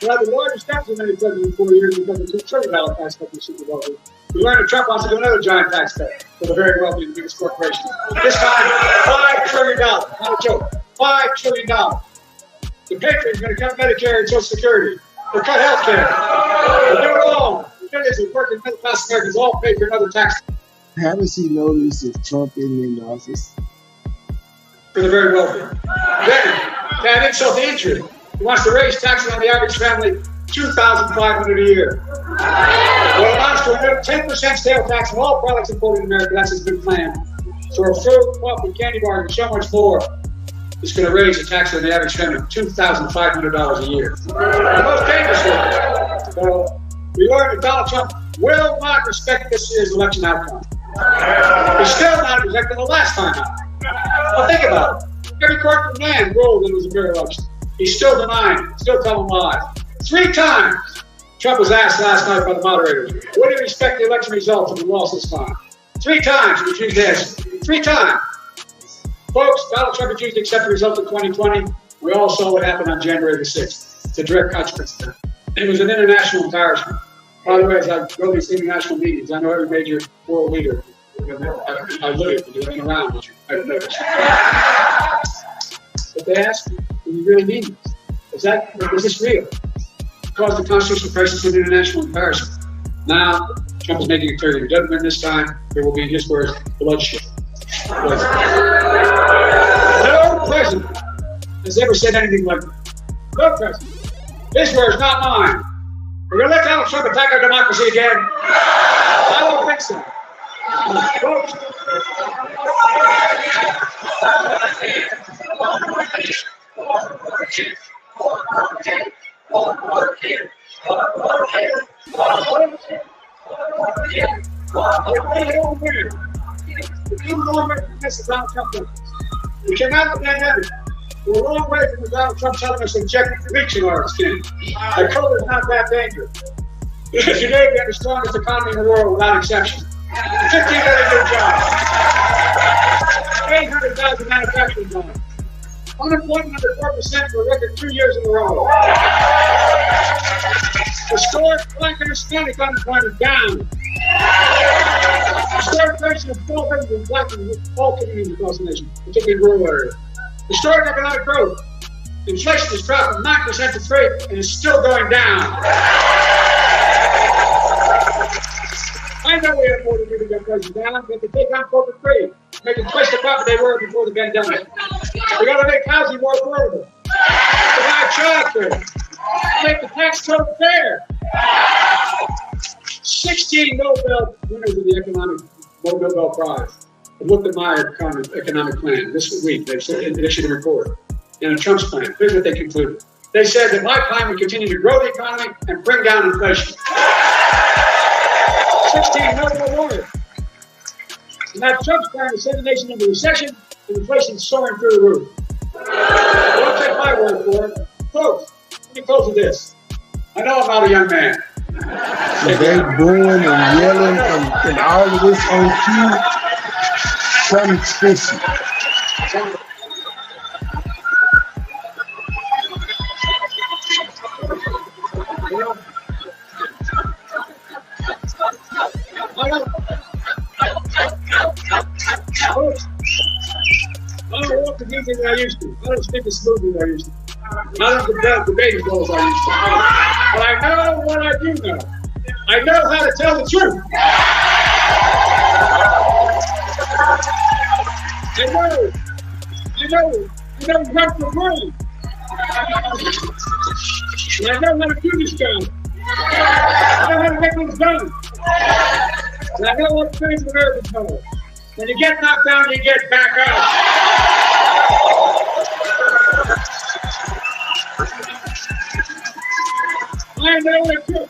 We had the largest deficit of any president in 4 years because of $2 trillion tax cut to the super wealthy. We learned that Trump wants to do another giant tax cut for the very wealthy and the biggest corporations. This time, $5 trillion. Not a joke. $5 trillion. The Patriots are going to cut Medicare and Social Security. They'll cut health care. They'll do it all. The millions of working middle class Americans all pay for another tax. Haven't you noticed if Trump isn't in office? For the very wealthy. Then, to add insult to injury, he wants to raise taxes on the average family $2,500 a year. Well, it amounts to a 10% sales tax on all products imported in America. That's his big plan. So a fruit, coffee, candy bar, and so much more. It's going to raise the tax on the average family $2,500 a year. The most dangerous one. We learned that Donald Trump will not respect this year's election outcome. He's still not respecting the last time out. Well, think about it. Every court man ruled that it was a fair election. He's still denying, still telling lies. 3 times Trump was asked last night by the moderators, would he respect the election results, and he lost this time? 3 times he refused to answer. 3 times. Folks, Donald Trump refused to accept the results of 2020. We all saw what happened on January the 6th. It's a direct consequence of that. It was an international embarrassment. By the way, as I go to these international meetings, I know every major world leader. I live looking around. I've noticed. But they ask me, do you really mean this? Is this real? It caused the constitutional crisis an international embarrassment. Now, Trump is making it clear that if he doesn't win this time, there will be, in his words, bloodshed. No president has ever said anything like that. No president. His words, not mine. We're going to let Donald Trump attack our democracy again? I don't think so. Folks. We cannot have the pandemic. We're a long way from the Donald Trump telling us to inject bleach in our skin. The COVID is not that dangerous. Today we have the strongest economy in the world without exception. 15 million new jobs. 800,000 manufacturing jobs. Unemployment under 4% for a record 2 years in a row. Historic Black and Hispanic unemployment down. Historic racial of 12% in Black and all communities across the nation, particularly in rural areas. Historic economic growth. Inflation has dropped from 9% to 3% and is still going down. I know we have more to do to get prices down, but to take on corporate trade, make it twice the profit they were before the pandemic. We got to make housing more affordable. Provide child care. Make the tax code fair. 16 Nobel winners of the economic Nobel Prize have looked at my economic plan this week. They issued a report. And Trump's plan. Here's what they concluded. They said that my plan would continue to grow the economy and bring down inflation. 16 Nobel laureates. And that Trump's plan to send the nation into recession and inflation soaring through the roof. Don't take my word for it. Folks, let me close with this. I know I'm not a young man. They booing and yelling and all of this on cue. Something's fishy. I don't walk the music I used to. I don't speak as smoothly as I used to. I don't debate as well as I used to. But I know what I do know. I know how to tell the truth. I know what to bring. And I know how to do this job. I know how to make things done. And I know what things Americans know. When you get knocked down, you get back up. I know what it took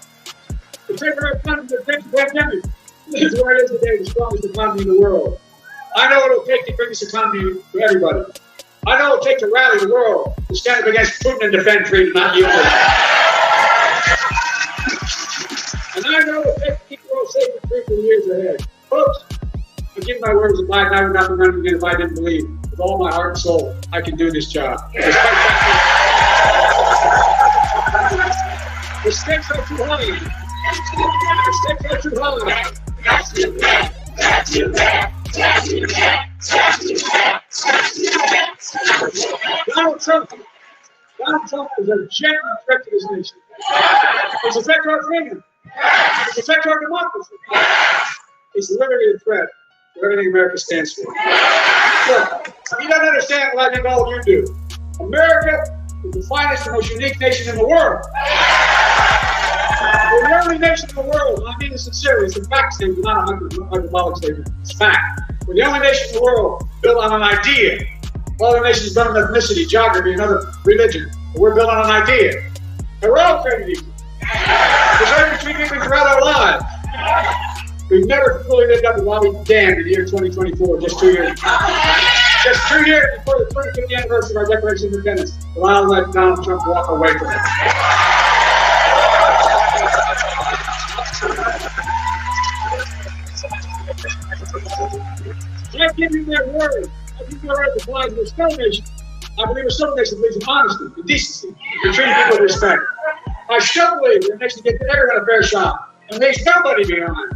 to take our economy to the pandemic. This is where it is today, the strongest economy in the world. I know what it'll take to bring this economy to everybody. I know what it'll take to rally the world to stand up against Putin and defend freedom, not yield it. And I know what it'll take to keep the world safe and free for the years ahead. Folks, I give my word as a Biden, I would not be running again if I didn't believe. If all my heart and soul, I can do this job. The stakes are too high. The stakes are too high. Donald Trump is a genuine threat to this nation. It's a threat to our freedom. It's a threat to our democracy. It's literally a threat to everything America stands for. Look, you don't understand what I think all of you do. America is the finest and most unique nation in the world. We're the only nation in the world, and I mean this sincerely, it's a fact statement, not a hyperbolic statement. It's fact. We're the only nation in the world built on an idea. All other nations built on ethnicity, geography, and other religion. But we're built on an idea. And we're all created equal. There's only three people throughout our lives. We've never fully lived up to what we damned in the year 2024, just 2 years. Just 2 years before the 25th anniversary of our Declaration of Independence, I'll let Donald Trump walk away from it. I give you their word. I give you their word to fly to the Stone Nation. I believe a Stone Nation believes in honesty, in decency, in treating people with respect. I still believe the nation gets everyone a fair shot, and leaves nobody behind.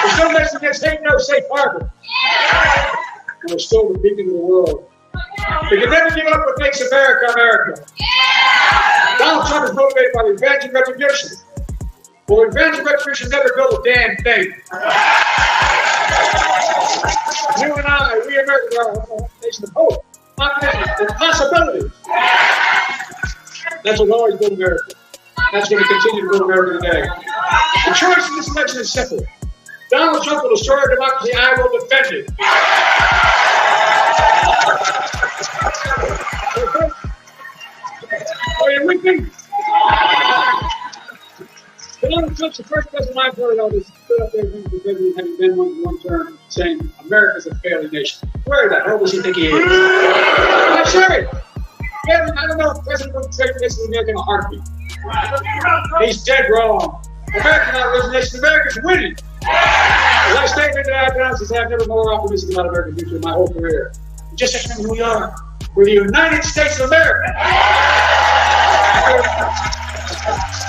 The Stone Nation gets hate no safe harbor. And we're still the beacon of the world. We can never give up what makes America America. Donald Trump is motivated by revenge and retribution. Well, revenge and retribution never build a damn thing. You and I, we Americans are a nation of hope, optimism, and possibilities. That's what's always built America. That's going to continue to build America today. The choice in this election is simple. Donald Trump will destroy our democracy. I will defend it. Are you with me? Donald Trump's the first president I've heard of who's stood up there and having been one term saying America's a failing nation. Where the hell does he think he is? I'm serious. I don't know if President Trump traded this with America in a heartbeat. He's dead wrong. America's not a nation. America's winning. As I stated that I've announced, I've never been more optimistic about America's future in my whole career. Just remember who we are. We're the United States of America.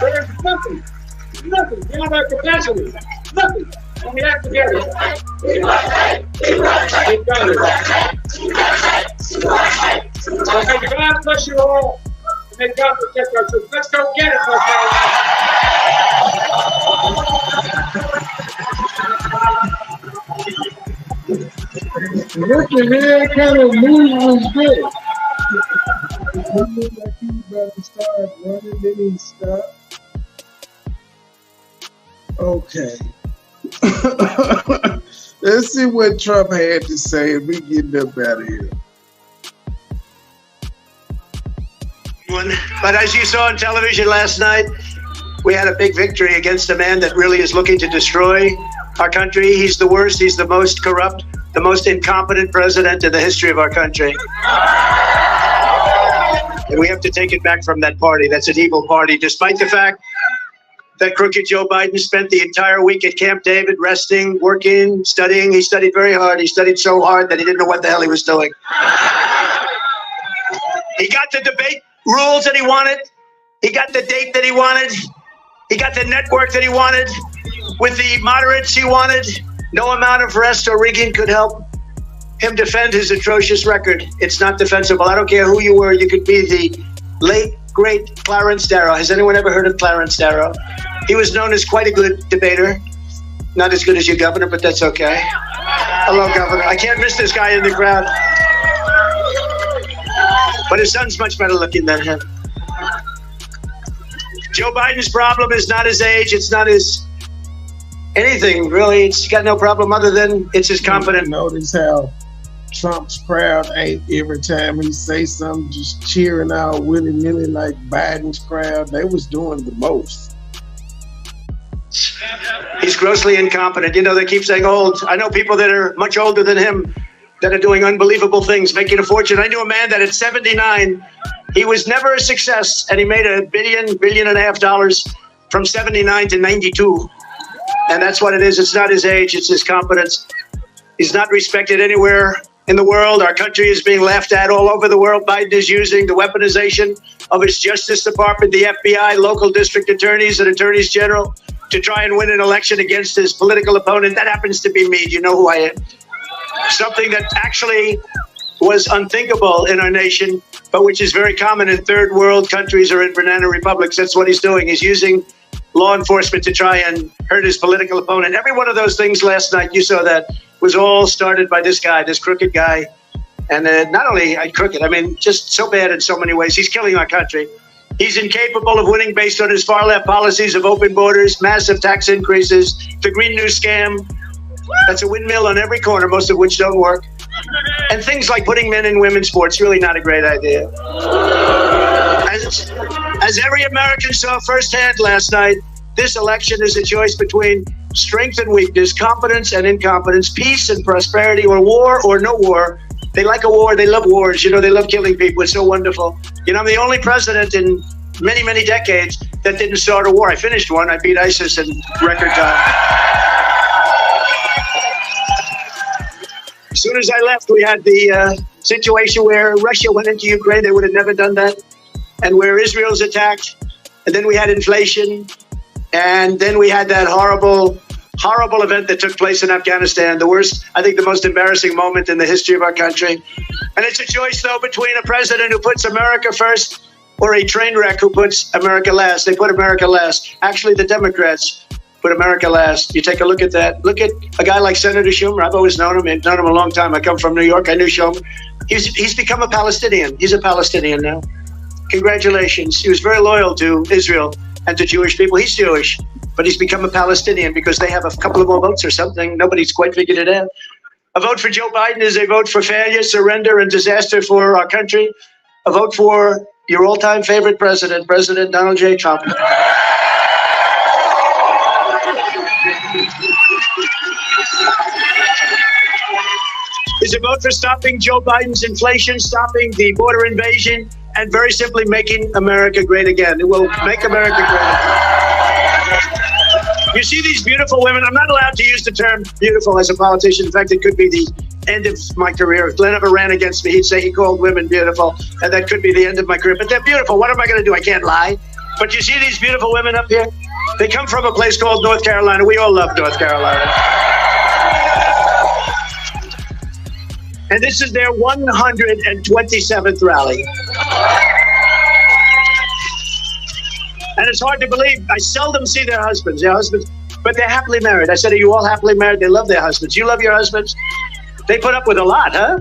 There's nothing beyond our capacity. Nothing. When we act together. We've got it. So may God bless you all. And may God protect our troops. Let's go get it, my friends. What the hell kind of move was this? It looked like he was about to start running, then he stopped. Okay. Let's see what Trump had to say and we get up out of here. But as you saw on television last night, we had a big victory against a man that really is looking to destroy our country. He's the worst. He's the most corrupt, the most incompetent president in the history of our country. And we have to take it back from that party. That's an evil party, despite the fact that crooked Joe Biden spent the entire week at Camp David, resting, working, studying. He studied very hard. He studied so hard that he didn't know what the hell he was doing. He got the debate rules that he wanted. He got the date that he wanted. He got the network that he wanted. With the moderates he wanted. No amount of rest or rigging could help him defend his atrocious record. It's not defensible. I don't care who you were. You could be the late, great Clarence Darrow. Has anyone ever heard of Clarence Darrow? He was known as quite a good debater. Not as good as your governor, but that's okay. Hello, Governor. I can't miss this guy in the crowd. But his son's much better looking than him. Joe Biden's problem is not his age. It's not his anything, really. It's got no problem other than it's his competence. Notice how Trump's crowd ain't every time he say something just cheering out willy-nilly like Biden's crowd. They was doing the most. He's grossly incompetent. You know, they keep saying old. I know people that are much older than him that are doing unbelievable things, making a fortune. I knew a man that at 79, he was never a success, and he made $1 billion and a half from 79 to 92. And that's what it is. It's not his age, it's his competence. He's not respected anywhere in the world. Our country is being laughed at all over the world. Biden is using the weaponization of his Justice Department, the FBI, local district attorneys and attorneys general to try and win an election against his political opponent. That happens to be me. Do you know who I am? Something that actually was unthinkable in our nation, but which is very common in third world countries or in banana republics. That's what he's doing. He's using law enforcement to try and hurt his political opponent. Every one of those things last night, you saw that, was all started by this guy, this crooked guy. And not only crooked, I mean, just so bad in so many ways. He's killing our country. He's incapable of winning based on his far-left policies of open borders, massive tax increases, the Green New Scam. That's a windmill on every corner, most of which don't work. And things like putting men in women's sports, really not a great idea. As every American saw firsthand last night, this election is a choice between strength and weakness, competence and incompetence, peace and prosperity, or war or no war. They like a war. They love wars. You know, they love killing people. It's so wonderful. You know, I'm the only president in many, many decades that didn't start a war. I finished one. I beat ISIS in record time. As soon as I left, we had the situation where Russia went into Ukraine. They would have never done that. And where Israel's attacked. And then we had inflation. And then we had that horrible event that took place in Afghanistan. The worst, I think the most embarrassing moment in the history of our country. And it's a choice, though, between a president who puts America first or a train wreck who puts America last. They put America last. Actually, the Democrats put America last. You take a look at that. Look at a guy like Senator Schumer. I've always known him. I've known him a long time. I come from New York. I knew Schumer. He's become a Palestinian. He's a Palestinian now. Congratulations. He was very loyal to Israel and to Jewish people. He's Jewish, but he's become a Palestinian because they have a couple of more votes or something. Nobody's quite figured it out. A vote for Joe Biden is a vote for failure, surrender, and disaster for our country. A vote for your all-time favorite president, President Donald J. Trump. Is a vote for stopping Joe Biden's inflation, stopping the border invasion, and very simply making America great again. It will make America great again. You see these beautiful women. I'm not allowed to use the term beautiful as a politician. In fact, it could be the end of my career. If Glenn ever ran against me, he'd say he called women beautiful, and that could be the end of my career. But they're beautiful. What am I going to do? I can't lie. But you see these beautiful women up here? They come from a place called North Carolina. We all love North Carolina. And this is their 127th rally. And it's hard to believe. I seldom see their husbands, but they're happily married. I said, are you all happily married? They love their husbands. You love your husbands? They put up with a lot, huh?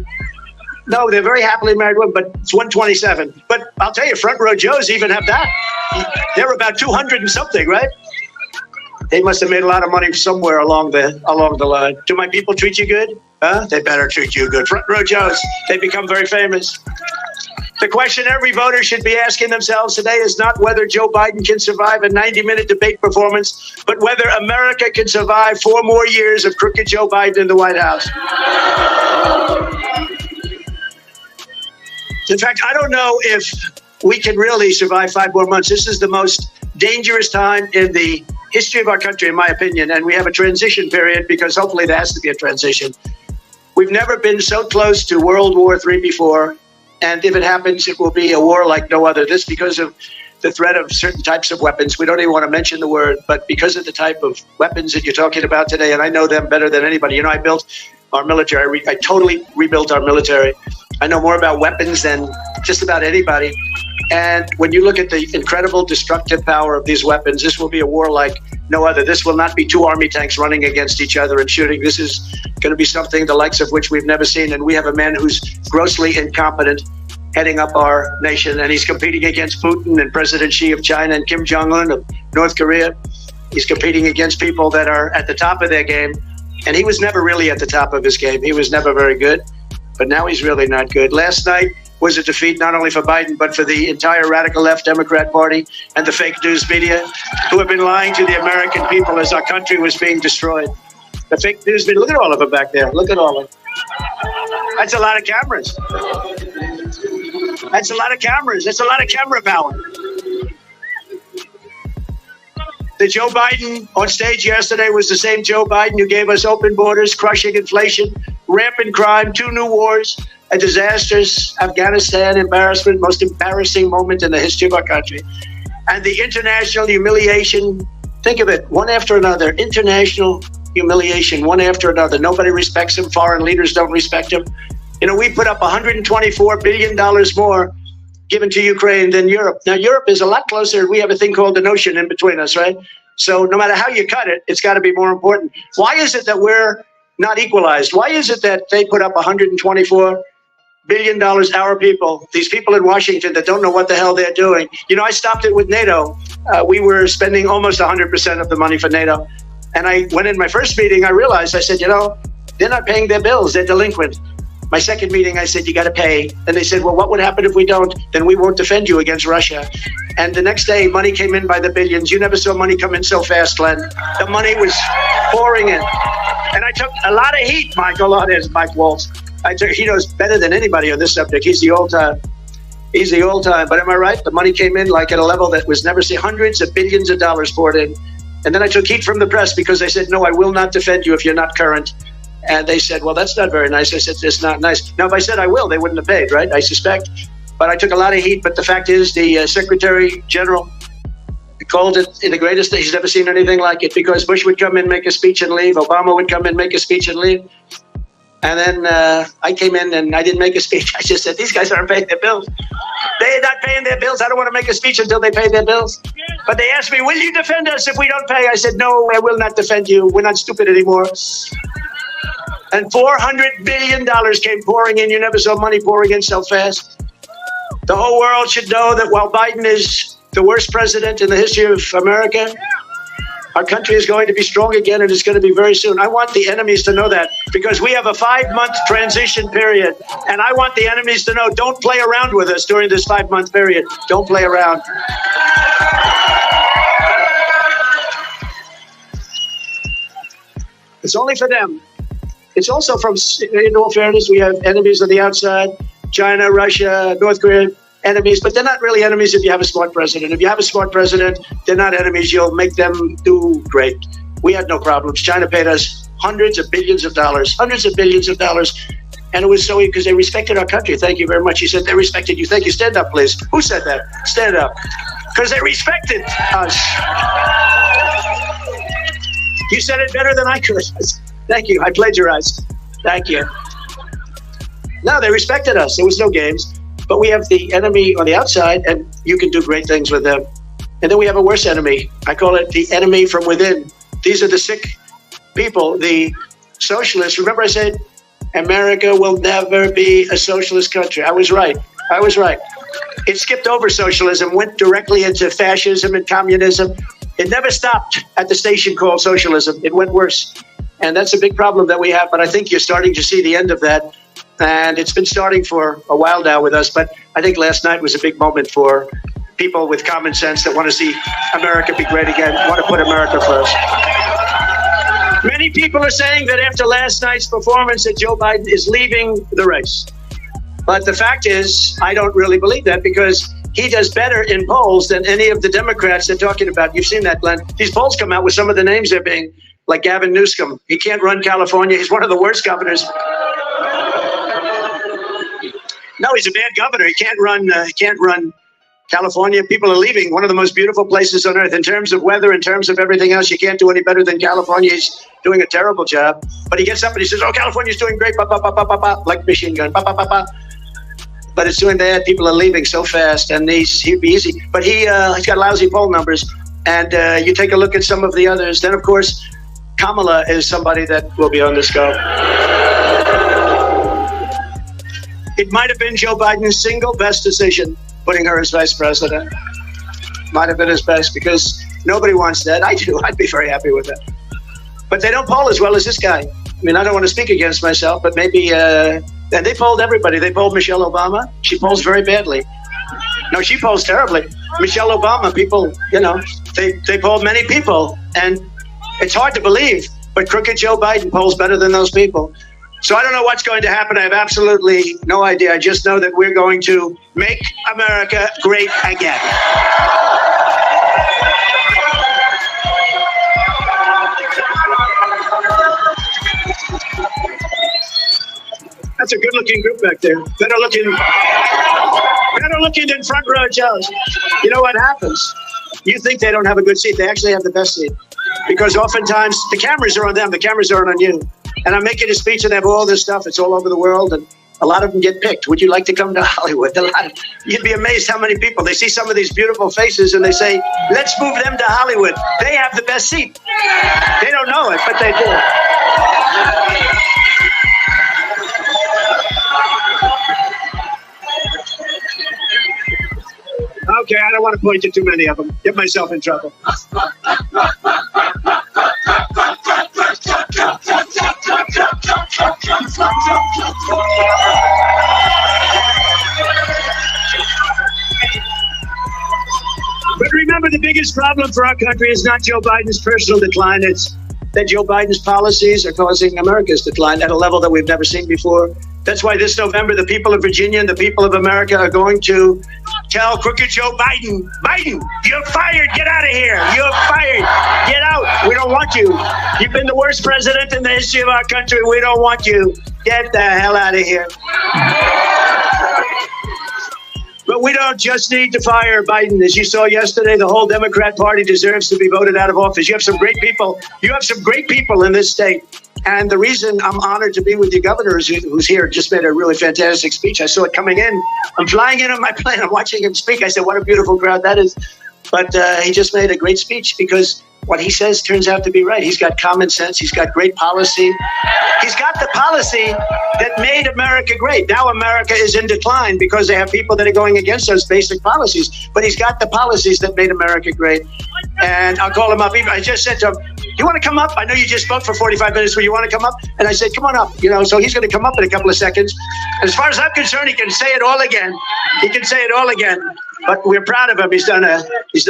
No, they're very happily married women, but it's 127. But I'll tell you, front row Joes even have that. They're about 200 and something, right? They must have made a lot of money somewhere along the line. Do my people treat you good? Huh? They better treat you good. Front row Joes, they become very famous. The question every voter should be asking themselves today is not whether Joe Biden can survive a 90-minute debate performance, but whether America can survive 4 more years of crooked Joe Biden in the White House. In fact, I don't know if we can really survive 5 more months. This is the most dangerous time in the history of our country, in my opinion, and we have a transition period because hopefully there has to be a transition. We've never been so close to World War III before, and if it happens, it will be a war like no other. This because of the threat of certain types of weapons. We don't even want to mention the word, but because of the type of weapons that you're talking about today, and I know them better than anybody. You know, I built our military. I totally rebuilt our military. I know more about weapons than just about anybody. And when you look at the incredible destructive power of these weapons, this will be a war like no other. This will not be 2 army tanks running against each other and shooting. This is going to be something the likes of which we've never seen. And we have a man who's grossly incompetent heading up our nation. And he's competing against Putin and President Xi of China and Kim Jong-un of North Korea. He's competing against people that are at the top of their game. And he was never really at the top of his game. He was never very good. But now he's really not good. Last night was a defeat not only for Biden, but for the entire radical left Democrat Party and the fake news media who have been lying to the American people as our country was being destroyed. The fake news media, look at all of them back there. Look at all of them. That's a lot of cameras. That's a lot of cameras. That's a lot of camera power. The Joe Biden on stage yesterday was the same Joe Biden who gave us open borders, crushing inflation, rampant crime, 2 new wars, a disastrous Afghanistan embarrassment, most embarrassing moment in the history of our country, and the international humiliation. Think of it, one after another, international humiliation, one after another. Nobody respects him. Foreign leaders don't respect him. You know, we put up $124 billion more given to Ukraine than Europe. Now, Europe is a lot closer. We have a thing called an ocean in between us, right? So no matter how you cut it, it's got to be more important. Why is it that we're not equalized? Why is it that they put up $124 billion, our people, these people in Washington that don't know what the hell they're doing? You know, I stopped it with NATO. We were spending almost 100% of the money for NATO. And I went in my first meeting, I realized, I said, you know, they're not paying their bills. They're delinquent. My second meeting, I said, you got to pay. And they said, well, what would happen if we don't? Then we won't defend you against Russia. And the next day, money came in by the billions. You never saw money come in so fast, Glenn. The money was pouring in. And I took a lot of heat, Michael. Oh, there's Mike Waltz. He knows better than anybody on this subject. He's the old time. He's the old time. But am I right? The money came in like at a level that was never seen. Hundreds of billions of dollars poured in. And then I took heat from the press because they said, no, I will not defend you if you're not current. And they said, well, that's not very nice. I said, it's not nice. Now, if I said I will, they wouldn't have paid, right? I suspect. But I took a lot of heat. But the fact is, the Secretary General called it the greatest thing. He's never seen anything like it, because Bush would come in, make a speech and leave. Obama would come in, make a speech and leave. And then I came in and I didn't make a speech. I just said, these guys aren't paying their bills. They're not paying their bills. I don't want to make a speech until they pay their bills. But they asked me, will you defend us if we don't pay? I said, no, I will not defend you. We're not stupid anymore. And $400 billion came pouring in. You never saw money pouring in so fast. The whole world should know that while Biden is the worst president in the history of America, our country is going to be strong again, and it's going to be very soon. I want the enemies to know that, because we have a 5-month transition period. And I want the enemies to know, don't play around with us during this 5-month period. Don't play around. It's only for them. It's also from, in all fairness, we have enemies on the outside, China, Russia, North Korea, enemies, but they're not really enemies if you have a smart president. If you have a smart president, they're not enemies. You'll make them do great. We had no problems. China paid us hundreds of billions of dollars. And it was so because they respected our country. Thank you very much. He said they respected you. Thank you. Stand up, please. Who said that? Stand up. Because they respected us. You said it better than I could. Thank you. I plagiarized. Thank you. No, they respected us. There was no games. But we have the enemy on the outside, and you can do great things with them. And then we have a worse enemy. I call it the enemy from within. These are the sick people, the socialists. Remember I said, America will never be a socialist country. I was right. It skipped over socialism, went directly into fascism and communism. It never stopped at the station called socialism. It went worse. And that's a big problem that we have. But I think you're starting to see the end of that. And it's been starting for a while now with us. But I think last night was a big moment for people with common sense that want to see America be great again, want to put America first. Many people are saying that after last night's performance that Joe Biden is leaving the race. But the fact is, I don't really believe that, because he does better in polls than any of the Democrats they're talking about. You've seen that, Glenn. These polls come out with some of the names they're being, like Gavin Newsom. He can't run California. He's one of the worst governors. No, he's a bad governor. He can't run California. People are leaving one of the most beautiful places on earth in terms of weather, in terms of everything else. You can't do any better than California. He's doing a terrible job. But he gets up and he says, oh, California's doing great, like machine gun, But it's doing bad. People are leaving so fast, and he'd be easy. But he's got lousy poll numbers. And you take a look at some of the others. Then, of course, Kamala is somebody that will be on the scope. It might have been Joe Biden's single best decision, putting her as vice president. Might have been his best, because nobody wants that. I do. I'd be very happy with that. But they don't poll as well as this guy. I mean, I don't want to speak against myself, but maybe, and they polled everybody. They polled Michelle Obama. She polls very badly. No, she polls terribly. Michelle Obama, people, they polled many people. And it's hard to believe, but crooked Joe Biden polls better than those people. So I don't know what's going to happen. I have absolutely no idea. I just know that we're going to make America great again. That's a good-looking group back there. Better looking than front row Joes. You know what happens? You think they don't have a good seat. They actually have the best seat. Because oftentimes the cameras are on them. The cameras aren't on you. And I'm making a speech and they have all this stuff. It's all over the world. And a lot of them get picked. Would you like to come to Hollywood? You'd be amazed how many people. They see some of these beautiful faces and they say, let's move them to Hollywood. They have the best seat. They don't know it, but they do. Okay, I don't want to point to too many of them. Get myself in trouble. But remember, the biggest problem for our country is not Joe Biden's personal decline. It's that Joe Biden's policies are causing America's decline at a level that we've never seen before. That's why this November, the people of Virginia and the people of America are going to tell crooked Joe Biden, Biden, you're fired. Get out of here. You're fired. Get out. We don't want you. You've been the worst president in the history of our country. We don't want you. Get the hell out of here. But we don't just need to fire Biden. As you saw yesterday, the whole Democrat Party deserves to be voted out of office. You have some great people. You have some great people in this state. And the reason I'm honored to be with the governor who's here just made a really fantastic speech. I saw it coming in. I'm flying in on my plane. I'm watching him speak. I said, what a beautiful crowd that is. But he just made a great speech because what he says turns out to be right. He's got common sense. He's got great policy. He's got the policy that made America great. Now America is in decline because they have people that are going against those basic policies. But he's got the policies that made America great. And I'll call him up. I just said to him, you want to come up? I know you just spoke for 45 minutes, but you want to come up? And I said, come on up. You know, so he's going to come up in a couple of seconds. And as far as I'm concerned, he can say it all again. He can say it all again. But we're proud of him. He's done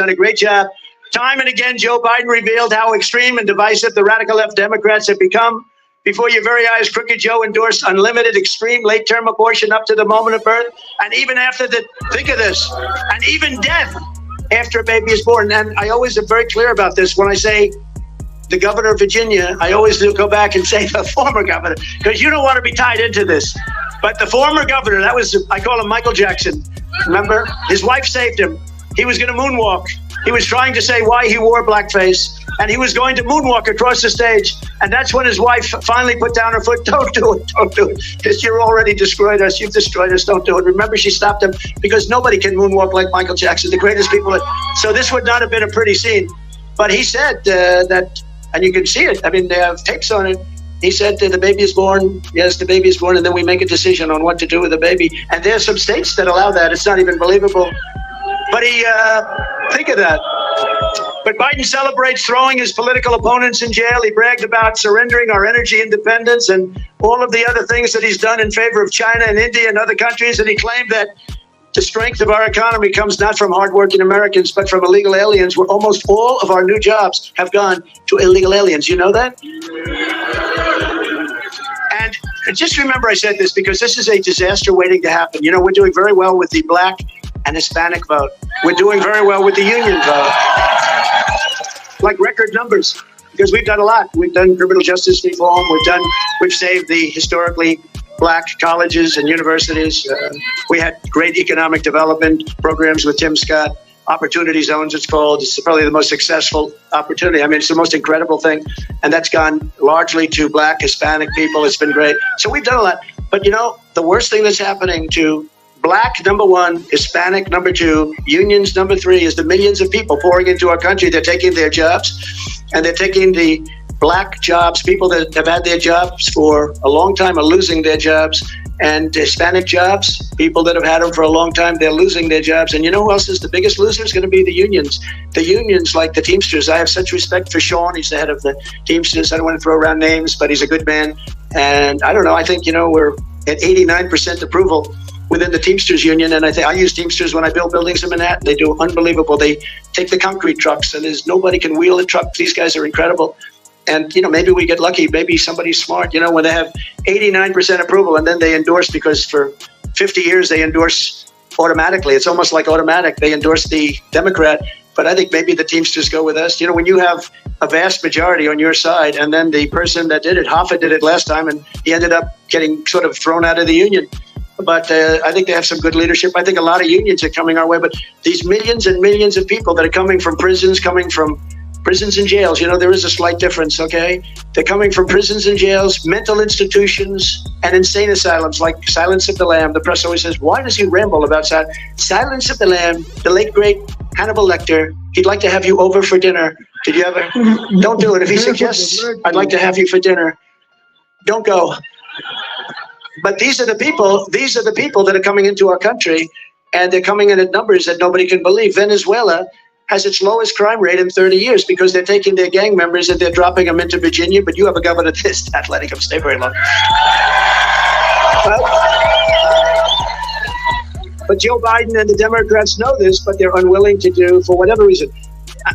a great job. Time and again, Joe Biden revealed how extreme and divisive the radical left Democrats have become. Before your very eyes, crooked Joe endorsed unlimited, extreme, late-term abortion up to the moment of birth. And even after think of this, and even death after a baby is born. And I always am very clear about this. When I say the governor of Virginia, I always do go back and say the former governor, because you don't want to be tied into this. But the former governor, I call him Michael Jackson. Remember? His wife saved him. He was going to moonwalk. He was trying to say why he wore blackface, and he was going to moonwalk across the stage. And that's when his wife finally put down her foot. Don't do it. Don't do it. Because you're already destroyed us. You've destroyed us. Don't do it. Remember, she stopped him because nobody can moonwalk like Michael Jackson, the greatest people. So this would not have been a pretty scene. But he said that, and you can see it. I mean, they have tapes on it. He said the baby is born. Yes, the baby is born. And then we make a decision on what to do with the baby. And there's some states that allow that. It's not even believable. But think of that. But Biden celebrates throwing his political opponents in jail. He bragged about surrendering our energy independence and all of the other things that he's done in favor of China and India and other countries. And he claimed that the strength of our economy comes not from hardworking Americans, but from illegal aliens, where almost all of our new jobs have gone to illegal aliens. You know that? And just remember I said this because this is a disaster waiting to happen. You know, we're doing very well with the black and Hispanic vote. We're doing very well with the union vote. Like record numbers, because we've done a lot. We've done criminal justice reform. We've saved the historically black colleges and universities. We had great economic development programs with Tim Scott. Opportunity zones, it's called. It's probably the most successful opportunity. I mean, it's the most incredible thing. And that's gone largely to black, Hispanic people. It's been great. So we've done a lot. But, you know, the worst thing that's happening to black, number one, Hispanic, number two, unions, number three, is the millions of people pouring into our country. They're taking their jobs, and they're taking the black jobs. People that have had their jobs for a long time are losing their jobs. And Hispanic jobs, people that have had them for a long time, they're losing their jobs. And you know who else is the biggest loser? Is going to be the unions. The unions, like the Teamsters. I have such respect for Sean. He's the head of the Teamsters. I don't want to throw around names, but he's a good man. And I don't know, I think, you know, we're at 89% approval within the Teamsters union. And I use Teamsters when I build buildings in Manhattan. They do unbelievable. They take the concrete trucks, and nobody can wheel a truck. These guys are incredible. And, you know, maybe we get lucky. Maybe somebody's smart, you know, when they have 89% approval and then they endorse, because for 50 years they endorse automatically. It's almost like automatic. They endorse the Democrat. But I think maybe the Teamsters go with us. You know, when you have a vast majority on your side, and then the person that did it, Hoffa did it last time, and he ended up getting sort of thrown out of the union. But I think they have some good leadership. I think a lot of unions are coming our way. But these millions and millions of people that are coming from prisons and jails, you know, there is a slight difference, okay? They're coming from prisons and jails, mental institutions, and insane asylums like Silence of the Lamb. The press always says, why does he ramble about Silence of the Lamb? The late, great Hannibal Lecter, he'd like to have you over for dinner. Did you ever? Don't do it. If he suggests, I'd like to have you for dinner, don't go. But these are the people that are coming into our country, and they're coming in at numbers that nobody can believe. Venezuela has its lowest crime rate in 30 years because they're taking their gang members and they're dropping them into Virginia, but you have a governor that's not letting them stay very long. But Joe Biden and the Democrats know this, but they're unwilling to do, for whatever reason.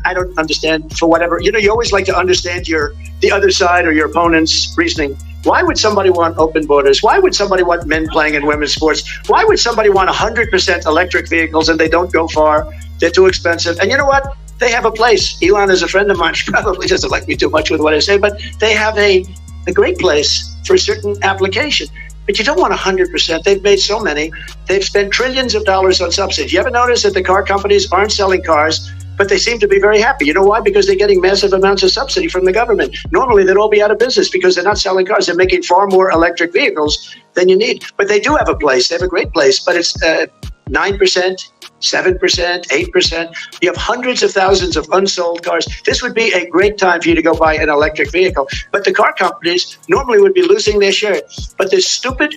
I don't understand, for whatever, you know, you always like to understand the other side or your opponent's reasoning. Why would somebody want open borders? Why would somebody want men playing in women's sports? Why would somebody want 100% electric vehicles and they don't go far? They're too expensive. And you know what? They have a place. Elon is a friend of mine. She probably doesn't like me too much with what I say, but they have a great place for a certain application. But you don't want 100%. They've made so many. They've spent trillions of dollars on subsidies. You ever notice that the car companies aren't selling cars, but they seem to be very happy? You know why? Because they're getting massive amounts of subsidy from the government. Normally, they'd all be out of business because they're not selling cars. They're making far more electric vehicles than you need. But they do have a place. They have a great place, but it's 9%. 7%, 8%. You have hundreds of thousands of unsold cars. This would be a great time for you to go buy an electric vehicle. But the car companies normally would be losing their shirt. But this stupid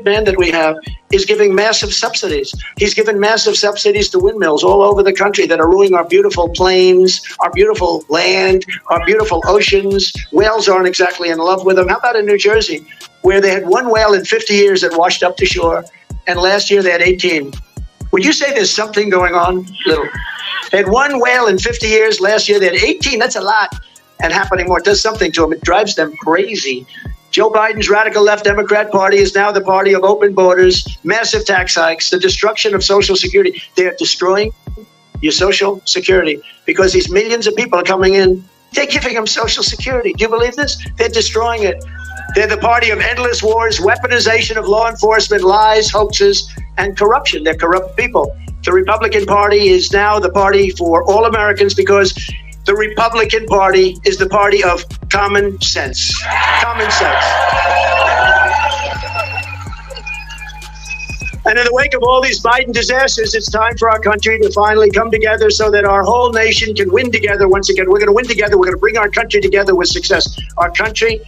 man that we have is giving massive subsidies. He's given massive subsidies to windmills all over the country that are ruining our beautiful plains, our beautiful land, our beautiful oceans. Whales aren't exactly in love with them. How about in New Jersey, where they had one whale in 50 years that washed up to shore, and last year they had 18. Would you say there's something going on? Little. They had one whale in 50 years. Last year they had 18. That's a lot. And happening more. It does something to them. It drives them crazy. Joe Biden's radical left Democrat Party is now the party of open borders, massive tax hikes, the destruction of Social Security. They're destroying your Social Security because these millions of people are coming in. They're giving them Social Security. Do you believe this? They're destroying it. They're the party of endless wars, weaponization of law enforcement, lies, hoaxes, and corruption. They're corrupt people. The Republican Party is now the party for all Americans because the Republican Party is the party of common sense. Common sense. And in the wake of all these Biden disasters, it's time for our country to finally come together so that our whole nation can win together once again. We're going to win together. We're going to bring our country together with success. Our country,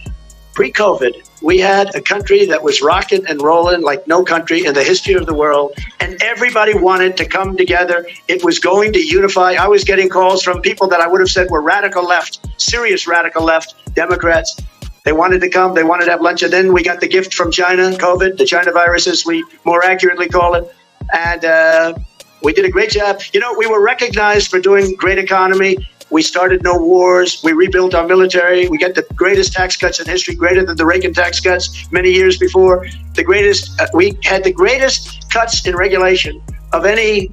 pre-COVID, we had a country that was rocking and rolling like no country in the history of the world, and everybody wanted to come together. It was going to unify. I was getting calls from people that I would have said were radical left, serious radical left, Democrats. They wanted to come. They wanted to have lunch. And then we got the gift from China, COVID, the China virus, as we more accurately call it. And we did a great job. You know, we were recognized for doing great economy. We started no wars. We rebuilt our military. We got the greatest tax cuts in history, greater than the Reagan tax cuts many years before. The greatest. We had the greatest cuts in regulation of any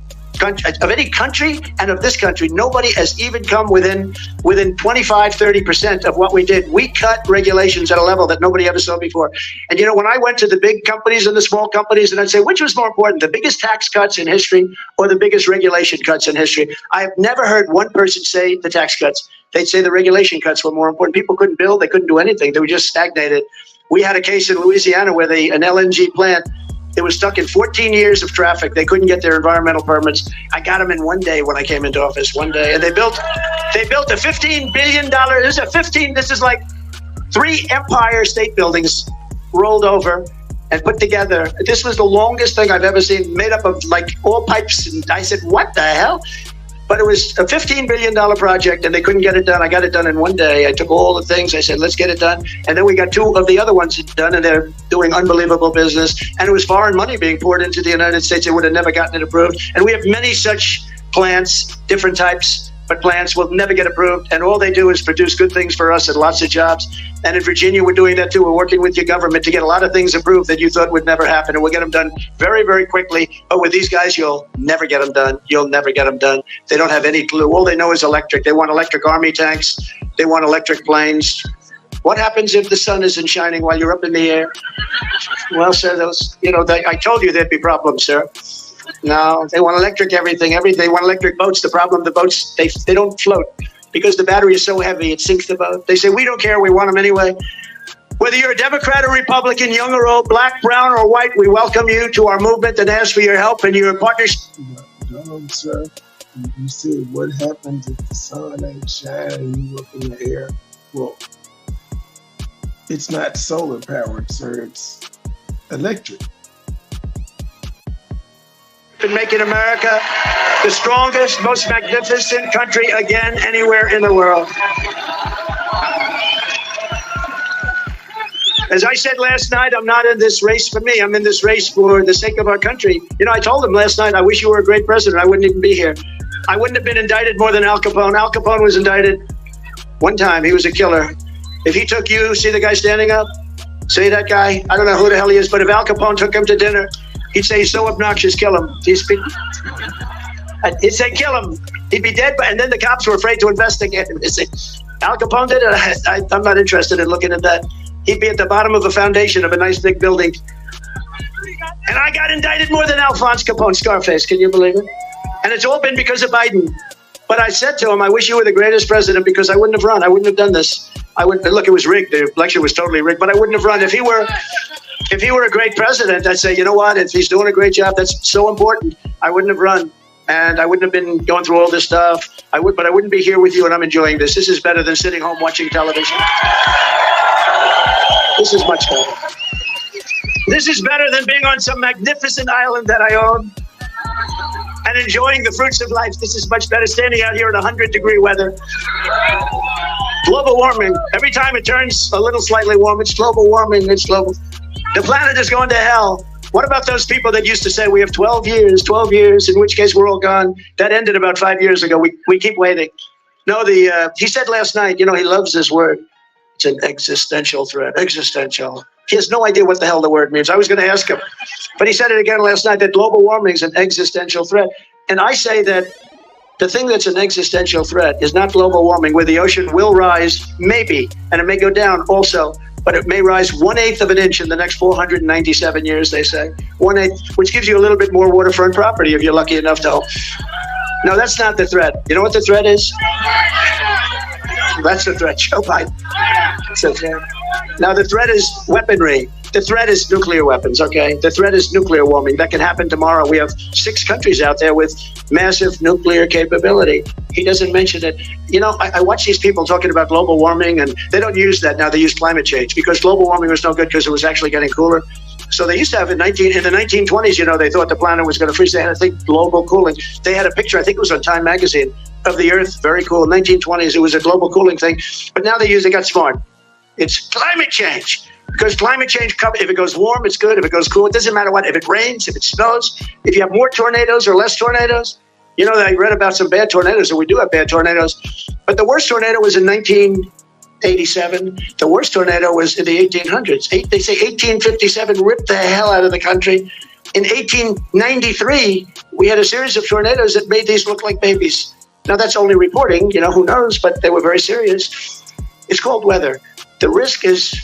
country and of this country. Nobody has even come within 25-30% of what we did. We cut regulations at a level that nobody ever saw before. And you know, when I went to the big companies and the small companies, and I'd say, which was more important, the biggest tax cuts in history or the biggest regulation cuts in history? I have never heard one person say the tax cuts. They'd say the regulation cuts were more important. People couldn't build. They couldn't do anything. They were just stagnated. We had a case in Louisiana where an LNG plant, it was stuck in 14 years of traffic. They couldn't get their environmental permits. I got them in one day when I came into office, one day. And they built a $15 billion, this is like 3 Empire State Buildings rolled over and put together. This was the longest thing I've ever seen, made up of like all pipes. And I said, what the hell? But it was a $15 billion project and they couldn't get it done. I got it done in one day. I took all the things. I said, let's get it done. And then we got 2 of the other ones done and they're doing unbelievable business. And it was foreign money being poured into the United States. They would have never gotten it approved. And we have many such plants, different types. but plans will never get approved. And all they do is produce good things for us and lots of jobs. And in Virginia, we're doing that too. We're working with your government to get a lot of things approved that you thought would never happen. And we'll get them done very, very quickly. But with these guys, you'll never get them done. You'll never get them done. They don't have any clue. All they know is electric. They want electric army tanks. They want electric planes. What happens if the sun isn't shining while you're up in the air? Well, sir, I told you there'd be problems, sir. No, they want electric everything. They want electric boats. The problem, the boats, they don't float because the battery is so heavy, it sinks the boat. They say, we don't care. We want them anyway. Whether you're a Democrat or Republican, young or old, black, brown, or white, we welcome you to our movement and ask for your help and your partnership. No, sir. You said, what happens if the sun ain't shining you up in the air? Well, it's not solar powered, sir. It's electric. And making America the strongest, most magnificent country again anywhere in the world. As I said last night, I'm not in this race for me. I'm in this race for the sake of our country. I told him last night, I wish you were a great president. I wouldn't even be here. I wouldn't have been indicted more than Al Capone. Al Capone was indicted one time. He was a killer. If he took you, see the guy standing up? Say that guy, I don't know who the hell he is, but if Al Capone took him to dinner, he'd say, he's so obnoxious, kill him. He'd say, kill him. He'd be dead, and then the cops were afraid to investigate him. They'd say, Al Capone did it? I'm not interested in looking at that. He'd be at the bottom of a foundation of a nice big building. And I got indicted more than Alphonse Capone, Scarface. Can you believe it? And it's all been because of Biden. But I said to him, I wish you were the greatest president because I wouldn't have run. I wouldn't have done this. Look, it was rigged. The election was totally rigged, but I wouldn't have run. If he were a great president, I'd say, you know what? If he's doing a great job, that's so important. I wouldn't have run. And I wouldn't have been going through all this stuff. But I wouldn't be here with you, and I'm enjoying this. This is better than sitting home watching television. This is much better. This is better than being on some magnificent island that I own and enjoying the fruits of life. This is much better standing out here in 100-degree weather. Global warming. Every time it turns a little slightly warm, it's global warming. It's global. The planet is going to hell. What about those people that used to say we have 12 years, in which case we're all gone? That ended about 5 years ago. We keep waiting. No, he said last night, he loves this word. It's an existential threat. Existential. He has no idea what the hell the word means. I was going to ask him, but he said it again last night, that global warming is an existential threat. And I say that the thing that's an existential threat is not global warming, where the ocean will rise, maybe, and it may go down also, but it may rise 1/8 of an inch in the next 497 years, they say. 1/8, which gives you a little bit more waterfront property if you're lucky enough to. No, that's not the threat. You know what the threat is? That's the threat, Joe Biden. That's the threat. Now, the threat is weaponry. The threat is nuclear weapons, okay? The threat is nuclear warming. That can happen tomorrow. We have 6 countries out there with massive nuclear capability. He doesn't mention it. I watch these people talking about global warming, and they don't use that now. They use climate change because global warming was no good because it was actually getting cooler. So they used to have in the 1920s, they thought the planet was going to freeze. They had a thing, global cooling. They had a picture, I think it was on Time magazine, of the Earth. Very cool. 1920s, it was a global cooling thing. But now they got smart. It's climate change. Because climate change, if it goes warm, it's good. If it goes cool, it doesn't matter what. If it rains, if it snows, if you have more tornadoes or less tornadoes. I read about some bad tornadoes, and we do have bad tornadoes. But the worst tornado was in 1987. The worst tornado was in the 1800s. They say 1857 ripped the hell out of the country. In 1893, we had a series of tornadoes that made these look like babies. Now, that's only reporting, who knows, but they were very serious. It's called weather. The risk is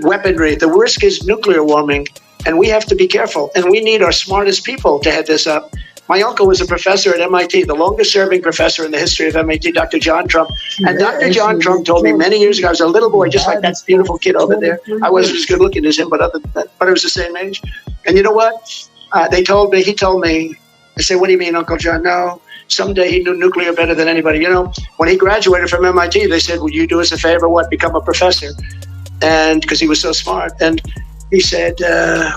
weaponry. The risk is nuclear warming, and we have to be careful. And we need our smartest people to head this up. My uncle was a professor at MIT, the longest-serving professor in the history of MIT, Dr. John Trump. And Dr. John Trump told me many years ago, I was a little boy, just like that beautiful kid over there. I wasn't as good-looking as him, but I was the same age. And you know what? He told me, I said, what do you mean, Uncle John? No. Someday he knew nuclear better than anybody. When he graduated from MIT, they said, would you do us a favor? What? Become a professor. And because he was so smart. And he said,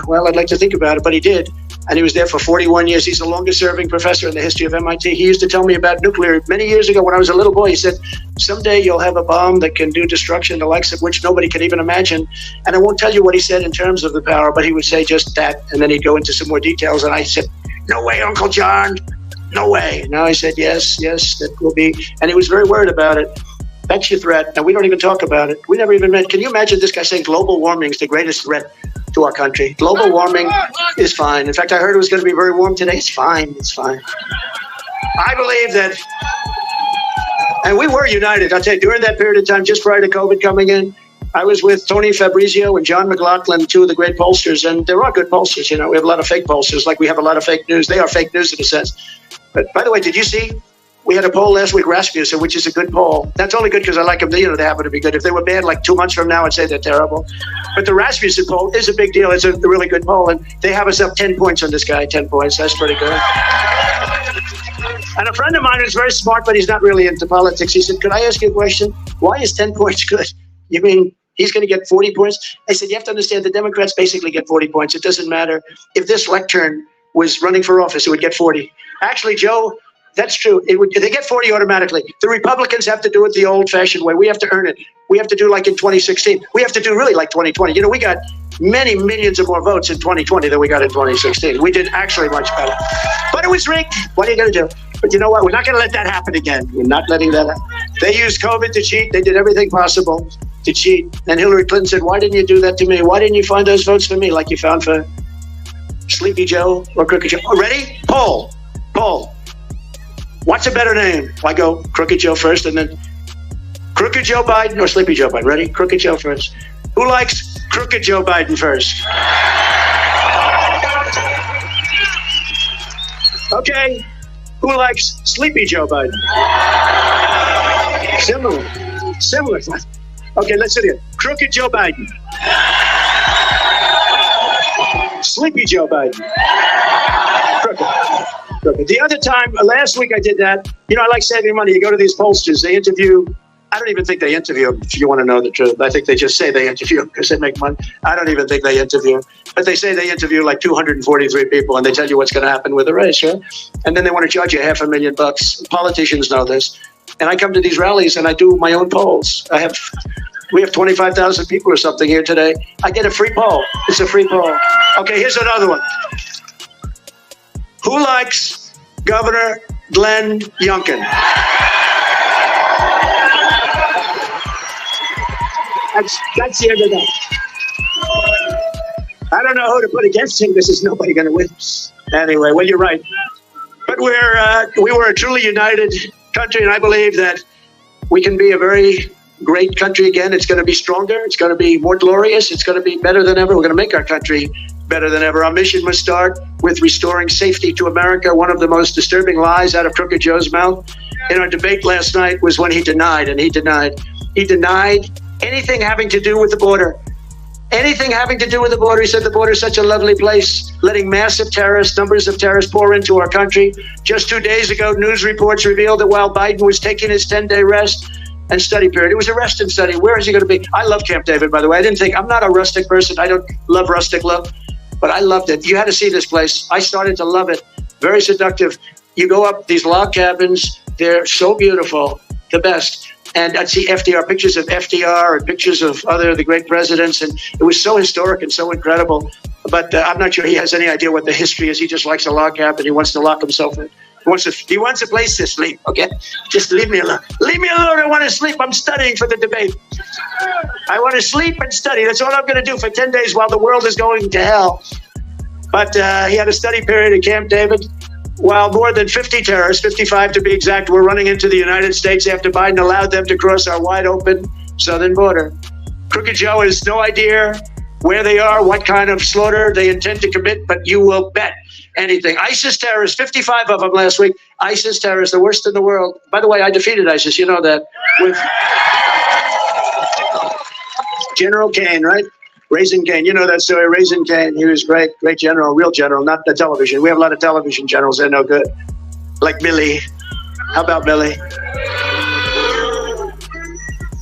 well, I'd like to think about it. But he did. And he was there for 41 years. He's the longest serving professor in the history of MIT. He used to tell me about nuclear many years ago when I was a little boy. He said, someday you'll have a bomb that can do destruction, the likes of which nobody can even imagine. And I won't tell you what he said in terms of the power, but he would say just that. And then he'd go into some more details. And I said, no way, Uncle John. No way. No, I said, yes, that will be. And he was very worried about it. That's your threat. And we don't even talk about it. We never even met. Can you imagine this guy saying global warming is the greatest threat to our country? Global warming is fine. In fact, I heard it was going to be very warm today. It's fine. It's fine. I believe that, and we were united. I'll tell you, during that period of time, just prior to COVID coming in, I was with Tony Fabrizio and John McLaughlin, two of the great pollsters, and there are good pollsters. You know, we have a lot of fake pollsters, like we have a lot of fake news. They are fake news in a sense. But by the way, did you see? We had a poll last week, Rasmussen, which is a good poll. That's only good because I like them. You know, they happen to be good. If they were bad, like 2 months from now, I'd say they're terrible. But the Rasmussen poll is a big deal. It's a really good poll, and they have us up 10 points on this guy. 10 points. That's pretty good. And a friend of mine is very smart, but he's not really into politics. He said, "Could I ask you a question? Why is 10 points good? You mean he's going to get 40 points?" I said, "You have to understand the Democrats basically get 40 points. It doesn't matter. If this lectern was running for office, it would get 40. Actually, Joe, that's true. They get 40 automatically. The Republicans have to do it the old-fashioned way. We have to earn it. We have to do like in 2016. We have to do really like 2020. You know, we got many millions of more votes in 2020 than we got in 2016. We did actually much better. But it was rigged. What are you going to do? But you know what? We're not going to let that happen again. We're not letting that happen. They used COVID to cheat. They did everything possible to cheat. And Hillary Clinton said, "Why didn't you do that to me? Why didn't you find those votes for me like you found for Sleepy Joe or Crooked Joe?" Oh, ready? Poll. What's a better name? I go Crooked Joe first, and then Crooked Joe Biden or Sleepy Joe Biden. Ready? Crooked Joe first. Who likes Crooked Joe Biden first? Okay. Who likes Sleepy Joe Biden? Similar. Okay, let's sit here. Crooked Joe Biden. Sleepy Joe Biden. Crooked. The other time, last week I did that. You know, I like saving money. You go to these pollsters, they interview. I don't even think they interview them, if you want to know the truth. I think they just say they interview because they make money. I don't even think they interview. But they say they interview like 243 people, and they tell you what's going to happen with the race, right? And then they want to charge you $500,000. Politicians know this. And I come to these rallies, and I do my own polls. We have 25,000 people or something here today. I get a free poll. It's a free poll. Okay, here's another one. Who likes Governor Glenn Youngkin? That's the end of that. I don't know who to put against him because there's nobody going to win. Anyway, well, you're right. But we were a truly united country, and I believe that we can be a very great country again. It's going to be stronger. It's going to be more glorious. It's going to be better than ever. We're going to make our country better than ever. Our mission must start with restoring safety to America. One of the most disturbing lies out of Crooked Joe's mouth in our debate last night was when he denied anything having to do with the border. Anything having to do with the border. He said the border is such a lovely place, letting massive numbers of terrorists pour into our country. Just 2 days ago, news reports revealed that while Biden was taking his 10-day rest and study period, it was a rest and study. Where is he going to be? I love Camp David, by the way. I'm not a rustic person. I don't love rustic look, but I loved it. You had to see this place. I started to love it. Very seductive. You go up these log cabins. They're so beautiful, the best. And I'd see FDR, pictures of FDR and pictures of the great presidents. And it was so historic and so incredible. But I'm not sure he has any idea what the history is. He just likes a log cabin. He wants to lock himself in. He wants a place to sleep, okay? Just leave me alone. Leave me alone. I want to sleep. I'm studying for the debate. I want to sleep and study. That's all I'm going to do for 10 days while the world is going to hell. But he had a study period at Camp David. While more than 50 terrorists, 55 to be exact, were running into the United States after Biden allowed them to cross our wide open southern border. Crooked Joe has no idea where they are, what kind of slaughter they intend to commit, but you will bet anything. ISIS terrorists, 55 of them last week. ISIS terrorists, the worst in the world. By the way, I defeated ISIS, you know that. With General Kane, right? Raising Kane, you know that story, Raising Kane. He was great general, real general, not the television. We have a lot of television generals, they're no good. Like Milley. How about Milley?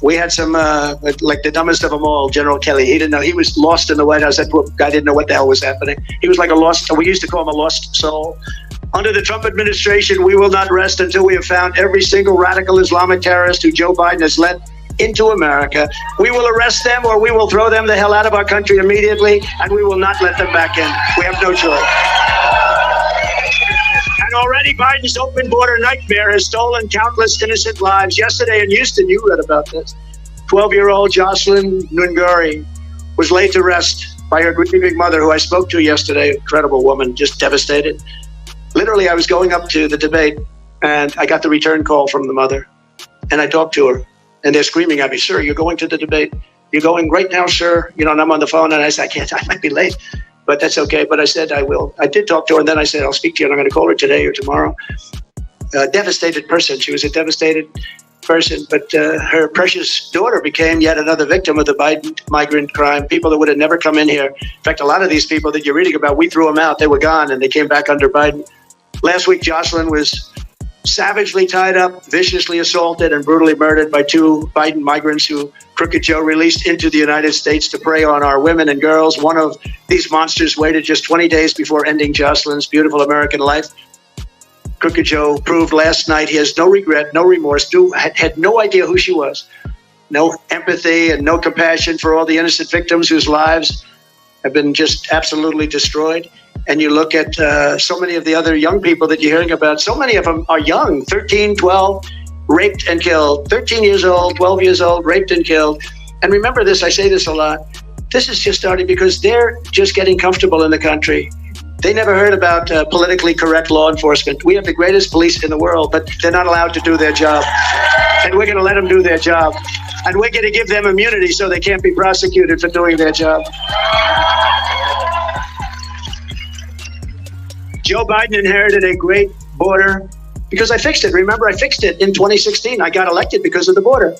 We had some, like the dumbest of them all, General Kelly. He didn't know, he was lost in the White House. That poor guy didn't know what the hell was happening. He was like we used to call him a lost soul. Under the Trump administration, we will not rest until we have found every single radical Islamic terrorist who Joe Biden has let into America. We will arrest them or we will throw them the hell out of our country immediately, and we will not let them back in. We have no choice. And already Biden's open border nightmare has stolen countless innocent lives. Yesterday in Houston, you read about this. 12-year-old Jocelyn Nunguri was laid to rest by her grieving mother, who I spoke to yesterday. Incredible woman, just devastated. Literally, I was going up to the debate, and I got the return call from the mother. And I talked to her, and they're screaming at me, "Sir, you're going to the debate. You're going right now, sir." You know, and I'm on the phone, and I said, I might be late, but that's okay. But I said, I will. I did talk to her, and then I said, I'll speak to you, and I'm going to call her today or tomorrow. A devastated person. She was a devastated person, but her precious daughter became yet another victim of the Biden migrant crime. People that would have never come in here. In fact, a lot of these people that you're reading about, we threw them out. They were gone, and they came back under Biden. Last week, Jocelyn was savagely tied up, viciously assaulted, and brutally murdered by two Biden migrants who Crooked Joe released into the United States to prey on our women and girls. One of these monsters waited just 20 days before ending Jocelyn's beautiful American life. Crooked Joe proved last night he has no regret, no remorse, had no idea who she was, no empathy and no compassion for all the innocent victims whose lives have been just absolutely destroyed. And you look at so many of the other young people that you're hearing about, so many of them are young, 13, 12, raped and killed, 13 years old, 12 years old, raped and killed. And remember this, I say this a lot, this is just starting because they're just getting comfortable in the country. They never heard about politically correct law enforcement. We have the greatest police in the world, but they're not allowed to do their job. And we're going to let them do their job. And we're going to give them immunity so they can't be prosecuted for doing their job. Joe Biden inherited a great border because I fixed it. Remember, I fixed it in 2016. I got elected because of the border.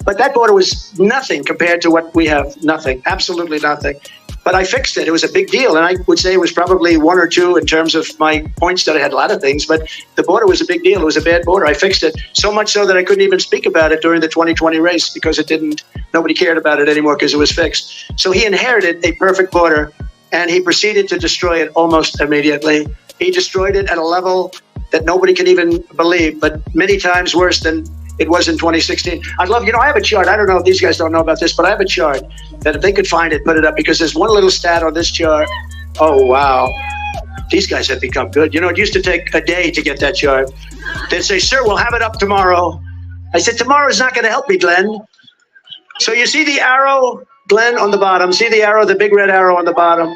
But that border was nothing compared to what we have. Nothing. Absolutely nothing. But I fixed it. It was a big deal. And I would say it was probably one or two in terms of my points that I had a lot of things. But the border was a big deal. It was a bad border. I fixed it so much so that I couldn't even speak about it during the 2020 race because nobody cared about it anymore because it was fixed. So he inherited a perfect border and he proceeded to destroy it almost immediately. He destroyed it at a level that nobody can even believe, but many times worse than it was in 2016. I have a chart. I don't know if these guys don't know about this, but I have a chart that if they could find it, put it up, because there's one little stat on this chart. Oh, wow. These guys have become good. It used to take a day to get that chart. They'd say, "Sir, we'll have it up tomorrow." I said, "Tomorrow's not going to help me, Glenn." So you see the arrow, Glenn, on the bottom. See the arrow, the big red arrow on the bottom.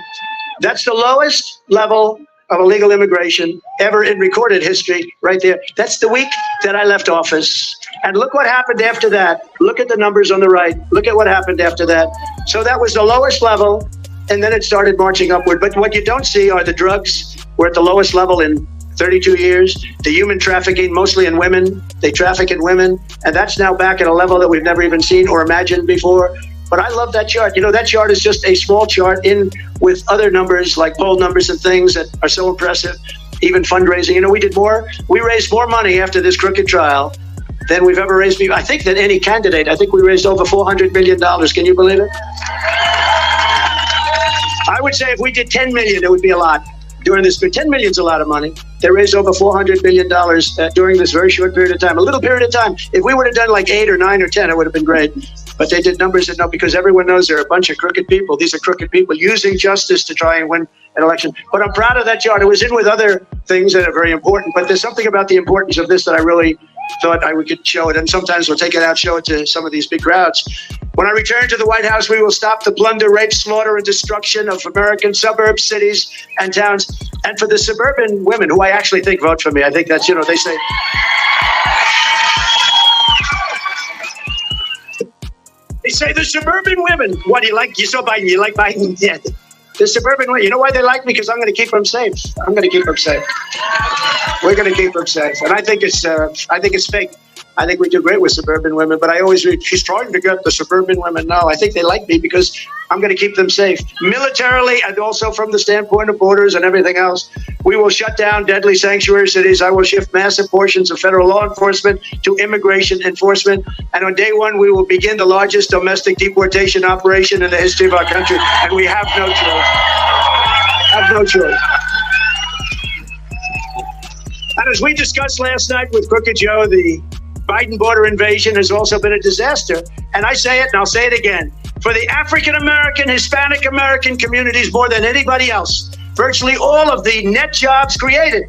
That's the lowest level of illegal immigration ever in recorded history right there. That's the week that I left office. And look what happened after that. Look at the numbers on the right. Look at what happened after that. So that was the lowest level, and then it started marching upward. But what you don't see are the drugs. We're at the lowest level in 32 years. The human trafficking, mostly in women. They traffic in women. And that's now back at a level that we've never even seen or imagined before. But I love that chart. That chart is just a small chart in with other numbers like poll numbers and things that are so impressive, even fundraising. We raised more money after this crooked trial than we've ever raised. I think than any candidate. I think we raised over $400 million. Can you believe it? I would say if we did 10 million, it would be a lot. During this, but 10 million is a lot of money. They raised over $400 million during this very short period of time, a little period of time. If we would have done like 8 or 9 or 10, it would have been great. But they did numbers that because everyone knows they're a bunch of crooked people. These are crooked people using justice to try and win an election. But I'm proud of that chart. It was in with other things that are very important. But there's something about the importance of this that I really thought we could show it. And sometimes we'll take it out, show it to some of these big crowds. When I return to the White House, we will stop the plunder, rape, slaughter, and destruction of American suburbs, cities, and towns. And for the suburban women, who I actually think vote for me, I think that's, they say... They say the suburban women, what do you like? You saw Biden, you like Biden? Yeah. The suburban women, you know why they like me? Because I'm going to keep them safe. I'm going to keep them safe. We're going to keep them safe. And I think it's fake. I think we do great with suburban women, but I always read, she's trying to get the suburban women. No, I think they like me because I'm going to keep them safe. Militarily and also from the standpoint of borders and everything else, we will shut down deadly sanctuary cities. I will shift massive portions of federal law enforcement to immigration enforcement. And on day one, we will begin the largest domestic deportation operation in the history of our country. And we have no choice. Have no choice. And as we discussed last night with Crooked Joe, the Biden border invasion has also been a disaster. And I say it, and I'll say it again. For the African-American, Hispanic-American communities more than anybody else, virtually all of the net jobs created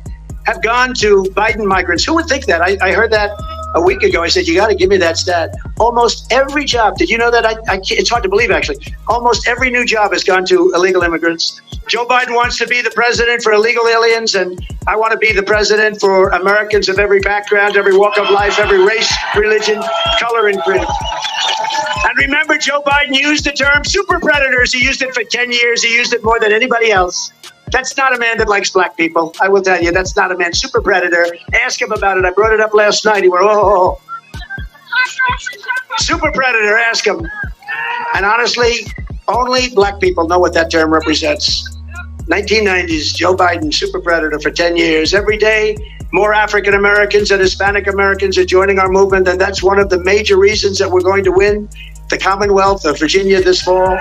have gone to Biden migrants. Who would think that? I heard that a week ago. I said, you got to give me that stat. Almost every job, did you know that? It's hard to believe, actually. Almost every new job has gone to illegal immigrants. Joe Biden wants to be the president for illegal aliens, and I want to be the president for Americans of every background, every walk of life, every race, religion, color, and creed. And remember, Joe Biden used the term super predators. He used it for 10 years. He used it more than anybody else. That's not a man that likes black people. I will tell you, that's not a man. Super predator. Ask him about it. I brought it up last night. He went, oh. Super predator, ask him. And honestly, only black people know what that term represents. 1990s, Joe Biden, super predator for 10 years. Every day, more African Americans and Hispanic Americans are joining our movement, and that's one of the major reasons that we're going to win the Commonwealth of Virginia this fall.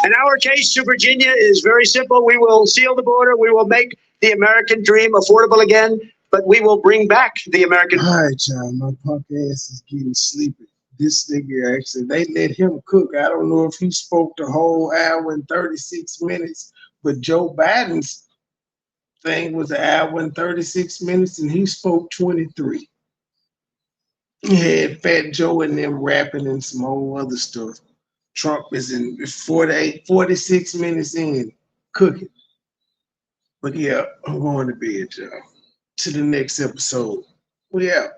In our case to Virginia is very simple. We will seal the border. We will make the American dream affordable again, but we will bring back the American. All right, y'all. My punk ass is getting sleepy. This nigga actually, they let him cook. I don't know if he spoke the whole hour and 36 minutes, but Joe Biden's thing was an hour and 36 minutes, and he spoke 23. He had Fat Joe and them rapping and some whole other stuff. Trump is in 46 minutes in cooking. But yeah, I'm going to bed, y'all. To the next episode. We out.